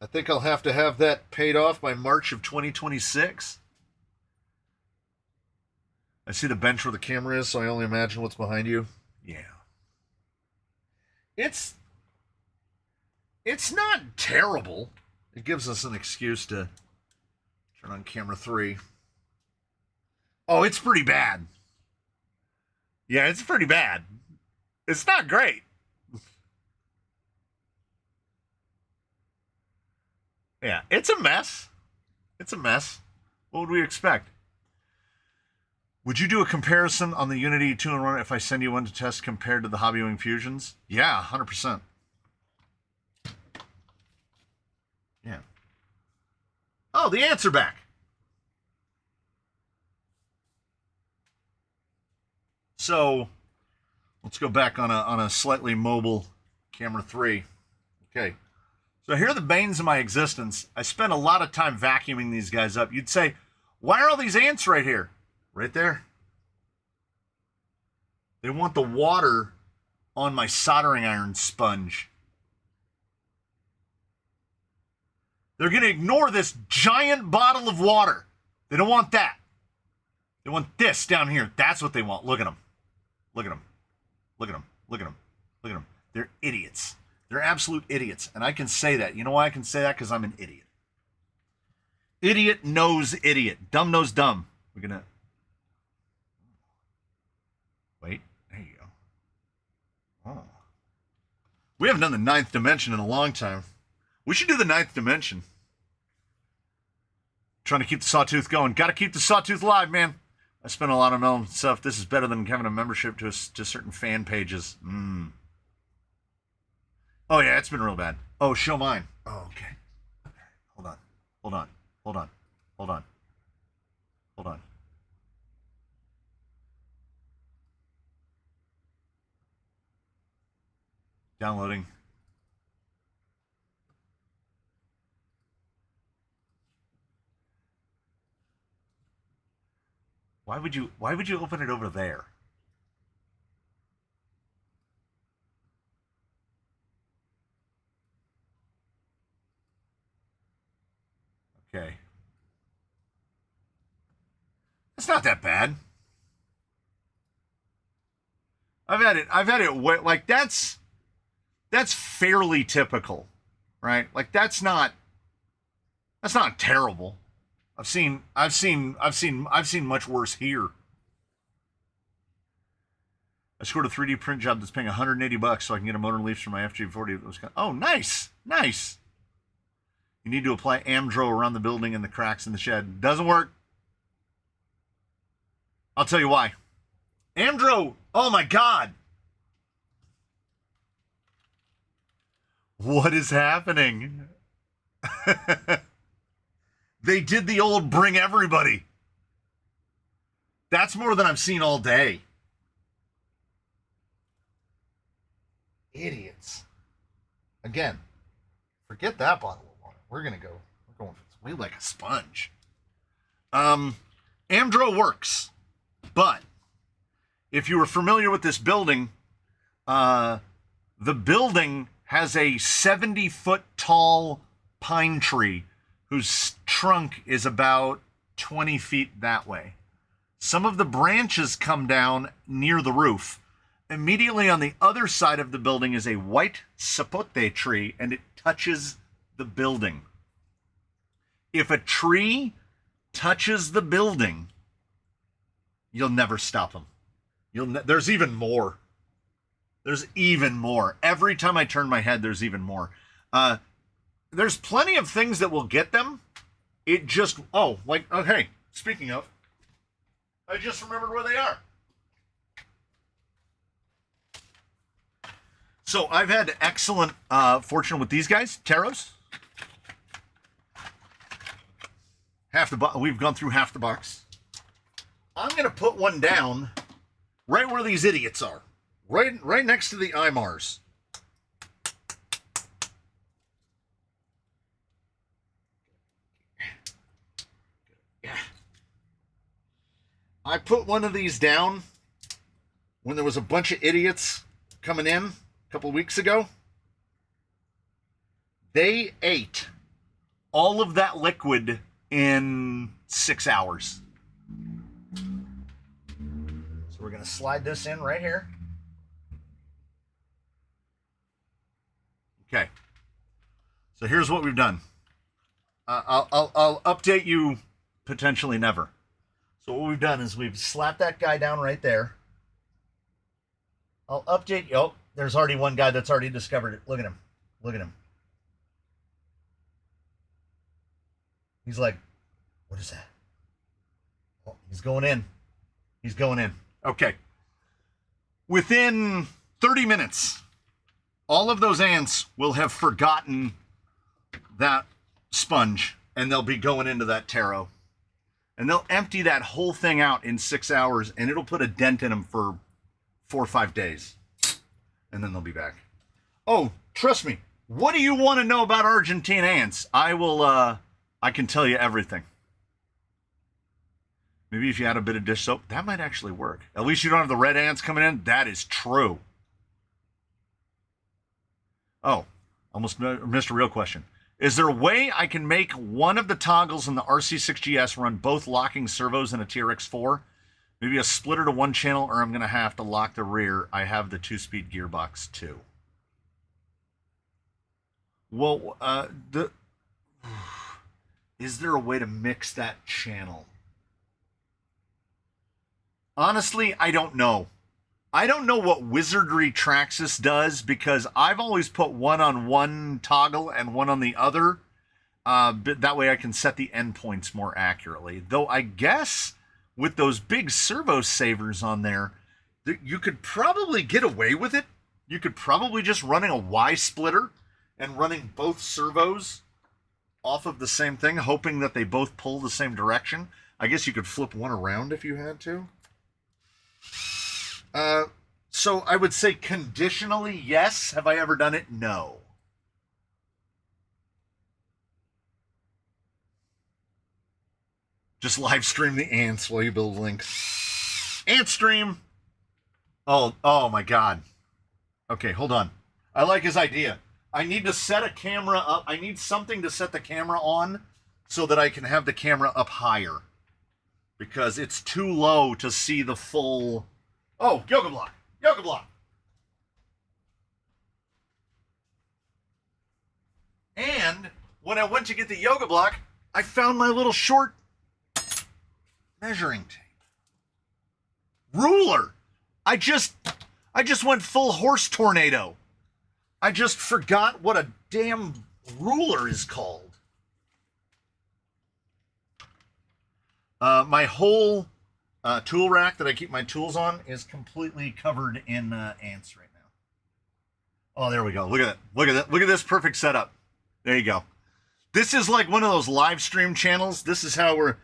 I think I'll have to have that paid off by March of 2026. I see the bench where the camera is, so I only imagine what's behind you. Yeah. It's not terrible. It gives us an excuse to turn on camera 3. Oh, it's pretty bad. Yeah, it's pretty bad. It's not great. Yeah, it's a mess. It's a mess. What would we expect? Would you do a comparison on the Unity 2-in-1 if I send you one to test compared to the Hobby-Wing Fusions? Yeah, 100%. Yeah. Oh, the answer back. So, let's go back on a slightly mobile camera 3. Okay. So here are the banes of my existence. I spent a lot of time vacuuming these guys up. You'd say, why are all these ants right here? Right there. They want the water on my soldering iron sponge. They're going to ignore this giant bottle of water. They don't want that. They want this down here. That's what they want. Look at them. Look at them. Look at them. Look at them. Look at them. They're idiots. They're absolute idiots. And I can say that. You know why I can say that? Because I'm an idiot. Idiot knows idiot. Dumb knows dumb. We're going to... Wait. There you go. Oh. We haven't done the 9th dimension in a long time. We should do the 9th dimension. Trying to keep the sawtooth going. Got to keep the sawtooth alive, man. I spent a lot of money on stuff. This is better than having a membership to certain fan pages. Oh, yeah, it's been real bad. Oh, show mine. Oh, okay. Hold on. Hold on. Hold on. Hold on. Hold on. Downloading. Why would you open it over there? Okay. It's not that bad. I've had it like that's fairly typical. right? Like that's not terrible. I've seen much worse here. I scored a 3D print job that's paying $180 so I can get a motor and leafs for my FG40. Oh, nice, nice. You need to apply Amdro around the building and the cracks in the shed. Doesn't work. I'll tell you why. Amdro, oh my God. What is happening? They did the old bring everybody. That's more than I've seen all day. Idiots. Again, forget that bottle of water. We're going for way like a sponge. Amdro works, but if you were familiar with this building, the building has a 70-foot tall pine tree whose trunk is about 20 feet that way. Some of the branches come down near the roof. Immediately on the other side of the building is a white sapote tree, and it touches the building. If a tree touches the building, you'll never stop them. There's even more. There's even more. Every time I turn my head, there's even more. There's plenty of things that will get them. It just, okay, speaking of, I just remembered where they are. So I've had excellent fortune with these guys, Taros. We've gone through half the box. I'm going to put one down right where these idiots are. Right next to the IMARs. Yeah. I put one of these down when there was a bunch of idiots coming in a couple of weeks ago. They ate all of that liquid in 6 hours. So we're going to slide this in right here. Okay. So here's what we've done. I'll update you potentially never. So what we've done is we've slapped that guy down right there. I'll update you. Oh, there's already one guy that's already discovered it. Look at him. Look at him. He's like, what is that? Oh, he's going in. He's going in. Okay. Within 30 minutes, all of those ants will have forgotten that sponge, and they'll be going into that taro. And they'll empty that whole thing out in 6 hours, and it'll put a dent in them for 4 or 5 days. And then they'll be back. Oh, trust me. What do you want to know about Argentine ants? I can tell you everything. Maybe if you add a bit of dish soap, that might actually work. At least you don't have the red ants coming in. That is true. Oh, almost missed a real question. Is there a way I can make one of the toggles in the RC6GS run both locking servos in a TRX4? Maybe a splitter to one channel, or I'm going to have to lock the rear. I have the 2-speed gearbox too. Well, is there a way to mix that channel? Honestly, I don't know. I don't know what wizardry Traxxas does, because I've always put one on one toggle and one on the other. But that way I can set the endpoints more accurately. Though I guess with those big servo savers on there, you could probably get away with it. You could probably just running a Y splitter and running both servos off of the same thing, hoping that they both pull the same direction. I guess you could flip one around if you had to. So I would say conditionally, yes. Have I ever done it? No. Just live stream the ants while you build links. Ant stream. Oh my God. Okay, hold on. I like his idea. I need to set a camera up. I need something to set the camera on so that I can have the camera up higher, because it's too low to see the full. Oh, yoga block. Yoga block. And when I went to get the yoga block, I found my little short measuring tape. Ruler. I just went full horse tornado. I just forgot what a damn ruler is called. My whole tool rack that I keep my tools on is completely covered in ants right now. Oh, there we go. Look at that. Look at that. Look at this perfect setup. There you go. This is like one of those live stream channels. This is how we're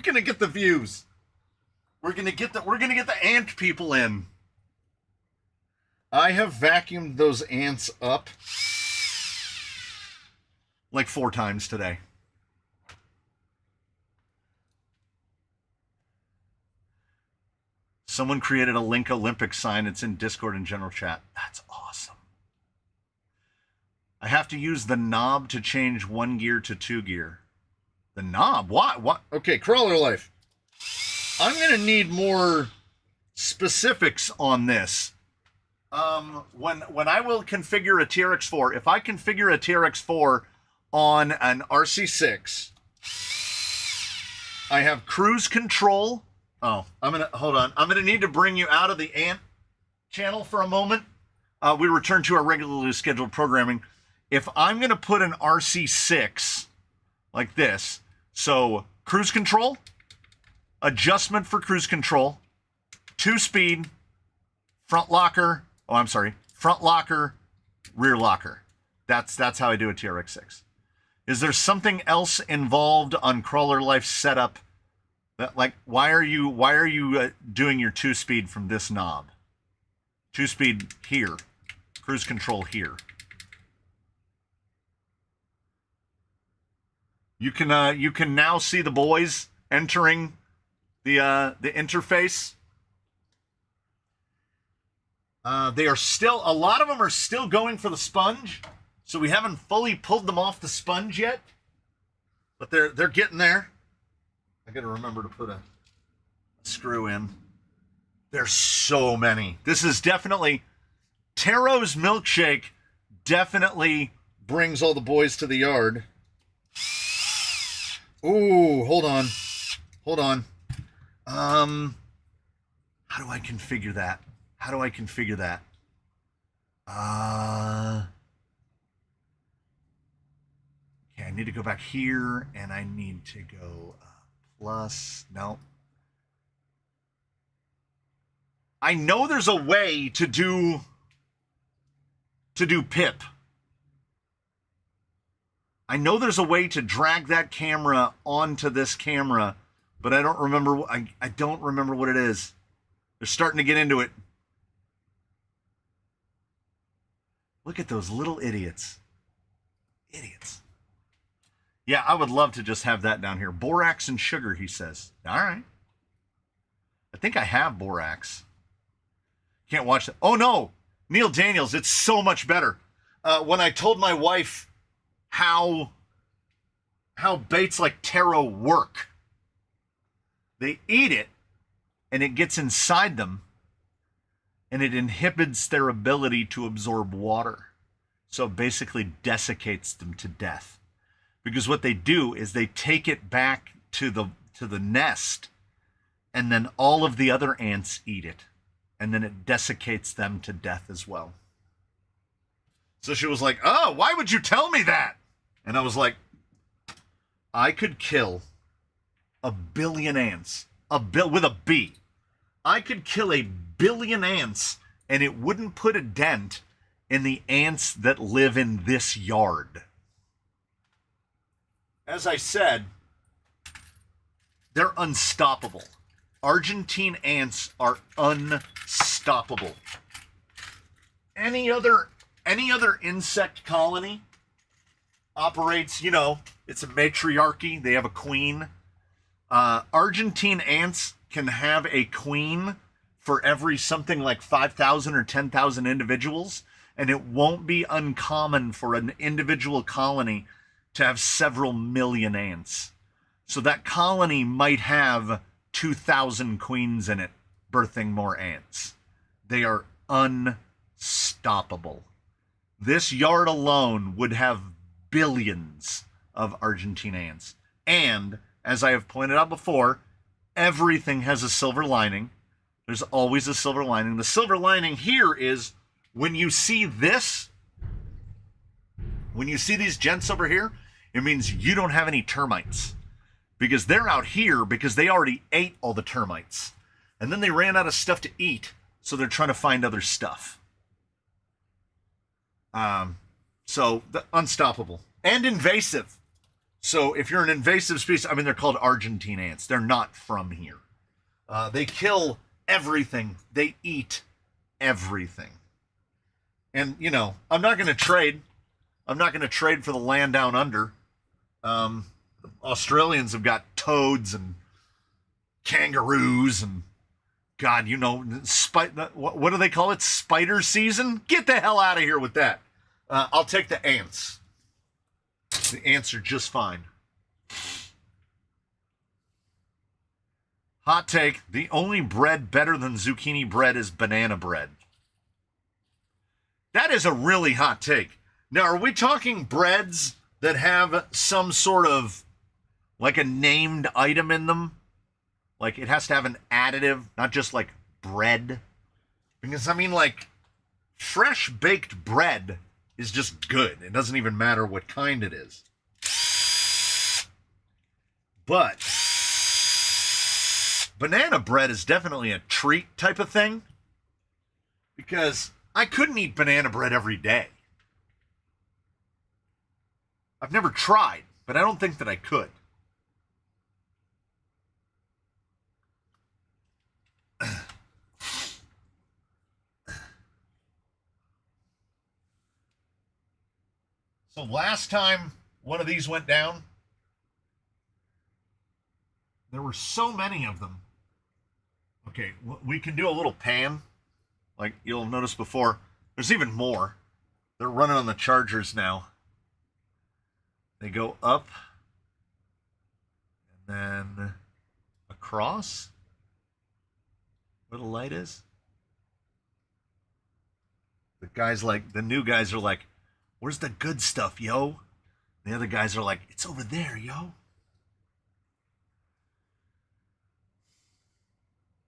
gonna get the views. We're gonna get the ant people in. I have vacuumed those ants up like 4 times today. Someone created a Link Olympics sign. It's in Discord and general chat. That's awesome. I have to use the knob to change 1 gear to 2 gear. The knob? What? Okay, Crawler Life. I'm going to need more specifics on this. When I will configure a TRX4, if I configure a TRX4 on an RC6, I have cruise control. Oh, hold on. I'm gonna need to bring you out of the ant channel for a moment. We return to our regularly scheduled programming. If I'm gonna put an RC6 like this, so cruise control, adjustment for cruise control, 2-speed, front locker, front locker, rear locker. That's how I do a TRX6. Is there something else involved on Crawler Life setup? That, like, why are you doing your 2-speed from this knob? 2-speed here, cruise control here. You can now see the boys entering the interface. They are still, a lot of them are still going for the sponge, so we haven't fully pulled them off the sponge yet, but they're getting there. I gotta remember to put a screw in. There's so many. This is definitely, Taro's milkshake definitely brings all the boys to the yard. Ooh, hold on. How do I configure that? Okay, I need to go back here, and I need to go plus. No. I know there's a way to do pip. I know there's a way to drag that camera onto this camera, but I don't remember. I don't remember what it is. They're starting to get into it. Look at those little idiots. Yeah, I would love to just have that down here. Borax and sugar, he says. All right. I think I have borax. Can't watch that. Oh, no. Neil Daniels, it's so much better. When I told my wife how baits like taro work, they eat it, and it gets inside them, and it inhibits their ability to absorb water. So it basically desiccates them to death. Because what they do is they take it back to the nest, and then all of the other ants eat it, and then it desiccates them to death as well. So she was like, "Oh, why would you tell me that?" And I was like, I could kill 1 billion ants, with a B. I could kill 1 billion ants, and it wouldn't put a dent in the ants that live in this yard. As I said, they're unstoppable. Argentine ants are unstoppable. Any other insect colony operates, it's a matriarchy. They have a queen. Argentine ants can have a queen for every something like 5,000 or 10,000 individuals, and it won't be uncommon for an individual colony to have several million ants. So that colony might have 2,000 queens in it, birthing more ants. They are unstoppable. This yard alone would have billions of Argentine ants. And, as I have pointed out before, everything has a silver lining. There's always a silver lining. The silver lining here is when you see this, when you see these gents over here, it means you don't have any termites. Because they're out here because they already ate all the termites. And then they ran out of stuff to eat, so they're trying to find other stuff. Unstoppable. And invasive. So if you're an invasive species, I mean, they're called Argentine ants. They're not from here. They kill everything. They eat everything. And, you know, I'm not going to trade. I'm not going to trade for the land down under. Australians have got toads and kangaroos and, God, you know, what do they call it? Spider season? Get the hell out of here with that. I'll take the ants. The ants are just fine. Hot take, the only bread better than zucchini bread is banana bread. That is a really hot take. Now, are we talking breads that have some sort of, like, a named item in them? Like, it has to have an additive, not just, like, bread? Because, I mean, like, fresh baked bread is just good. It doesn't even matter what kind it is. But banana bread is definitely a treat type of thing. Because I couldn't eat banana bread every day. I've never tried, but I don't think that I could. So last time one of these went down, there were so many of them. Okay, we can do a little pan. Like you'll notice before, there's even more. They're running on the chargers now. They go up and then across where the light is. The new guys are like, where's the good stuff, yo? The other guys are like, it's over there, yo.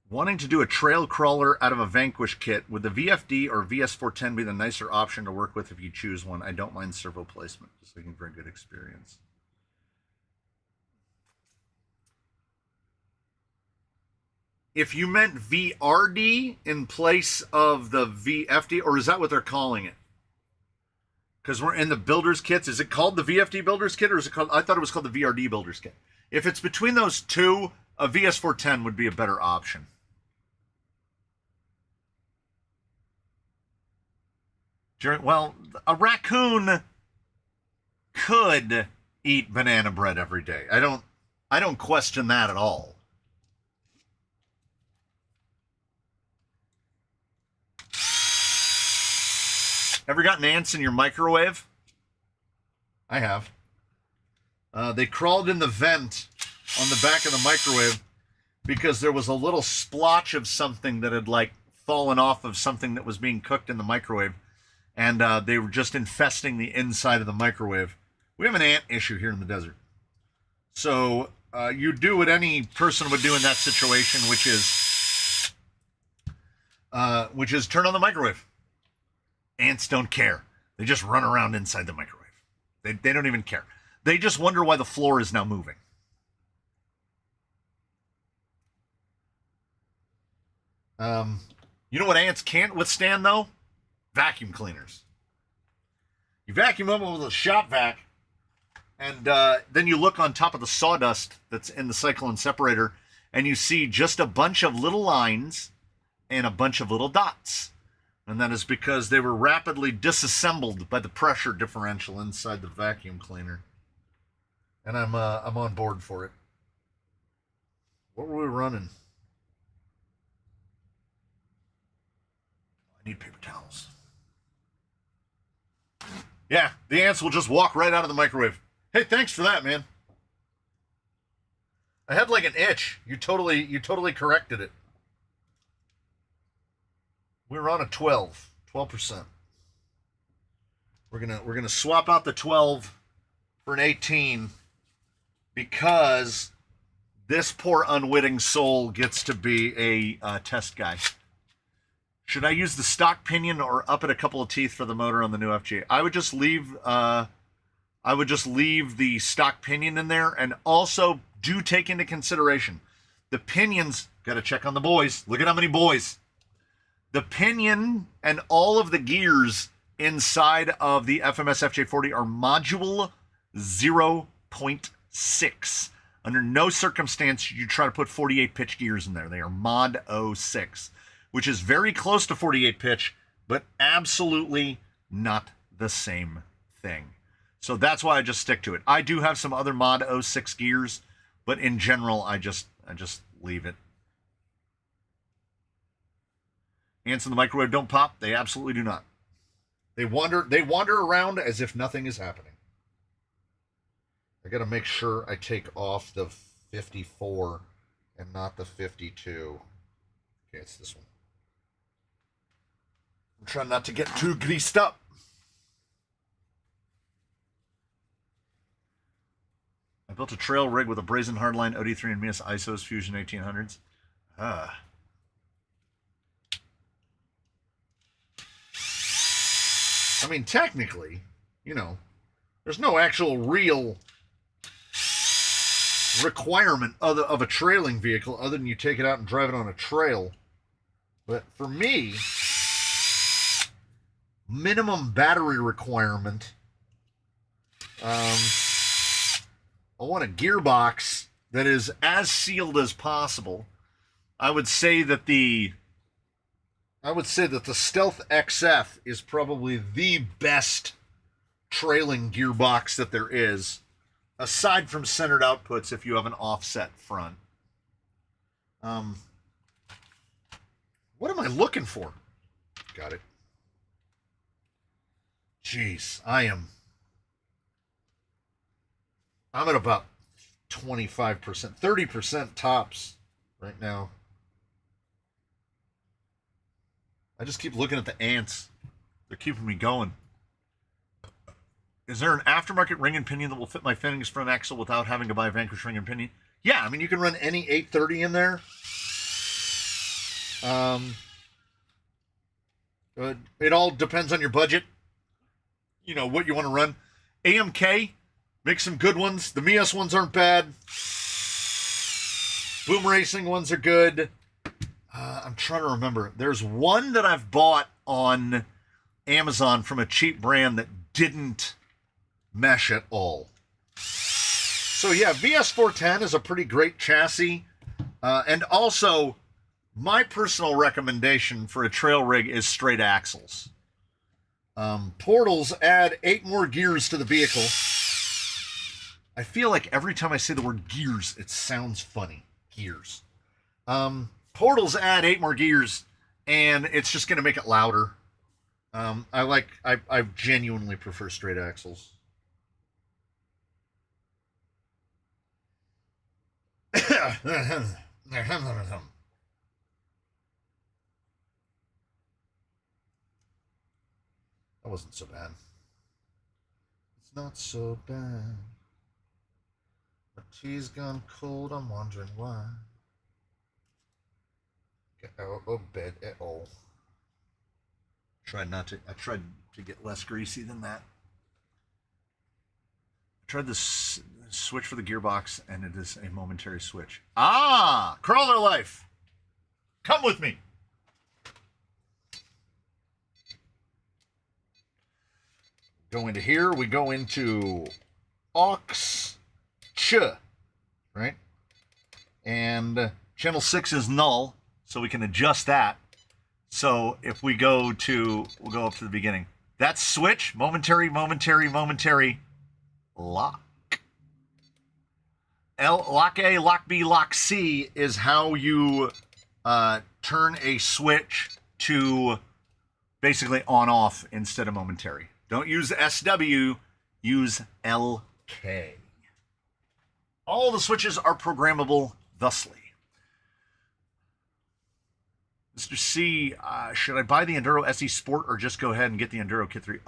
Wanting to do a trail crawler out of a Vanquish kit, would the VFD or VS410 be the nicer option to work with if you choose one? I don't mind servo placement, just looking for a good experience. If you meant VRD in place of the VFD, or is that what they're calling it? Because we're in the builder's kits. Is it called the VFD builder's kit, or is it called, I thought it was called the VRD builder's kit. If it's between those two, a VS410 would be a better option. Well, a raccoon could eat banana bread every day. I don't question that at all. Ever gotten ants in your microwave? I have. They crawled in the vent on the back of the microwave because there was a little splotch of something that had like fallen off of something that was being cooked in the microwave. And they were just infesting the inside of the microwave. We have an ant issue here in the desert. So you do what any person would do in that situation, which is turn on the microwave. Ants don't care. They just run around inside the microwave. They don't even care. They just wonder why the floor is now moving. You know what ants can't withstand, though? Vacuum cleaners. You vacuum them with a shop vac, and then you look on top of the sawdust that's in the cyclone separator, and you see just a bunch of little lines and a bunch of little dots. And that is because they were rapidly disassembled by the pressure differential inside the vacuum cleaner. And I'm on board for it. What were we running? I need paper towels. Yeah, the ants will just walk right out of the microwave. Hey, thanks for that, man. I had like an itch. You totally corrected it. We're on a 12%. We're gonna swap out the 12 for an 18 because this poor unwitting soul gets to be a test guy. Should I use the stock pinion or up it a couple of teeth for the motor on the new FG? I would just leave the stock pinion in there, and also do take into consideration the pinions. Got to check on the boys. Look at how many boys. The pinion and all of the gears inside of the FMS FJ40 are module 0.6. Under no circumstance should you try to put 48 pitch gears in there. They are mod 06, which is very close to 48 pitch, but absolutely not the same thing. So that's why I just stick to it. I do have some other mod 06 gears, but in general, I just leave it. Ants in the microwave don't pop. They absolutely do not. They wander around as if nothing is happening. I got to make sure I take off the 54 and not the 52. Okay, it's this one. I'm trying not to get too greased up. I built a trail rig with a brazen hardline OD3 and Mias ISOs Fusion 1800s. I mean, technically, you know, there's no actual real requirement of a trailing vehicle other than you take it out and drive it on a trail. But for me, minimum battery requirement, I want a gearbox that is as sealed as possible. I would say that the Stealth XF is probably the best trailing gearbox that there is, aside from centered outputs if you have an offset front. What am I looking for? Got it. Jeez, I'm at about 25%, 30% tops right now. I just keep looking at the ants. They're keeping me going. Is there an aftermarket ring and pinion that will fit my Phoenix front axle without having to buy a Vanquish ring and pinion? Yeah, I mean, you can run any 830 in there. It all depends on your budget. You know, what you want to run. AMK, make some good ones. The Mias ones aren't bad. Boom Racing ones are good. I'm trying to remember. There's one that I've bought on Amazon from a cheap brand that didn't mesh at all. So yeah, VS410 is a pretty great chassis. And also, my personal recommendation for a trail rig is straight axles. Portals add 8 more gears to the vehicle. I feel like every time I say the word gears, it sounds funny. Gears. Portals add 8 more gears, and it's just going to make it louder. I genuinely prefer straight axles. That wasn't so bad. It's not so bad. My tea's gone cold, I'm wondering why. Get out of bed at all. I tried to get less greasy than that. I tried this switch for the gearbox, and it is a momentary switch. Ah! Crawler life! Come with me! Go into here, we go into aux ch, right? And channel 6 is null, so we can adjust that. So if we go to, we'll go up to the beginning. That's switch, momentary, lock. Lock A, lock B, lock C is how you turn a switch to basically on-off instead of momentary. Don't use SW, use LK. All the switches are programmable thusly. Mr. C, should I buy the Enduro SE Sport or just go ahead and get the Enduro Kit 3?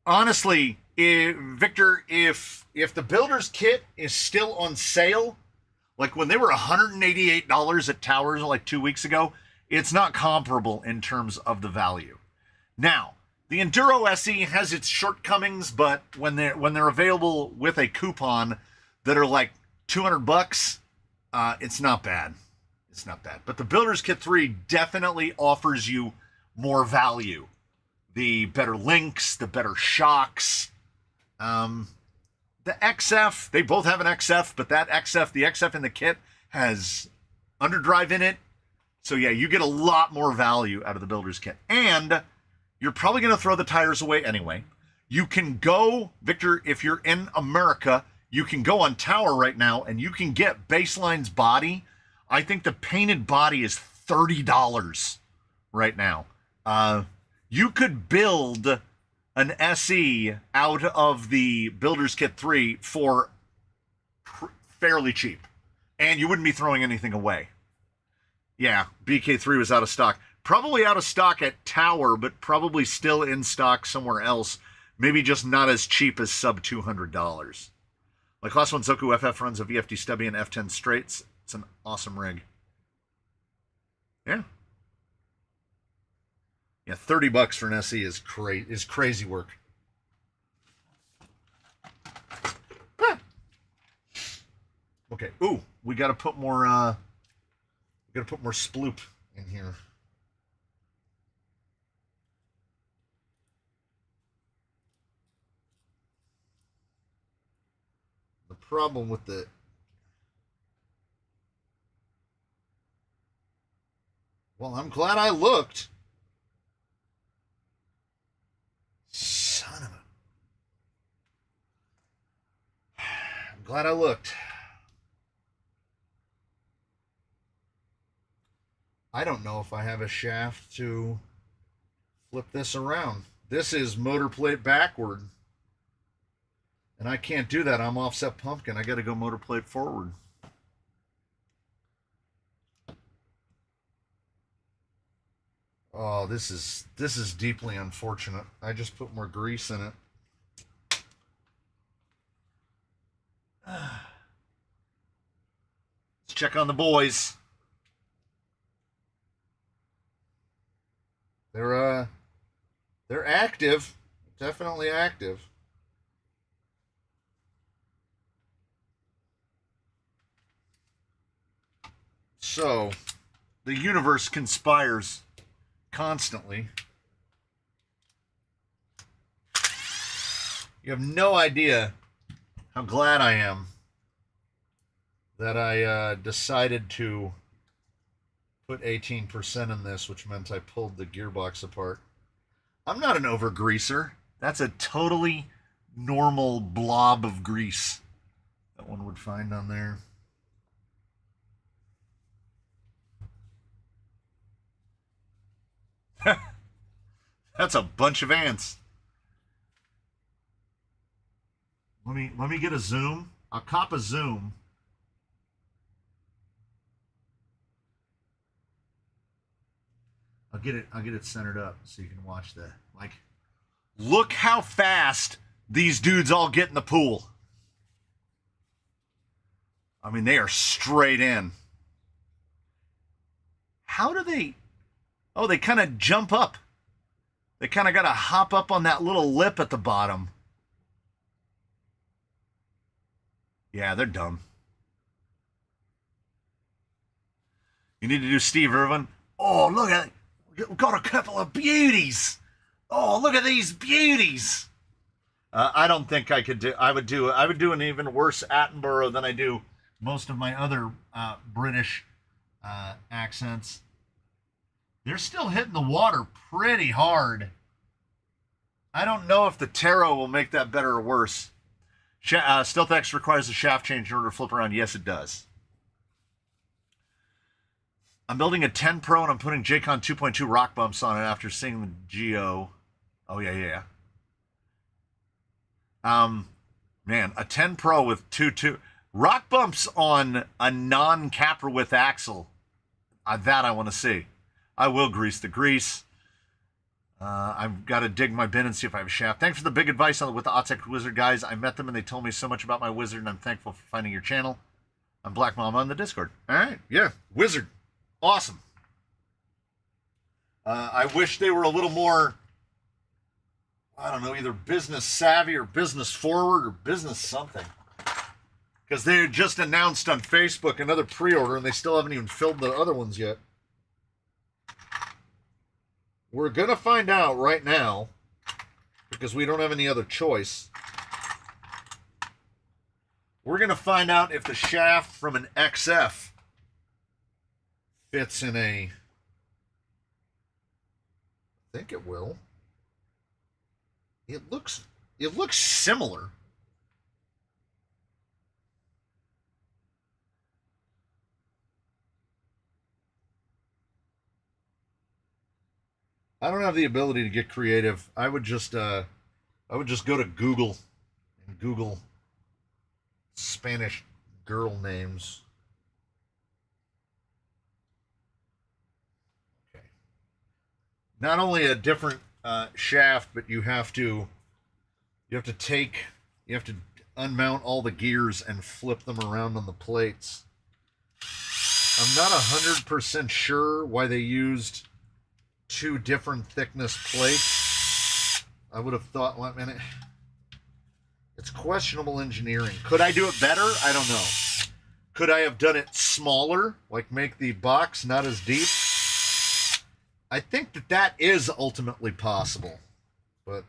honestly, Victor, if the builder's kit is still on sale, like when they were $188 at Towers like 2 weeks ago, it's not comparable in terms of the value. Now, the Enduro SE has its shortcomings, but when they're available with a coupon that are like $200, it's not bad. It's not bad. But the Builder's Kit 3 definitely offers you more value. The better links, the better shocks. The XF, they both have an XF, but that XF, the XF in the kit has underdrive in it. So yeah, you get a lot more value out of the Builder's Kit. And you're probably going to throw the tires away anyway. You can go, Victor, if you're in America, you can go on Tower right now and you can get Baseline's body. I think the painted body is $30 right now. You could build an SE out of the Builder's Kit 3 for fairly cheap. And you wouldn't be throwing anything away. Yeah, BK3 was out of stock. Probably out of stock at Tower, but probably still in stock somewhere else. Maybe just not as cheap as sub $200. My Class 1 Zoku FF runs a VFD-Stubby and F10 straights. It's an awesome rig. Yeah. Yeah, $30 for an SE is crazy work. Ah. Okay. Ooh, we got to put more sploop in here. The problem with the well, I'm glad I looked. Son of a... I'm glad I looked. I don't know if I have a shaft to flip this around. This is motor plate backward. And I can't do that. I'm offset pumpkin. I got to go motor plate forward. Oh, this is deeply unfortunate. I just put more grease in it. Let's check on the boys. They're active. Definitely active. So, the universe conspires constantly. You have no idea how glad I am that I decided to put 18% in this, which meant I pulled the gearbox apart. I'm not an over-greaser. That's a totally normal blob of grease that one would find on there. That's a bunch of ants. Let me get a zoom. I'll cop a zoom. I'll get it centered up so you can watch that. Like, look how fast these dudes all get in the pool. I mean, they are straight in. How do they... Oh, they kind of jump up. They kind of got to hop up on that little lip at the bottom. Yeah, they're dumb. You need to do Steve Irwin. Oh, look at it. We've got a couple of beauties. Oh, look at these beauties. I don't think I could do... I would do an even worse Attenborough than I do most of my other British accents. They're still hitting the water pretty hard. I don't know if the Taro will make that better or worse. Stealth X requires a shaft change in order to flip around. Yes, it does. I'm building a 10 Pro and I'm putting JCon 2.2 rock bumps on it after seeing the Geo. Oh, yeah. Man, a 10 Pro with 2.2 rock bumps on a non-capper width axle. That I want to see. I will grease the grease. I've got to dig my bin and see if I have a shaft. Thanks for the big advice with the Otzek Wizard guys. I met them and they told me so much about my wizard, and I'm thankful for finding your channel. I'm Black Mama on the Discord. All right, yeah, wizard, awesome. I wish they were a little more, I don't know, either business savvy or business forward or business something. Because they just announced on Facebook another pre-order and they still haven't even filled the other ones yet. We're going to find out right now, because we don't have any other choice. We're going to find out if the shaft from an XF fits in a... I think it will. It looks similar. I don't have the ability to get creative. I would just go to Google and Google Spanish girl names. Okay. Not only a different shaft, but you have to unmount all the gears and flip them around on the plates. I'm not 100% sure why they used 2 different thickness plates. I would have thought, well, man, it's questionable engineering. Could I do it better? I don't know. Could I have done it smaller, like make the box not as deep? I think that is ultimately possible, but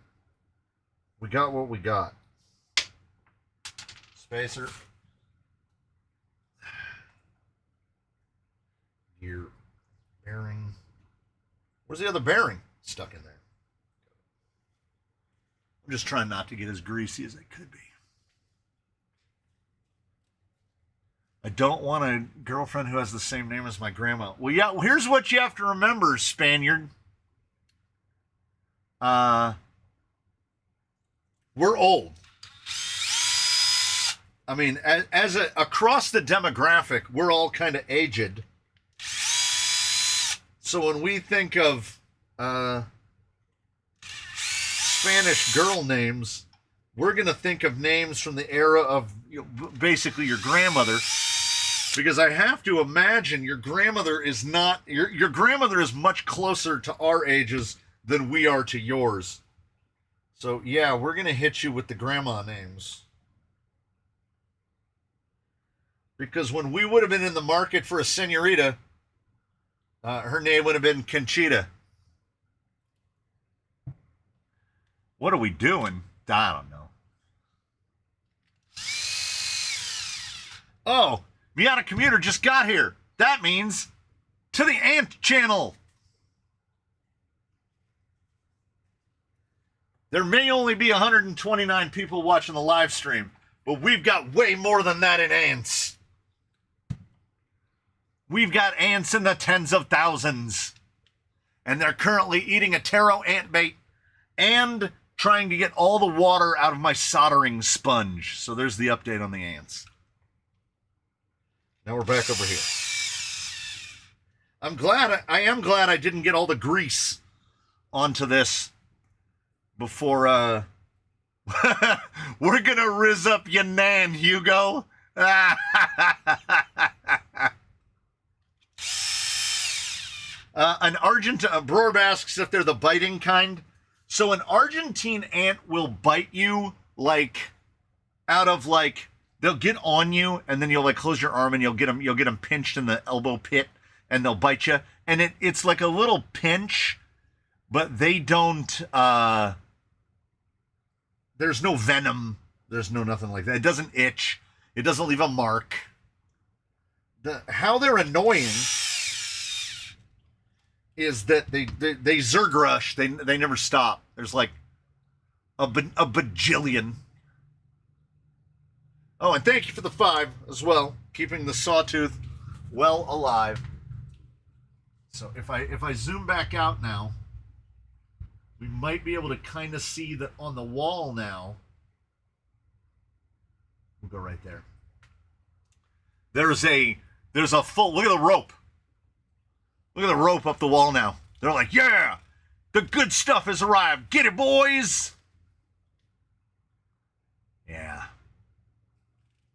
we got what we got. Spacer. Gear bearing. Where's the other bearing stuck in there? I'm just trying not to get as greasy as I could be. I don't want a girlfriend who has the same name as my grandma. Well, yeah, here's what you have to remember, Spaniard. We're old. I mean, across the demographic, we're all kind of aged. So when we think of Spanish girl names, we're going to think of names from the era of basically your grandmother. Because I have to imagine your grandmother is not... Your grandmother is much closer to our ages than we are to yours. So, yeah, we're going to hit you with the grandma names. Because when we would have been in the market for a senorita, her name would have been Conchita. What are we doing? I don't know. Oh, Miata Commuter just got here. That means to the Ant channel. There may only be 129 people watching the live stream, but we've got way more than that in ants. We've got ants in the tens of thousands. And they're currently eating a taro ant bait and trying to get all the water out of my soldering sponge. So there's the update on the ants. Now we're back over here. I am glad I didn't get all the grease onto this before, we're gonna riz up your nan, Hugo. An Brorb asks if they're the biting kind. So an Argentine ant will bite you out of they'll get on you and then you'll close your arm and you'll get them pinched in the elbow pit and they'll bite you. And it's like a little pinch, but they don't, there's no venom. There's no nothing like that. It doesn't itch. It doesn't leave a mark. How they're annoying is that they zerg rush. They never stop. There's like a bajillion. Oh, and thank you for the 5 as well, keeping the sawtooth well alive. So if I zoom back out now, we might be able to kind of see that on the wall now. We'll go right there. There's a full, look at the rope. Look at the rope up the wall now. They're like, yeah, The good stuff has arrived. Get it, boys. Yeah.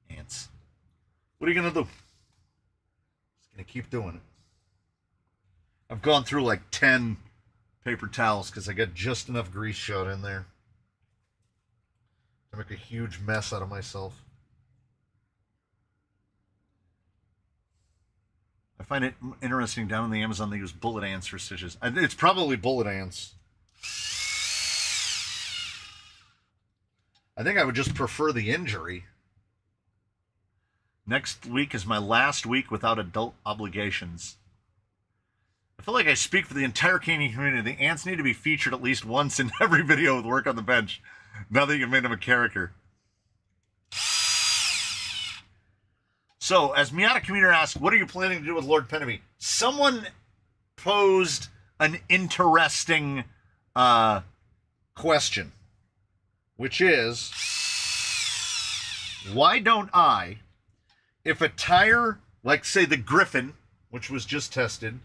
Ants. What are you going to do? Just going to keep doing it. I've gone through like 10 paper towels because I got just enough grease shot in there to make a huge mess out of myself. I find it interesting down in the Amazon they use bullet ants for stitches. It's probably bullet ants. I think I would just prefer the injury. Next week is my last week without adult obligations. I feel like I speak for the entire canine community. The ants need to be featured at least once in every video with Work on the Bench, now that you've made them a character. So, as Miata Commuter asks, what are you planning to do with Lord Penemy? Someone posed an interesting question, which is, why don't I, if a tire, like say the Griffin, which was just tested,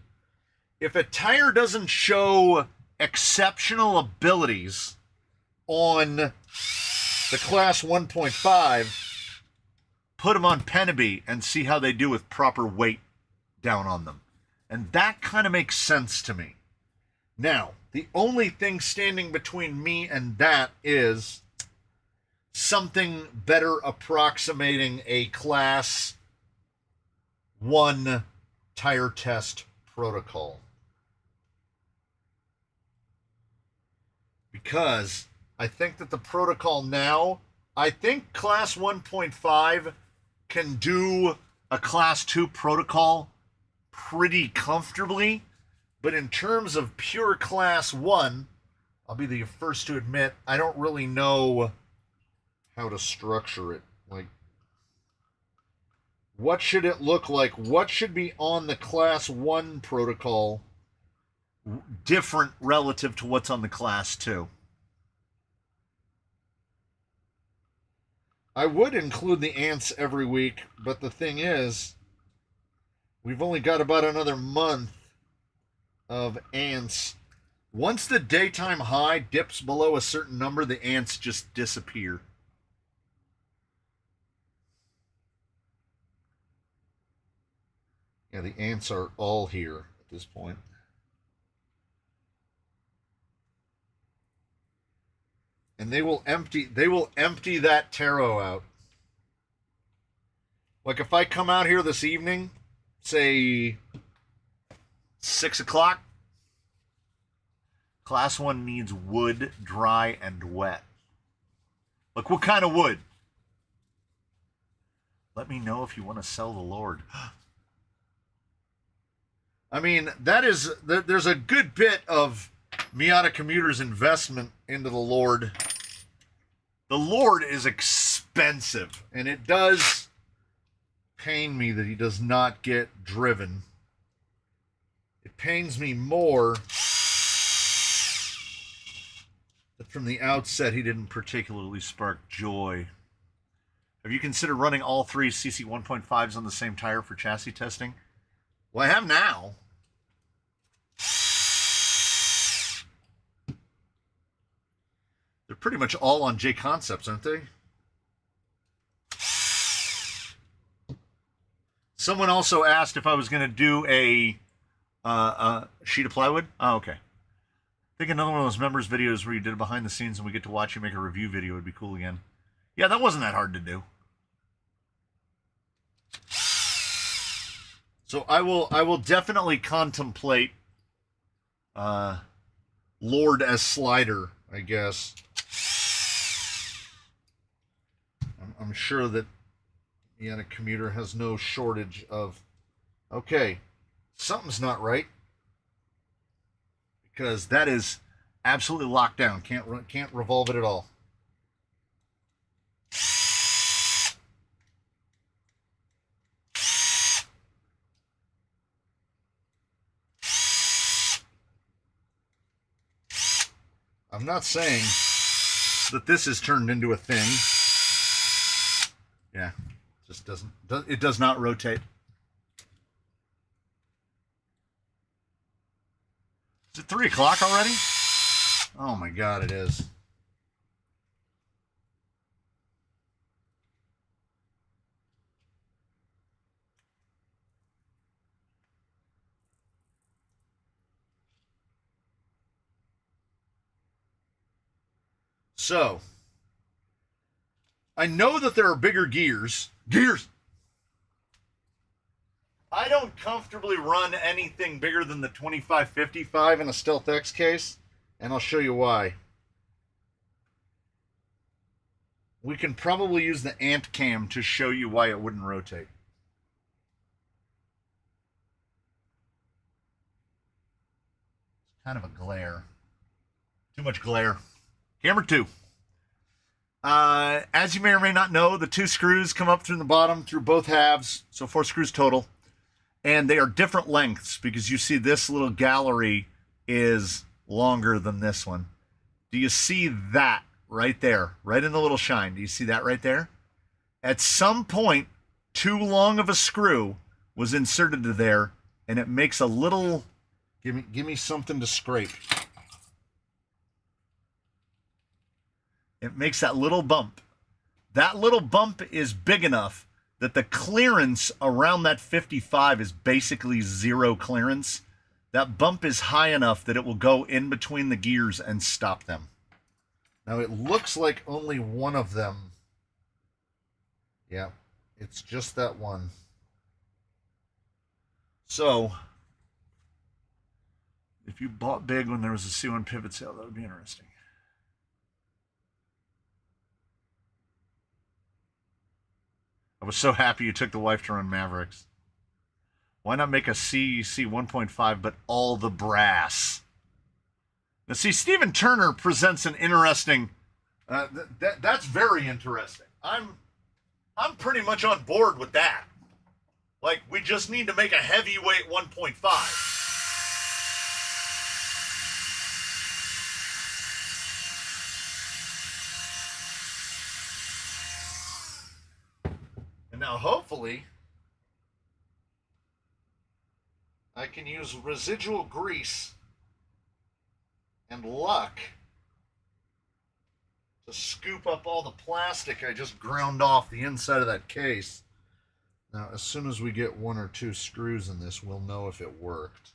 if a tire doesn't show exceptional abilities on the class 1.5, put them on Peneby and see how they do with proper weight down on them. And that kind of makes sense to me. Now, the only thing standing between me and that is something better approximating a class 1 tire test protocol. Because I think that the protocol now, I think class 1.5 can do a class 2 protocol pretty comfortably, but in terms of pure class 1, I'll be the first to admit I don't really know how to structure it. Like, what should it look like? What should be on the class 1 protocol different relative to what's on the class 2? I would include the ants every week, but the thing is, we've only got about another month of ants. Once the daytime high dips below a certain number, the ants just disappear. Yeah, the ants are all here at this point. And they will empty that tarot out. Like if I come out here this evening, say 6 o'clock, class 1 needs wood, dry, and wet. Like what kind of wood? Let me know if you want to sell the Lord. I mean, there's a good bit of Miata Commuter's investment into the Lord. The Lord is expensive, and it does pain me that he does not get driven. It pains me more that from the outset he didn't particularly spark joy. Have you considered running all 3 CC 1.5s on the same tire for chassis testing? Well, I have now. They're pretty much all on J Concepts, aren't they? Someone also asked if I was going to do a sheet of plywood. Oh, okay. I think another one of those members videos where you did it behind the scenes and we get to watch you make a review video would be cool again. Yeah, that wasn't that hard to do. So I will definitely contemplate Lord as slider, I guess. I'm sure that Miata Commuter has no shortage of, okay, something's not right, because that is absolutely locked down. Can't revolve it at all. I'm not saying that this has turned into a thing. Yeah, just doesn't. It does not rotate. Is it 3 o'clock already? Oh my God, it is. So, I know that there are bigger gears. I don't comfortably run anything bigger than the 2555 in a Stealth X case, and I'll show you why. We can probably use the ant cam to show you why it wouldn't rotate. It's kind of a glare. Too much glare. Camera 2. As you may or may not know, the 2 screws come up through the bottom through both halves, so 4 screws total. And they are different lengths because you see this little gallery is longer than this one. Do you see that right there? Right in the little shine. Do you see that right there? At some point, too long of a screw was inserted to there, and it makes a little... Give me something to scrape. It makes that little bump. That little bump is big enough that the clearance around that 55 is basically zero clearance. That bump is high enough that it will go in between the gears and stop them. Now it looks like only one of them. Yeah, it's just that one. So, if you bought big when there was a C1 pivot sale, that would be interesting. I was so happy you took the wife to run Mavericks. Why not make a CEC 1.5 but all the brass? Now see, Stephen Turner presents an interesting... that's very interesting. I'm pretty much on board with that. Like, we just need to make a heavyweight 1.5. And now, hopefully, I can use residual grease and luck to scoop up all the plastic I just ground off the inside of that case. Now, as soon as we get 1 or 2 screws in this, we'll know if it worked.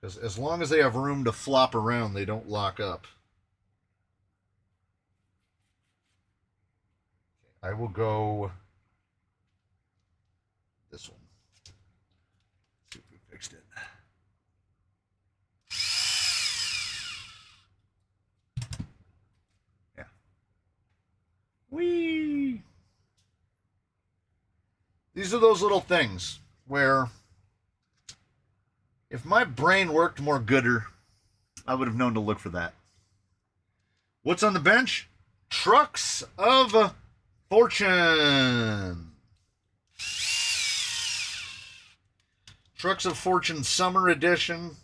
Because as long as they have room to flop around, they don't lock up. I will go this one. Let's see if we fixed it. Yeah. Whee! These are those little things where if my brain worked more gooder, I would have known to look for that. What's on the bench? Trucks of Fortune. Trucks of Fortune Summer Edition.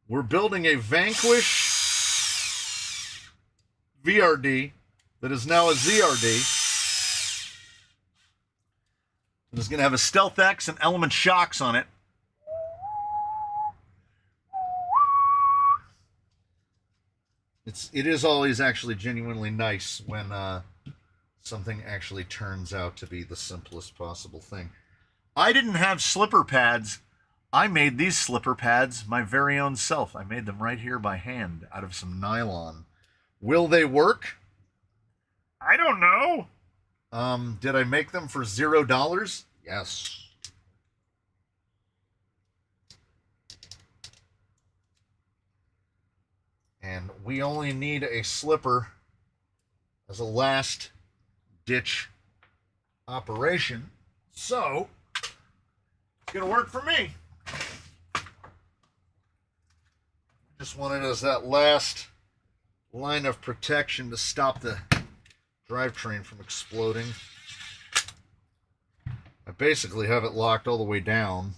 We're building a Vanquish VRD that is now a ZRD. It's going to have a Stealth X and Element shocks on it. It is always actually genuinely nice when something actually turns out to be the simplest possible thing. I didn't have slipper pads. I made these slipper pads my very own self. I made them right here by hand out of some nylon. Will they work? I don't know. Did I make them for $0? Yes. And we only need a slipper as a last ditch operation. So, it's going to work for me. Just want it as that last line of protection to stop the drivetrain from exploding. I basically have it locked all the way down.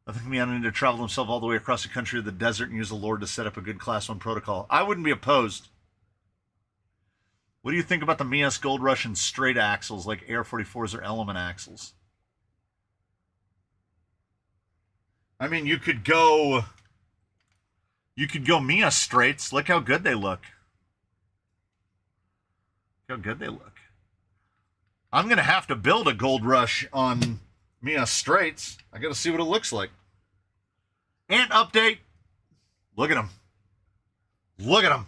I think me, I need to travel himself all the way across the country to the desert and use the Lord to set up a good Class 1 protocol. I wouldn't be opposed. What do you think about the Mias Gold Rush and straight axles like Air 44s or Element axles? I mean, you could go Mias straights. Look how good they look. Look how good they look. I'm going to have to build a Gold Rush on Mias straights. I got to see what it looks like. And update. Look at them. Look at them.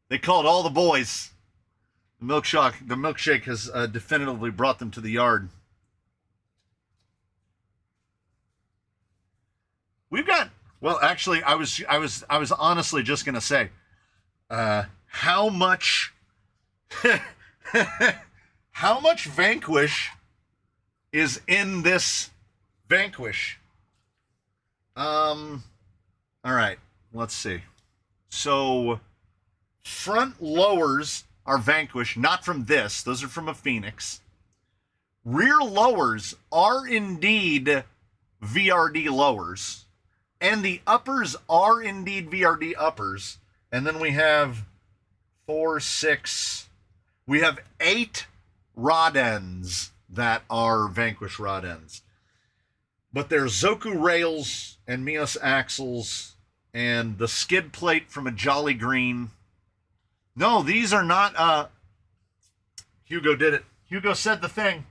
They called all the boys. The milkshake has definitively brought them to the yard. We've got, well, actually, I was honestly just gonna say, how much, how much Vanquish is in this Vanquish? All right, let's see. So, front lowers are Vanquish, not from this. Those are from a Phoenix. Rear lowers are indeed VRD lowers. And the uppers are indeed VRD uppers. And then we have 4, 6. We have 8 rod ends that are Vanquish rod ends. But there's Zoku rails and Mias axles and the skid plate from a Jolly Green. No, these are not, Hugo did it. Hugo said the thing.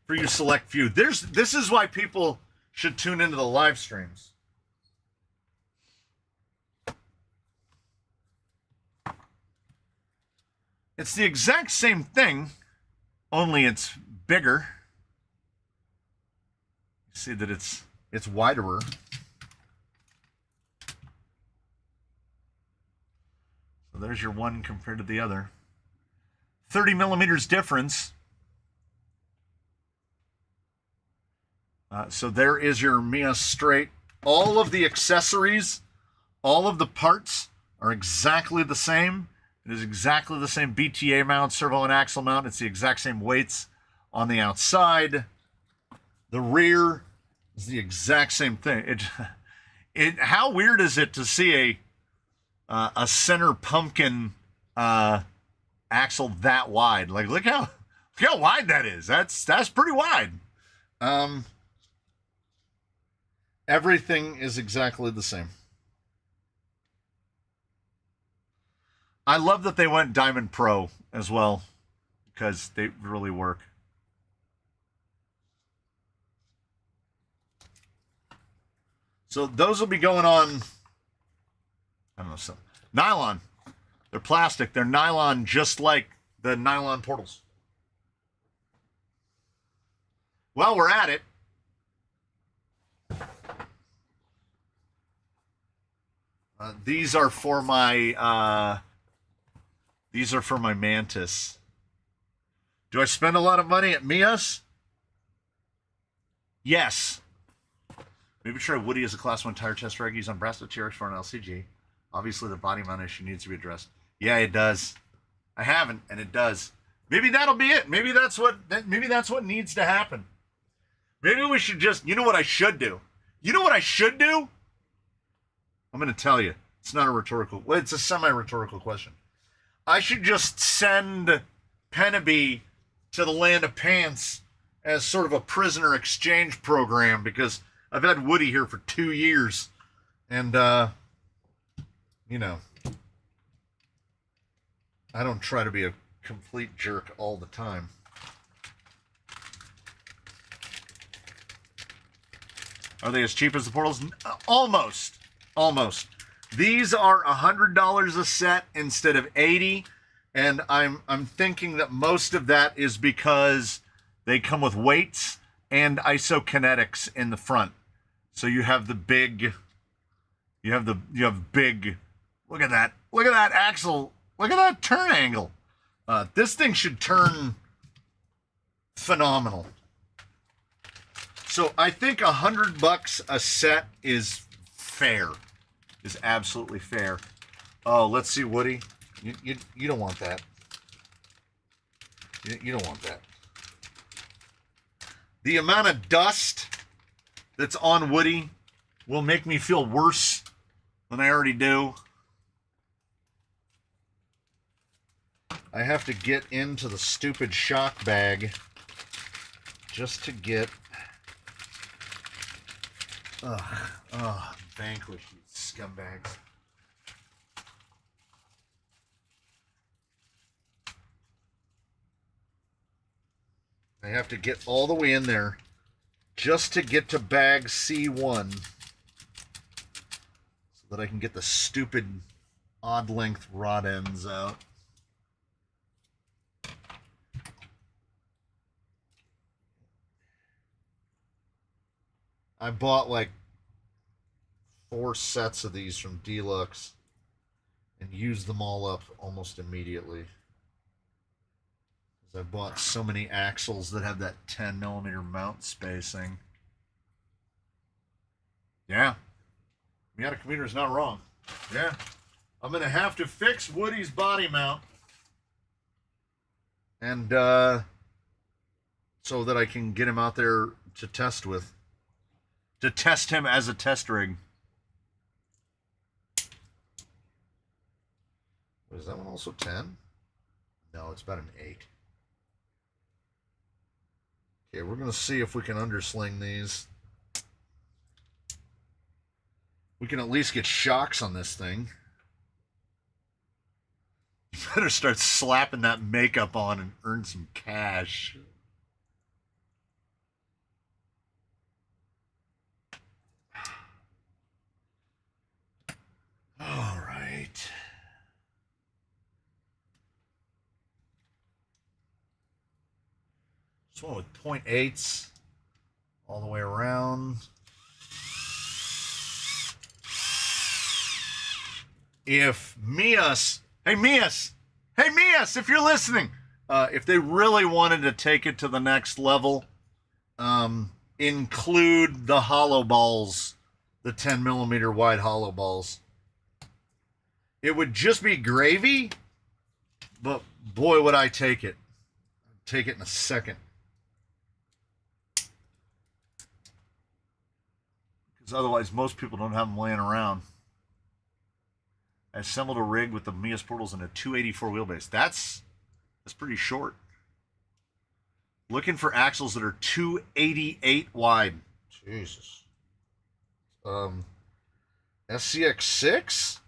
For you select few. This is why people should tune into the live streams. It's the exact same thing, only it's bigger. You see that it's widerer. So there's your one compared to the other. 30 millimeters difference. So there is your Mias straight. All of the accessories, all of the parts are exactly the same. It is exactly the same BTA mount, servo and axle mount. It's the exact same weights on the outside. The rear is the exact same thing. How weird is it to see a center pumpkin axle that wide? Like, look how wide that is. That's pretty wide. Everything is exactly the same. I love that they went Diamond Pro as well, because they really work. So those will be going on, I don't know, some nylon. They're plastic. They're nylon, just like the nylon portals. While we're at it, these are for my Mantis. Do I spend a lot of money at Mias? Yes. Maybe try Woody as a Class 1 tire test drag. Use on Brasco TRX for an LCG. Obviously, the body mount issue needs to be addressed. Yeah, it does. I haven't, and it does. Maybe that'll be it. Maybe that's what needs to happen. Maybe we should just, you know what I should do? You know what I should do? I'm going to tell you. It's not a rhetorical, well, it's a semi-rhetorical question. I should just send Pennaby to the land of pants as sort of a prisoner exchange program, because I've had Woody here for 2 years. And, you know, I don't try to be a complete jerk all the time. Are they as cheap as the portals? Almost. Almost. These are $100 a set instead of $80, and I'm thinking that most of that is because they come with weights and isokinetics in the front. So you have the big, you have big. Look at that! Look at that axle! Look at that turn angle! This thing should turn phenomenal. So I think $100 a set is fair. Is absolutely fair. Oh, let's see, Woody. You don't want that. You don't want that. The amount of dust that's on Woody will make me feel worse than I already do. I have to get into the stupid shock bag just to get... Vanquish, you scumbags. I have to get all the way in there just to get to bag C1 so that I can get the stupid odd length rod ends out. I bought like 4 sets of these from Deluxe and used them all up almost immediately. I bought so many axles that have that 10mm mount spacing. Yeah. Miata Commuter's not wrong. Yeah. I'm going to have to fix Woody's body mount. And so that I can get him out there to test with. To test him as a test rig. Is that one also 10? No, it's about an 8. Okay, we're going to see if we can undersling these. We can at least get shocks on this thing. You better start slapping that makeup on and earn some cash. All right. This one with 0.8s all the way around. If Mias, hey Mias, if you're listening, if they really wanted to take it to the next level, include the hollow balls, the 10mm wide hollow balls. It would just be gravy, but boy, would I take it. I'd take it in a second. Because otherwise, most people don't have them laying around. I assembled a rig with the Mias portals and a 284 wheelbase. That's pretty short. Looking for axles that are 288 wide. Jesus. SCX6?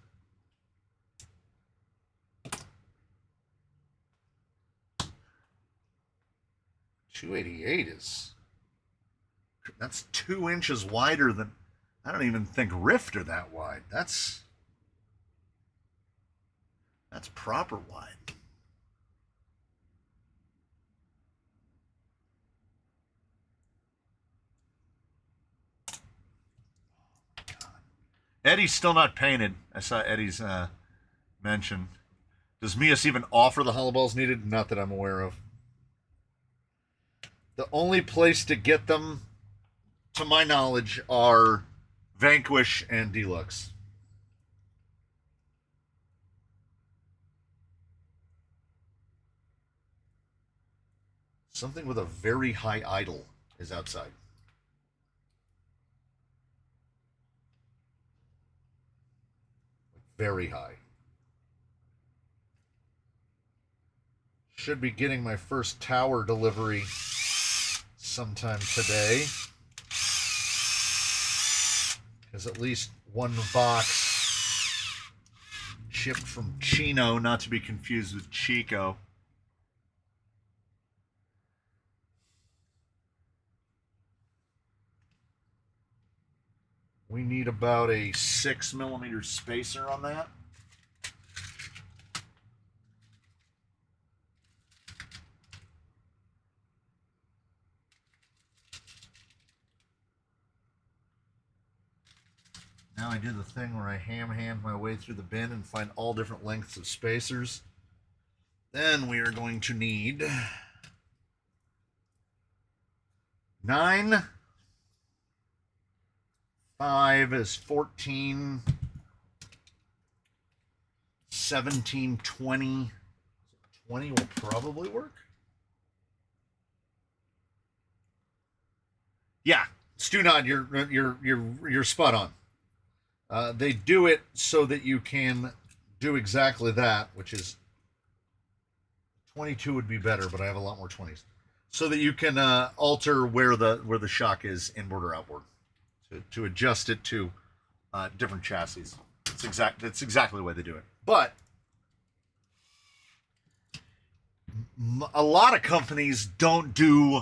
.288 is... That's 2 inches wider than... I don't even think Rift are that wide. That's proper wide. Eddie's still not painted. I saw Eddie's mention. Does Mias even offer the hollow balls needed? Not that I'm aware of. The only place to get them, to my knowledge, are Vanquish and Deluxe. Something with a very high idle is outside. Very high. Should be getting my first tower delivery sometime today. Because at least one box shipped from Chino, not to be confused with Chico. We need about a 6mm spacer on that. Now I do the thing where I hand my way through the bin and find all different lengths of spacers. Then we are going to need 9. 5 is 14. 17, 20. 20 will probably work. Yeah, Stu Nod, you're spot on. They do it so that you can do exactly that, which is 22 would be better, but I have a lot more 20s. So that you can alter where the shock is inboard or outboard to adjust it to different chassis. That's exactly the way they do it. But a lot of companies don't do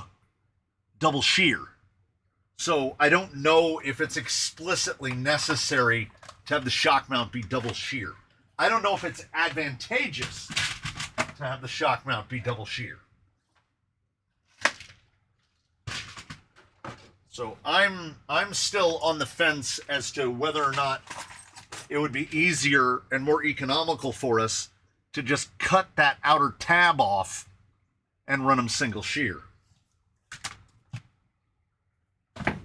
double shear. So I don't know if it's explicitly necessary to have the shock mount be double shear. I don't know if it's advantageous to have the shock mount be double shear. So I'm still on the fence as to whether or not it would be easier and more economical for us to just cut that outer tab off and run them single shear.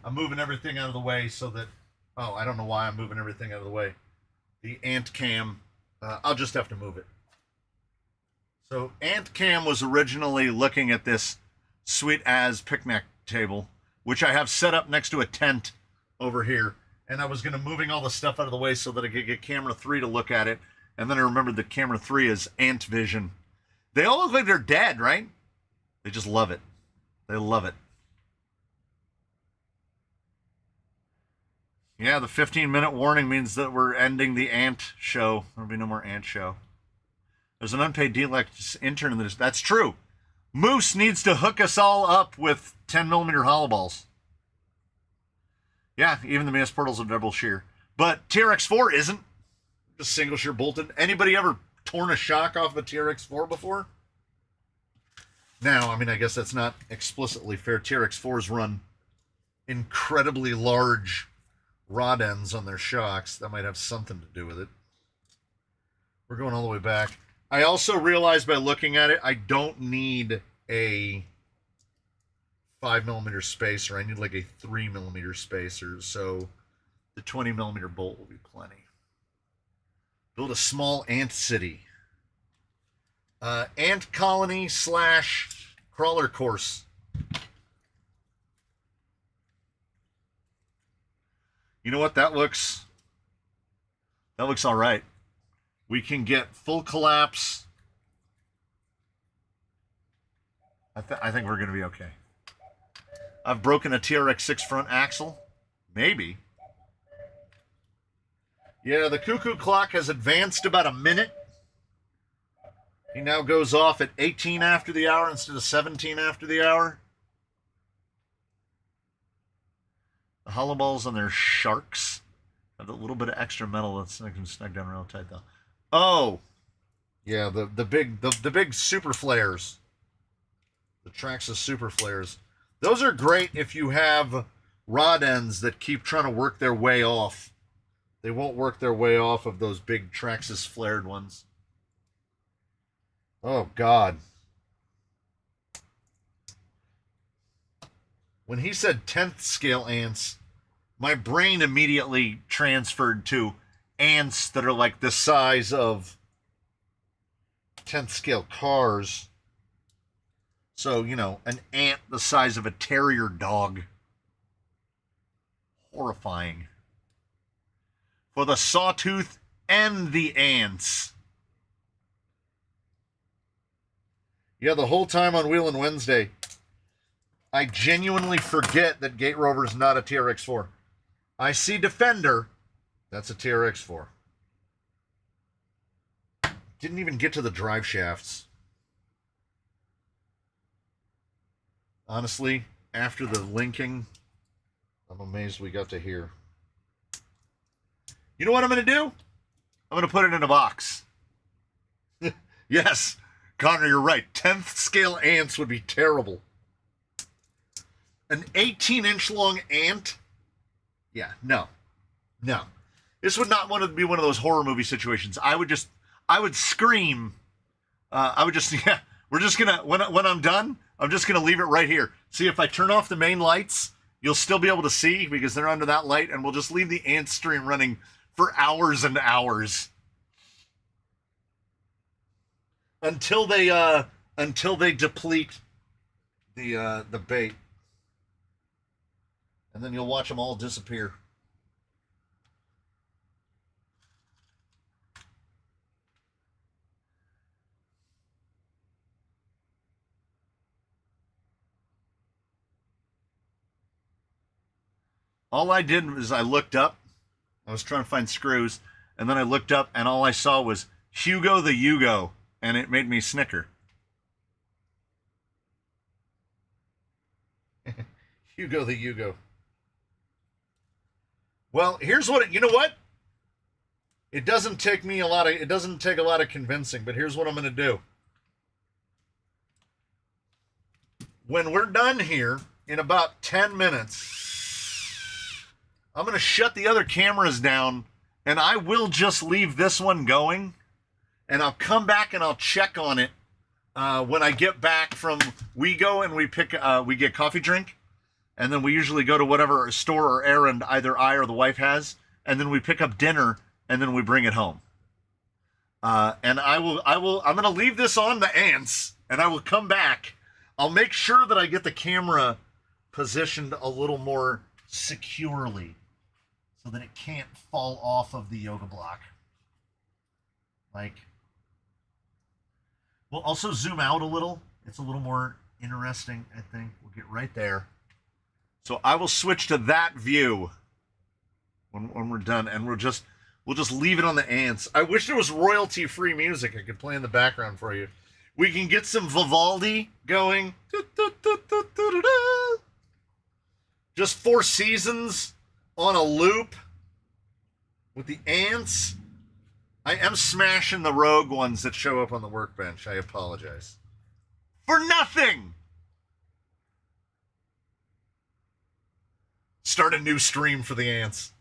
I'm moving everything out of the way so that, oh, I don't know why I'm moving everything out of the way. The Ant Cam, I'll just have to move it. So Ant Cam was originally looking at this sweet as picnic table, which I have set up next to a tent over here. And I was going to moving all the stuff out of the way so that I could get camera 3 to look at it. And then I remembered that camera 3 is Ant Vision. They all look like they're dead, right? They just love it. They love it. Yeah, the 15-minute warning means that we're ending the Ant show. There'll be no more Ant show. There's an unpaid DLX intern in this. That's true. Moose needs to hook us all up with 10mm hollow balls. Yeah, even the mass portals are double shear. But TRX4 isn't. Just single shear bolted. Anybody ever torn a shock off a TRX4 before? Now, I mean, I guess that's not explicitly fair. TRX4s run incredibly large rod ends on their shocks. That might have something to do with it. We're going all the way back. I also realized by looking at it, I don't need a 5mm spacer. I need like a 3mm spacer. So the 20mm bolt will be plenty. Build a small ant city. Ant colony / crawler course. You know what? That looks all right. We can get full collapse. I think we're going to be okay. I've broken a TRX6 front axle. Maybe. Yeah, the cuckoo clock has advanced about a minute. He now goes off at 18 after the hour instead of 17 after the hour. The hollow balls on their sharks have a little bit of extra metal that's snug down real tight though. Oh, yeah, the big super flares, the Traxxas super flares. Those are great if you have rod ends that keep trying to work their way off. They won't work their way off of those big Traxxas flared ones. Oh God. When he said 10th scale ants, my brain immediately transferred to ants that are like the size of 10th scale cars. So, you know, an ant the size of a terrier dog. Horrifying. For the sawtooth and the ants. Yeah, the whole time on Wheel and Wednesday, I genuinely forget that Gate Rover's not a TRX4. I see Defender. That's a TRX4. Didn't even get to the drive shafts. Honestly, after the linking, I'm amazed we got to here. You know what I'm going to do? I'm going to put it in a box. Yes, Connor, you're right. 10th scale ants would be terrible. An 18-inch long ant? Yeah, no. This would not want to be one of those horror movie situations. I would scream. Yeah, we're just gonna, when I'm done, I'm just gonna leave it right here. See, if I turn off the main lights, you'll still be able to see because they're under that light, and we'll just leave the ant stream running for hours and hours. Until they deplete the bait. And then you'll watch them all disappear. All I did was I looked up. I was trying to find screws. And then I looked up and all I saw was Hugo the Yugo. And it made me snicker. Hugo the Yugo. Well, here's what, you know what? It doesn't take a lot of convincing, but here's what I'm going to do. When we're done here in about 10 minutes, I'm going to shut the other cameras down and I will just leave this one going and I'll come back and I'll check on it when I get back from, we go and we get coffee drink. And then we usually go to whatever store or errand either I or the wife has. And then we pick up dinner and then we bring it home. And I'm going to leave this on the ants and I will come back. I'll make sure that I get the camera positioned a little more securely so that it can't fall off of the yoga block. Like, we'll also zoom out a little. It's a little more interesting, I think. We'll get right there. So I will switch to that view when we're done, and we'll just leave it on the ants. I wish there was royalty-free music I could play in the background for you. We can get some Vivaldi going. Just Four Seasons on a loop with the ants. I am smashing the rogue ones that show up on the workbench. I apologize. For nothing! Start a new stream for the ants.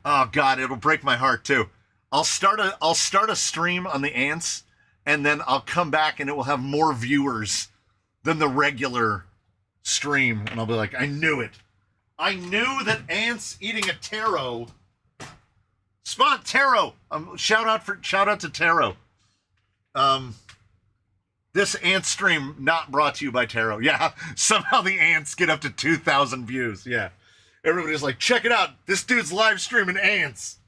Oh God, it'll break my heart too. I'll start a stream on the ants, and then I'll come back and it will have more viewers than the regular stream, and I'll be like, I knew it. I knew that ants eating a taro. Spot taro. Shout out to taro. This ant stream not brought to you by taro. Yeah, somehow the ants get up to 2,000 views. Yeah, everybody's like, check it out. This dude's live streaming ants.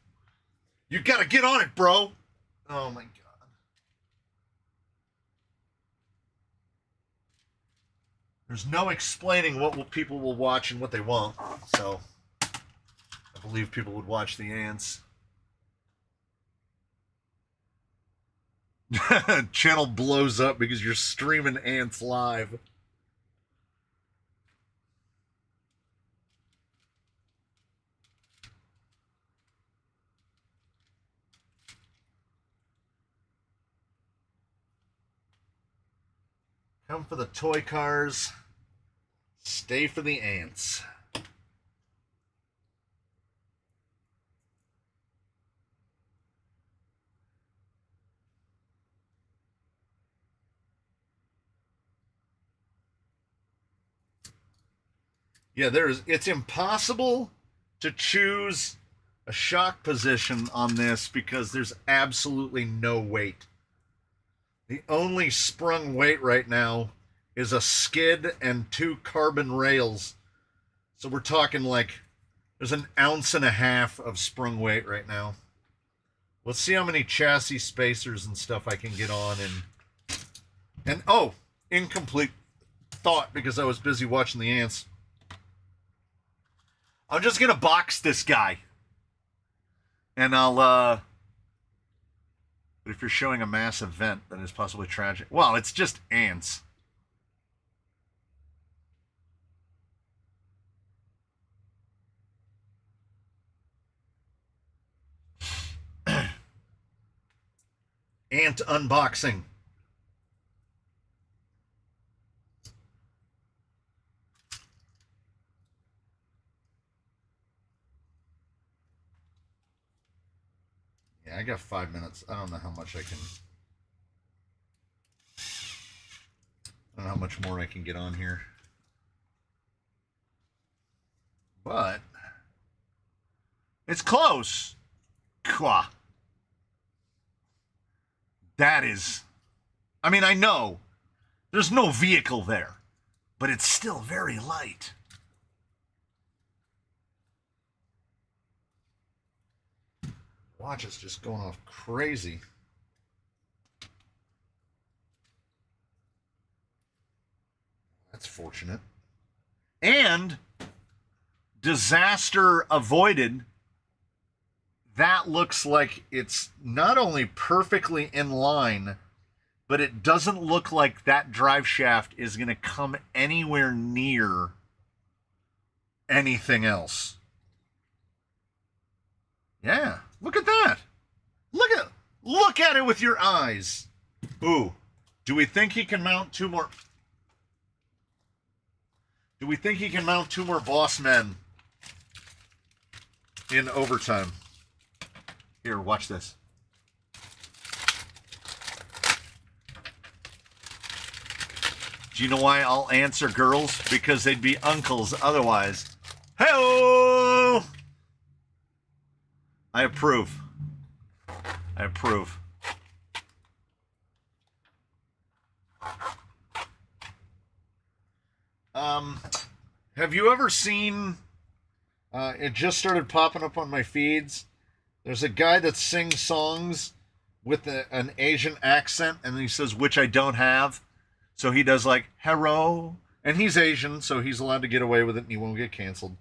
You gotta get on it, bro. Oh my God. There's no explaining what people will watch and what they won't. So I believe people would watch the ants. Channel blows up because you're streaming ants live. Come for the toy cars. Stay for the ants. Yeah, it's impossible to choose a shock position on this because there's absolutely no weight. The only sprung weight right now is a skid and 2 carbon rails. So we're talking like there's 1.5 ounces of sprung weight right now. Let's see how many chassis spacers and stuff I can get on. And oh, incomplete thought because I was busy watching the ants. I'm just going to box this guy. And I'll, but if you're showing a mass event that is possibly tragic, well, it's just ants. Ant unboxing. Yeah, I got 5 minutes. I don't know how much I can. I don't know how much more I can get on here. But it's close. Qua. That is. I mean, I know There's no vehicle there, but it's still very light. Watch is just going off crazy. That's fortunate. And disaster avoided. That looks like it's not only perfectly in line, but it doesn't look like that drive shaft is going to come anywhere near anything else. Yeah, look at that. Look at it with your eyes. Ooh, do we think he can mount two more? Do we think he can mount two more boss men in overtime? Here, watch this. Do you know why I'll answer girls? Because they'd be uncles otherwise. Hey-oh! I approve. I approve. Have you ever seen, it just started popping up on my feeds. There's a guy that sings songs with an Asian accent, and he says, which I don't have. So he does like, hello. And he's Asian, so he's allowed to get away with it, and he won't get canceled.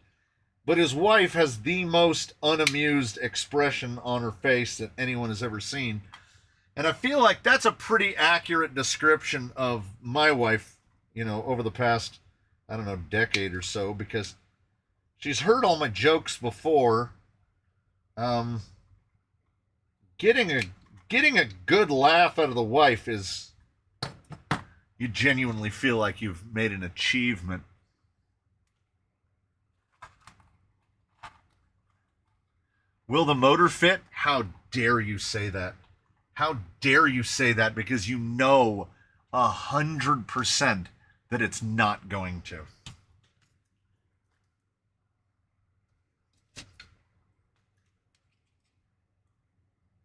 But his wife has the most unamused expression on her face that anyone has ever seen. And I feel like that's a pretty accurate description of my wife, you know, over the past, I don't know, decade or so, because she's heard all my jokes before. Getting a good laugh out of the wife is, you genuinely feel like you've made an achievement. Will the motor fit? How dare you say that? How dare you say that, because you know 100% that it's not going to.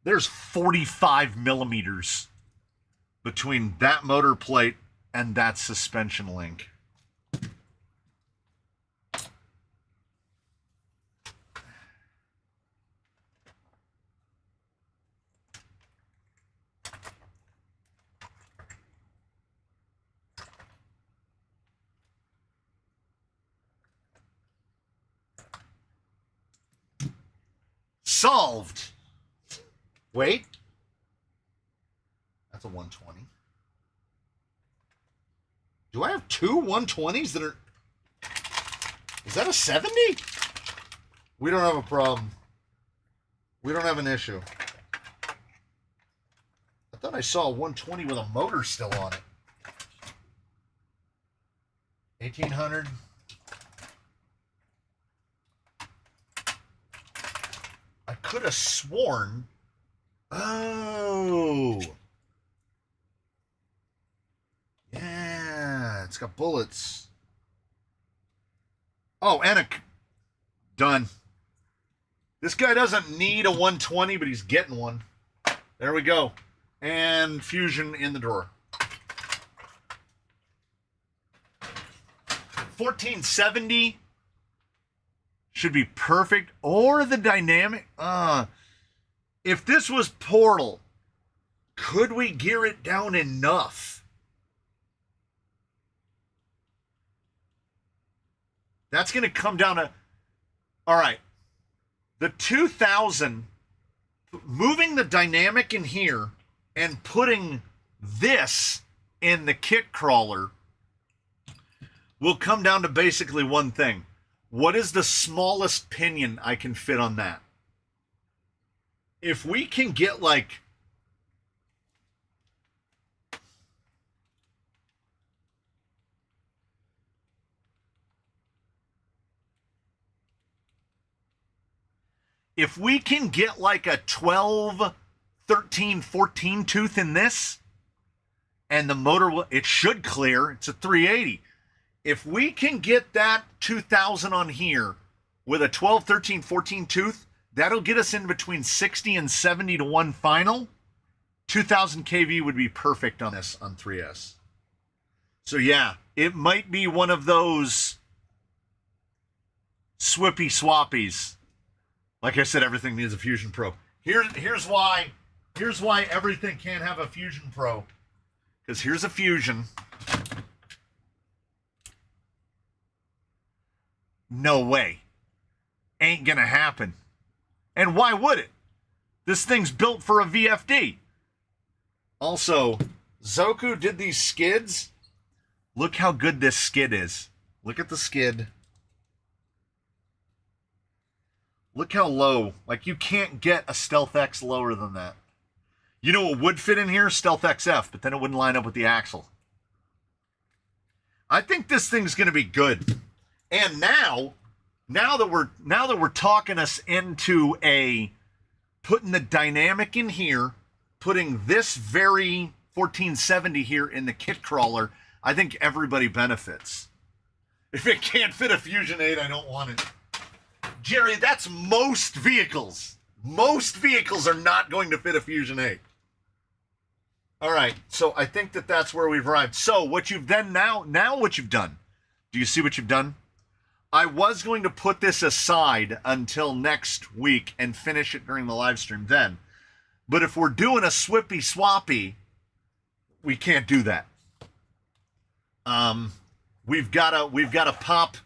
There's 45 millimeters between that motor plate and that suspension link. Solved. Wait. That's a 120. Do I have two 120s that are... Is that a 70? We don't have a problem. We don't have an issue. I thought I saw a 120 with a motor still on it. 1800. I could have sworn... Oh. Yeah, it's got bullets. Oh, and a... Done. This guy doesn't need a 120, but he's getting one. There we go. And fusion in the drawer. 1470 should be perfect. Or the dynamic... If this was Portal, could we gear it down enough? That's going to come down to... All right. The 2000, moving the dynamic in here and putting this in the kit crawler will come down to basically one thing. What is the smallest pinion I can fit on that? If we can get like... If we can get like a 12, 13, 14 tooth in this, and the motor will... It should clear. It's a 380. If we can get that 2000 on here with a 12, 13, 14 tooth, that'll get us in between 60 and 70 to 1 final. 2000 kV would be perfect on this on 3S. So yeah, it might be one of those swippy swappies. Like I said, everything needs a Fusion Pro. Here's why everything can't have a Fusion Pro. Because here's a Fusion. No way. Ain't gonna happen. And why would it? This thing's built for a VFD. Also, Zoku did these skids. Look how good this skid is. Look at the skid. Look how low. Like, you can't get a Stealth X lower than that. You know what would fit in here? Stealth XF, but then it wouldn't line up with the axle. I think this thing's going to be good. And now that we're talking us into putting the dynamic in here, putting this very 1470 here in the kit crawler, I think everybody benefits. If it can't fit a Fusion 8, I don't want it. Jerry, that's most vehicles. Most vehicles are not going to fit a Fusion 8. All right, so I think that's where we've arrived. So what you've done now what you've done. Do you see what you've done? I was going to put this aside until next week and finish it during the live stream then. But if we're doing a swippy swappy, we can't do that. We've got to pop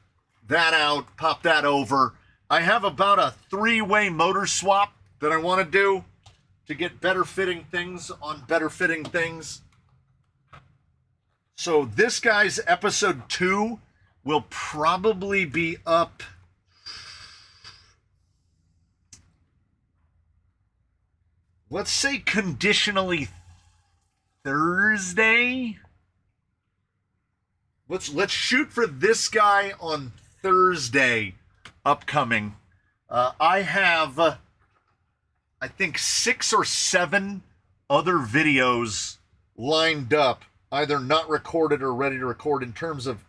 that out, pop that over. I have about a 3-way motor swap that I want to do to get better fitting things on better fitting things. So this guy's episode 2 will probably be up let's say conditionally Thursday. Let's shoot for this guy on Thursday upcoming. I have I think 6 or 7 other videos lined up, either not recorded or ready to record in terms of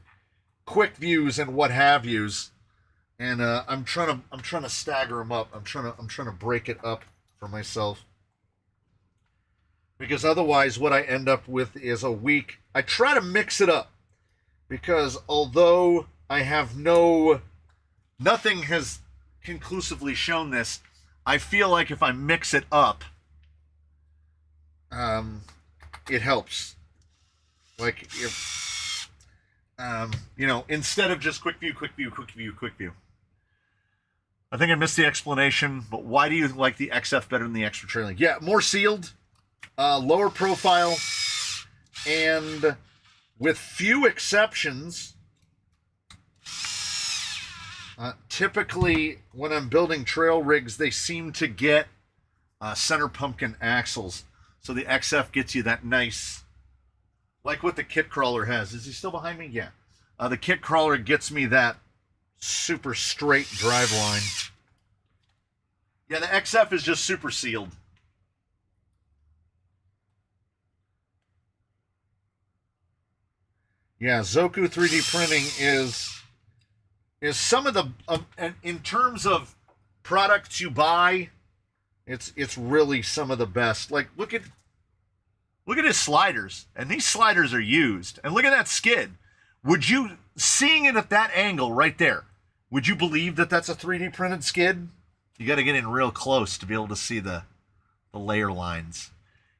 quick views and what have yous. And I'm trying to stagger them up. I'm trying to break it up for myself. Because otherwise what I end up with is a week. I try to mix it up. Because although I have nothing has conclusively shown this, I feel like if I mix it up, it helps. Like if, instead of just quick view. I think I missed the explanation, but why do you like the XF better than the extra trailing? Yeah, more sealed, lower profile, and with few exceptions, typically when I'm building trail rigs, they seem to get center pumpkin axles. So the XF gets you that nice, like what the kit crawler has. Is he still behind me? Yeah. The kit crawler gets me that super straight drive line. Yeah, the XF is just super sealed. Yeah, Zoku 3D printing is some of the in terms of products you buy, it's really some of the best. Like look at his sliders, and these sliders are used. And look at that skid. Would you, seeing it at that angle right there, would you believe that that's a 3D printed skid? You got to get in real close to be able to see the layer lines.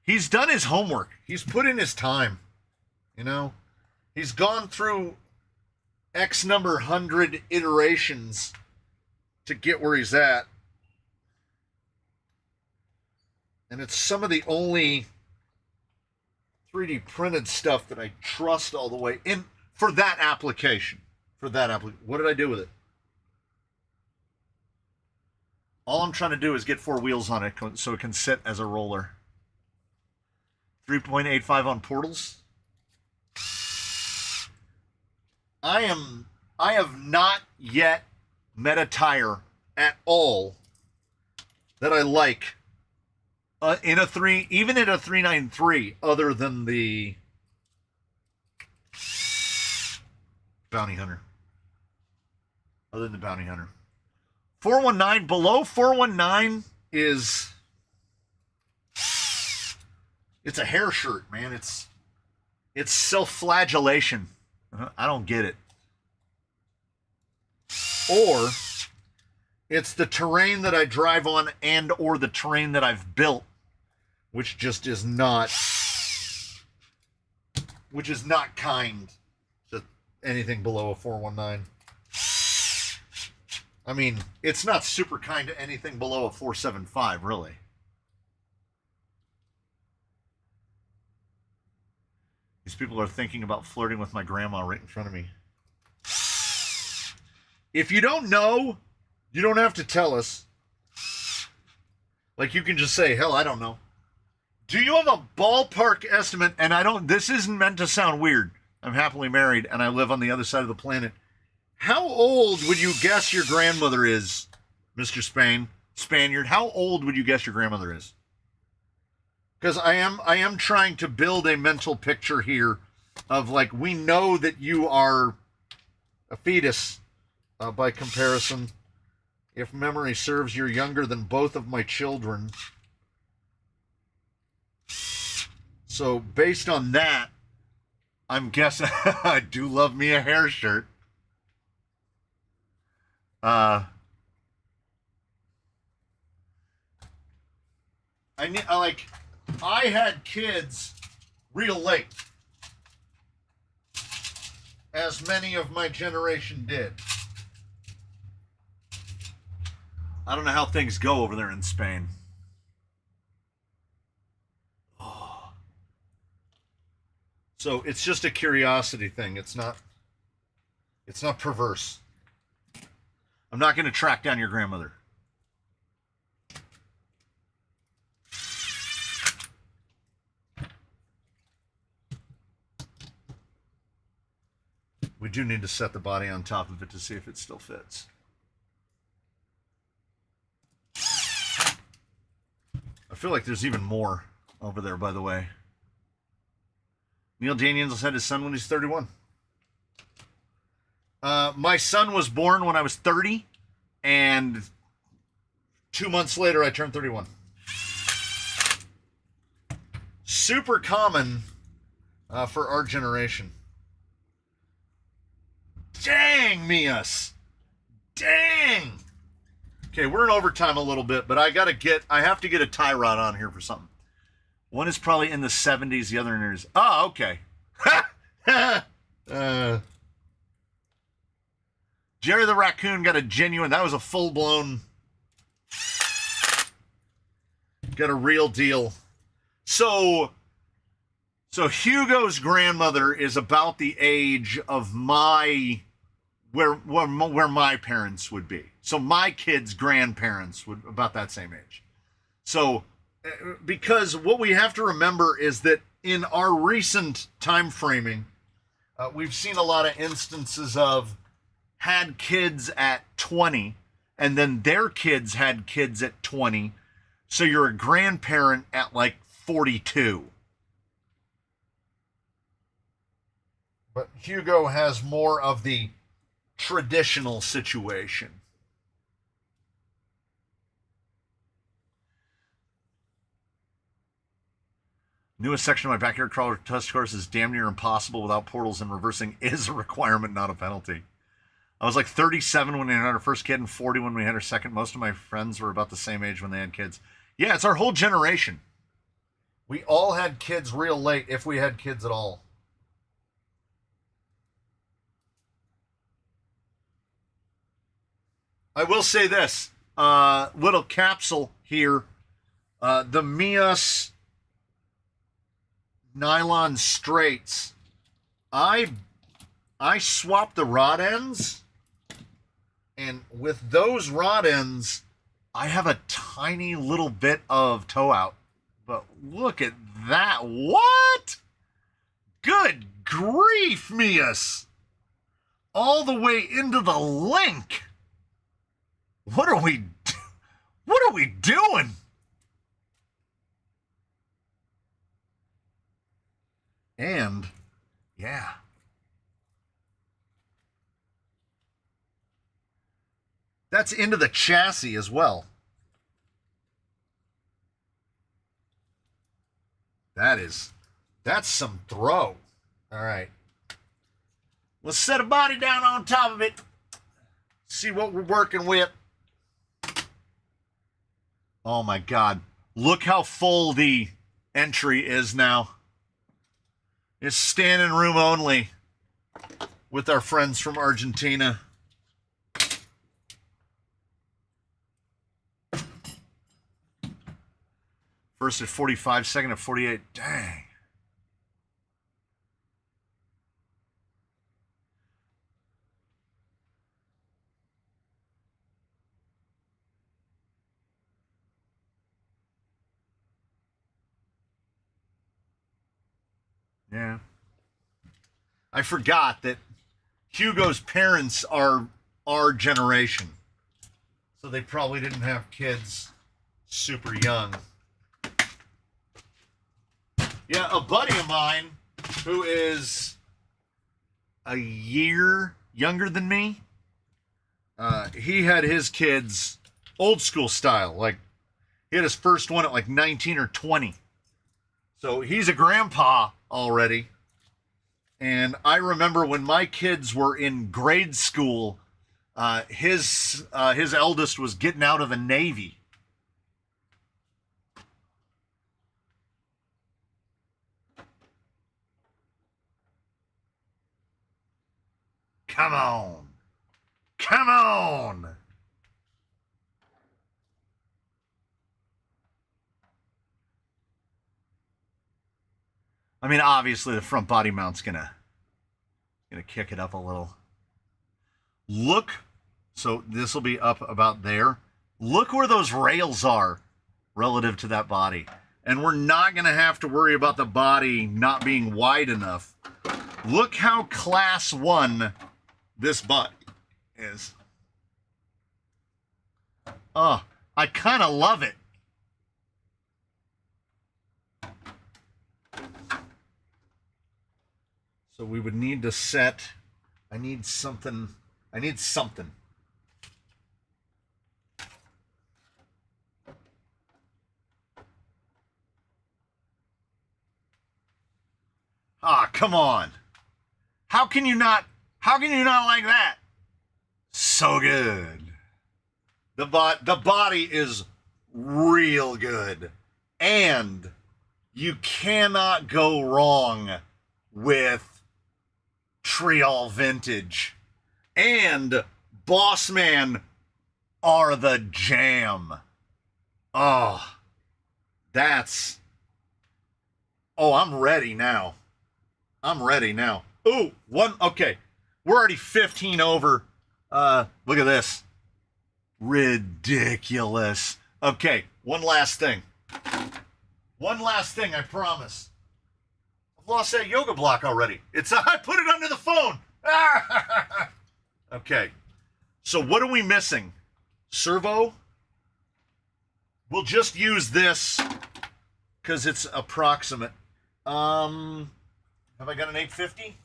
He's done his homework. He's put in his time. You know, he's gone through X number 100 iterations to get where he's at. And it's some of the only 3D printed stuff that I trust all the way in for that application. What did I do with it? All I'm trying to do is get 4 wheels on it so it can sit as a roller. 3.85 on portals. I have not yet met a tire at all that I like in a 3, even in a 393, other than the Bounty Hunter. 419, below 419 it's a hair shirt, man. It's It's self-flagellation. I don't get it. Or it's the terrain that I drive on and or the terrain that I've built, which just is not kind to anything below a 419. I mean, it's not super kind to anything below a 475, really. These people are thinking about flirting with my grandma right in front of me. If you don't know, you don't have to tell us. Like, you can just say, hell, I don't know. Do you have a ballpark estimate? And this isn't meant to sound weird. I'm happily married and I live on the other side of the planet. How old would you guess your grandmother is, Mr. Spaniard? How old would you guess your grandmother is? Because I am trying to build a mental picture here of, like, we know that you are a fetus by comparison. If memory serves, you're younger than both of my children. So based on that, I'm guessing I do love me a hair shirt. I had kids real late, as many of my generation did. I don't know how things go over there in Spain. Oh. So it's just a curiosity thing. It's not perverse. I'm not going to track down your grandmother. We do need to set the body on top of it to see if it still fits. I feel like there's even more over there, by the way. Neil Daniels had his son when he's 31. My son was born when I was 30, and 2 months later I turned 31. Super common for our generation. Dang, Mias. Dang. Okay, we're in overtime a little bit, but I have to get a tie rod on here for something. One is probably in the 70s, the other is... Oh, okay. Jerry the Raccoon got a genuine... That was a full-blown... Got a real deal. So Hugo's grandmother is about the age of where my parents would be. So my kids' grandparents would about that same age. So because what we have to remember is that in our recent time framing, we've seen a lot of instances of had kids at 20 and then their kids had kids at 20. So you're a grandparent at like 42. But Hugo has more of the traditional situation. Newest section of my backyard crawler test course is damn near impossible without portals, and reversing is a requirement, not a penalty. I was like 37 when we had our first kid and 40 when we had our second. Most of my friends were about the same age when they had kids. Yeah, it's our whole generation. We all had kids real late, if we had kids at all. I will say this, little capsule here, the Mias nylon straights, I swapped the rod ends, and with those rod ends, I have a tiny little bit of toe out, but look at that, what? Good grief, Mias, all the way into the link. What are we doing? And, yeah. That's into the chassis as well. That's some throw. All right. Let's set a body down on top of it. See what we're working with. Oh my God. Look how full the entry is now. It's standing room only with our friends from Argentina. First at 45, second at 48. Dang. Yeah. I forgot that Hugo's parents are our generation. So they probably didn't have kids super young. Yeah, a buddy of mine who is a year younger than me, he had his kids old school style. Like, he had his first one at like 19 or 20. So he's a grandpa already. And I remember when my kids were in grade school, his eldest was getting out of the Navy. Come on. Come on. I mean, obviously the front body mount's gonna kick it up a little. Look, so this will be up about there. Look where those rails are relative to that body. And we're not gonna have to worry about the body not being wide enough. Look how class 1 this butt is. Oh, I kind of love it. So we would need to set, I need something. Ah, come on. How can you not like that? So good. The body is real good. And you cannot go wrong with Trial Vintage. And Bossman are the jam. Oh, I'm ready now. Ooh, okay. We're already 15 over. Look at this. Ridiculous. Okay, one last thing, I promise. I've lost that yoga block already. I put it under the phone. Okay, so what are we missing? Servo? We'll just use this because it's approximate. Have I got an 850?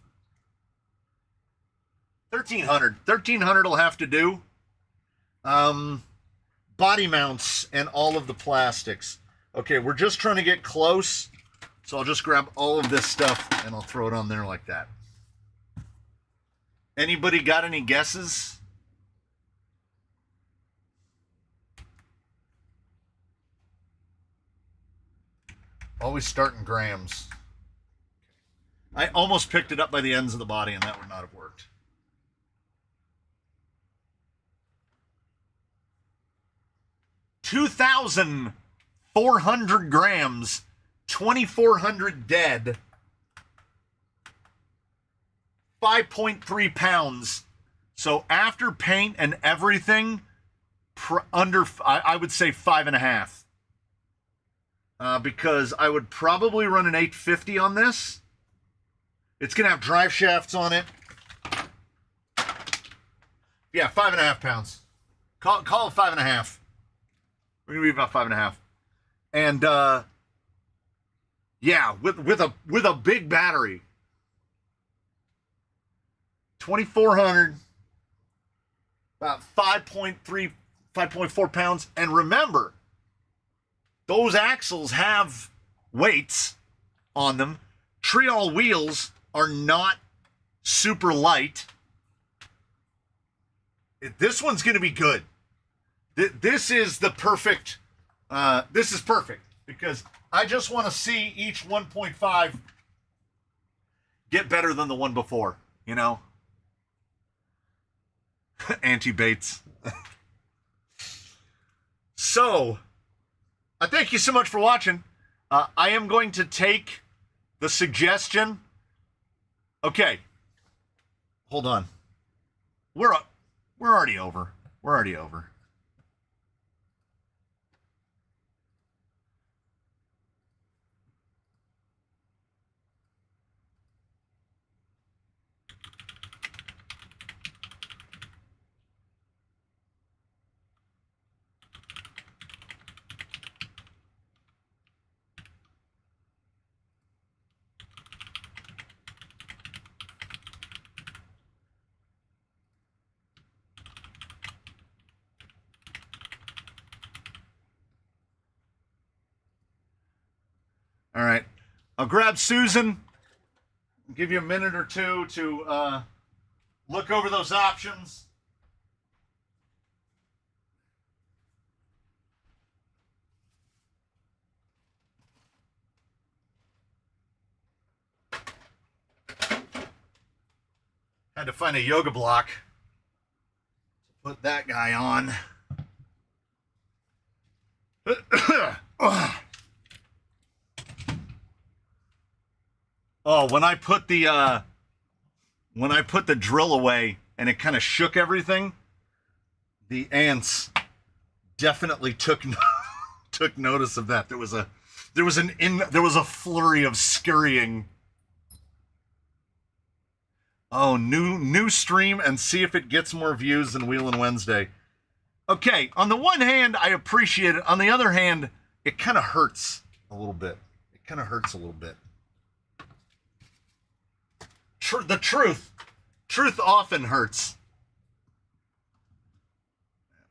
1300. 1300 will have to do. Body mounts and all of the plastics. Okay, we're just trying to get close. So I'll just grab all of this stuff and I'll throw it on there like that. Anybody got any guesses? Always start in grams. I almost picked it up by the ends of the body and that would not have worked. $2,400 grams, 2,400 dead, 5.3 pounds. So after paint and everything, I would say 5.5. Because I would probably run an 850 on this. It's going to have drive shafts on it. Yeah, 5.5 pounds. Call it 5.5. We're going to be about 5.5. And, yeah, with a big battery. 2,400, about 5.3, 5.4 pounds. And remember, those axles have weights on them. Trial wheels are not super light. This one's going to be good. This is the perfect, this is perfect because I just want to see each 1.5 get better than the one before, you know? Anti-baits. So, I thank you so much for watching. I am going to take the suggestion. Okay. Hold on. We're already over. We're already over. All right. I'll grab Susan. Give you a minute or two to look over those options. Had to find a yoga block to put that guy on. Oh, when I put the drill away and it kind of shook everything, the ants definitely took notice of that. There was a flurry of scurrying. Oh, new stream and see if it gets more views than Wheelin' Wednesday. Okay, on the one hand, I appreciate it. On the other hand, it kind of hurts a little bit. It kind of hurts a little bit. The truth often hurts.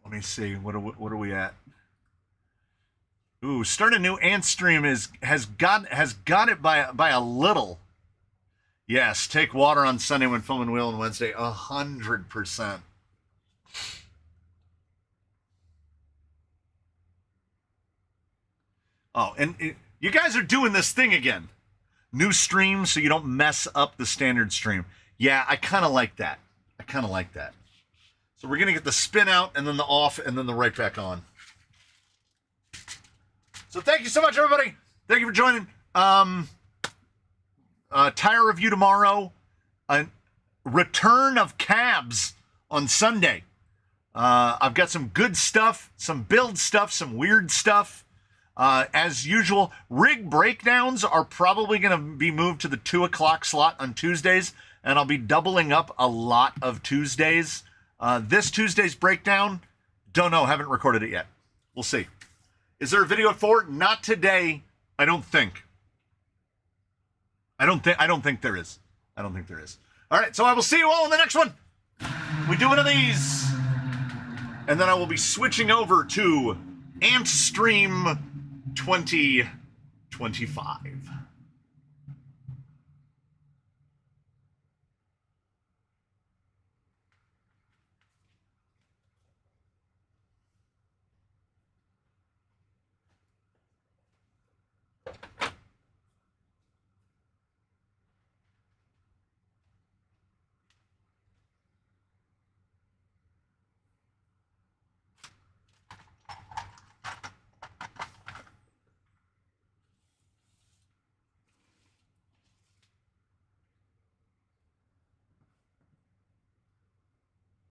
Let me see. What are we at? Ooh, start a new ant stream has got it by a little. Yes, take water on Sunday when filming Wheelin' Wednesday. 100%. Oh, and you guys are doing this thing again. New stream so you don't mess up the standard stream. Yeah, I kind of like that. So we're going to get the spin out and then the off and then the right back on. So thank you so much, everybody. Thank you for joining. Tire review tomorrow. A return of cabs on Sunday. I've got some good stuff, some build stuff, some weird stuff. As usual, rig breakdowns are probably going to be moved to the 2 o'clock slot on Tuesdays, and I'll be doubling up a lot of Tuesdays. This Tuesday's breakdown, don't know, haven't recorded it yet. We'll see. Is there a video at 4? Not today, I don't think. I don't think there is. All right, so I will see you all in the next one. We do one of these, and then I will be switching over to Ant Stream 2025.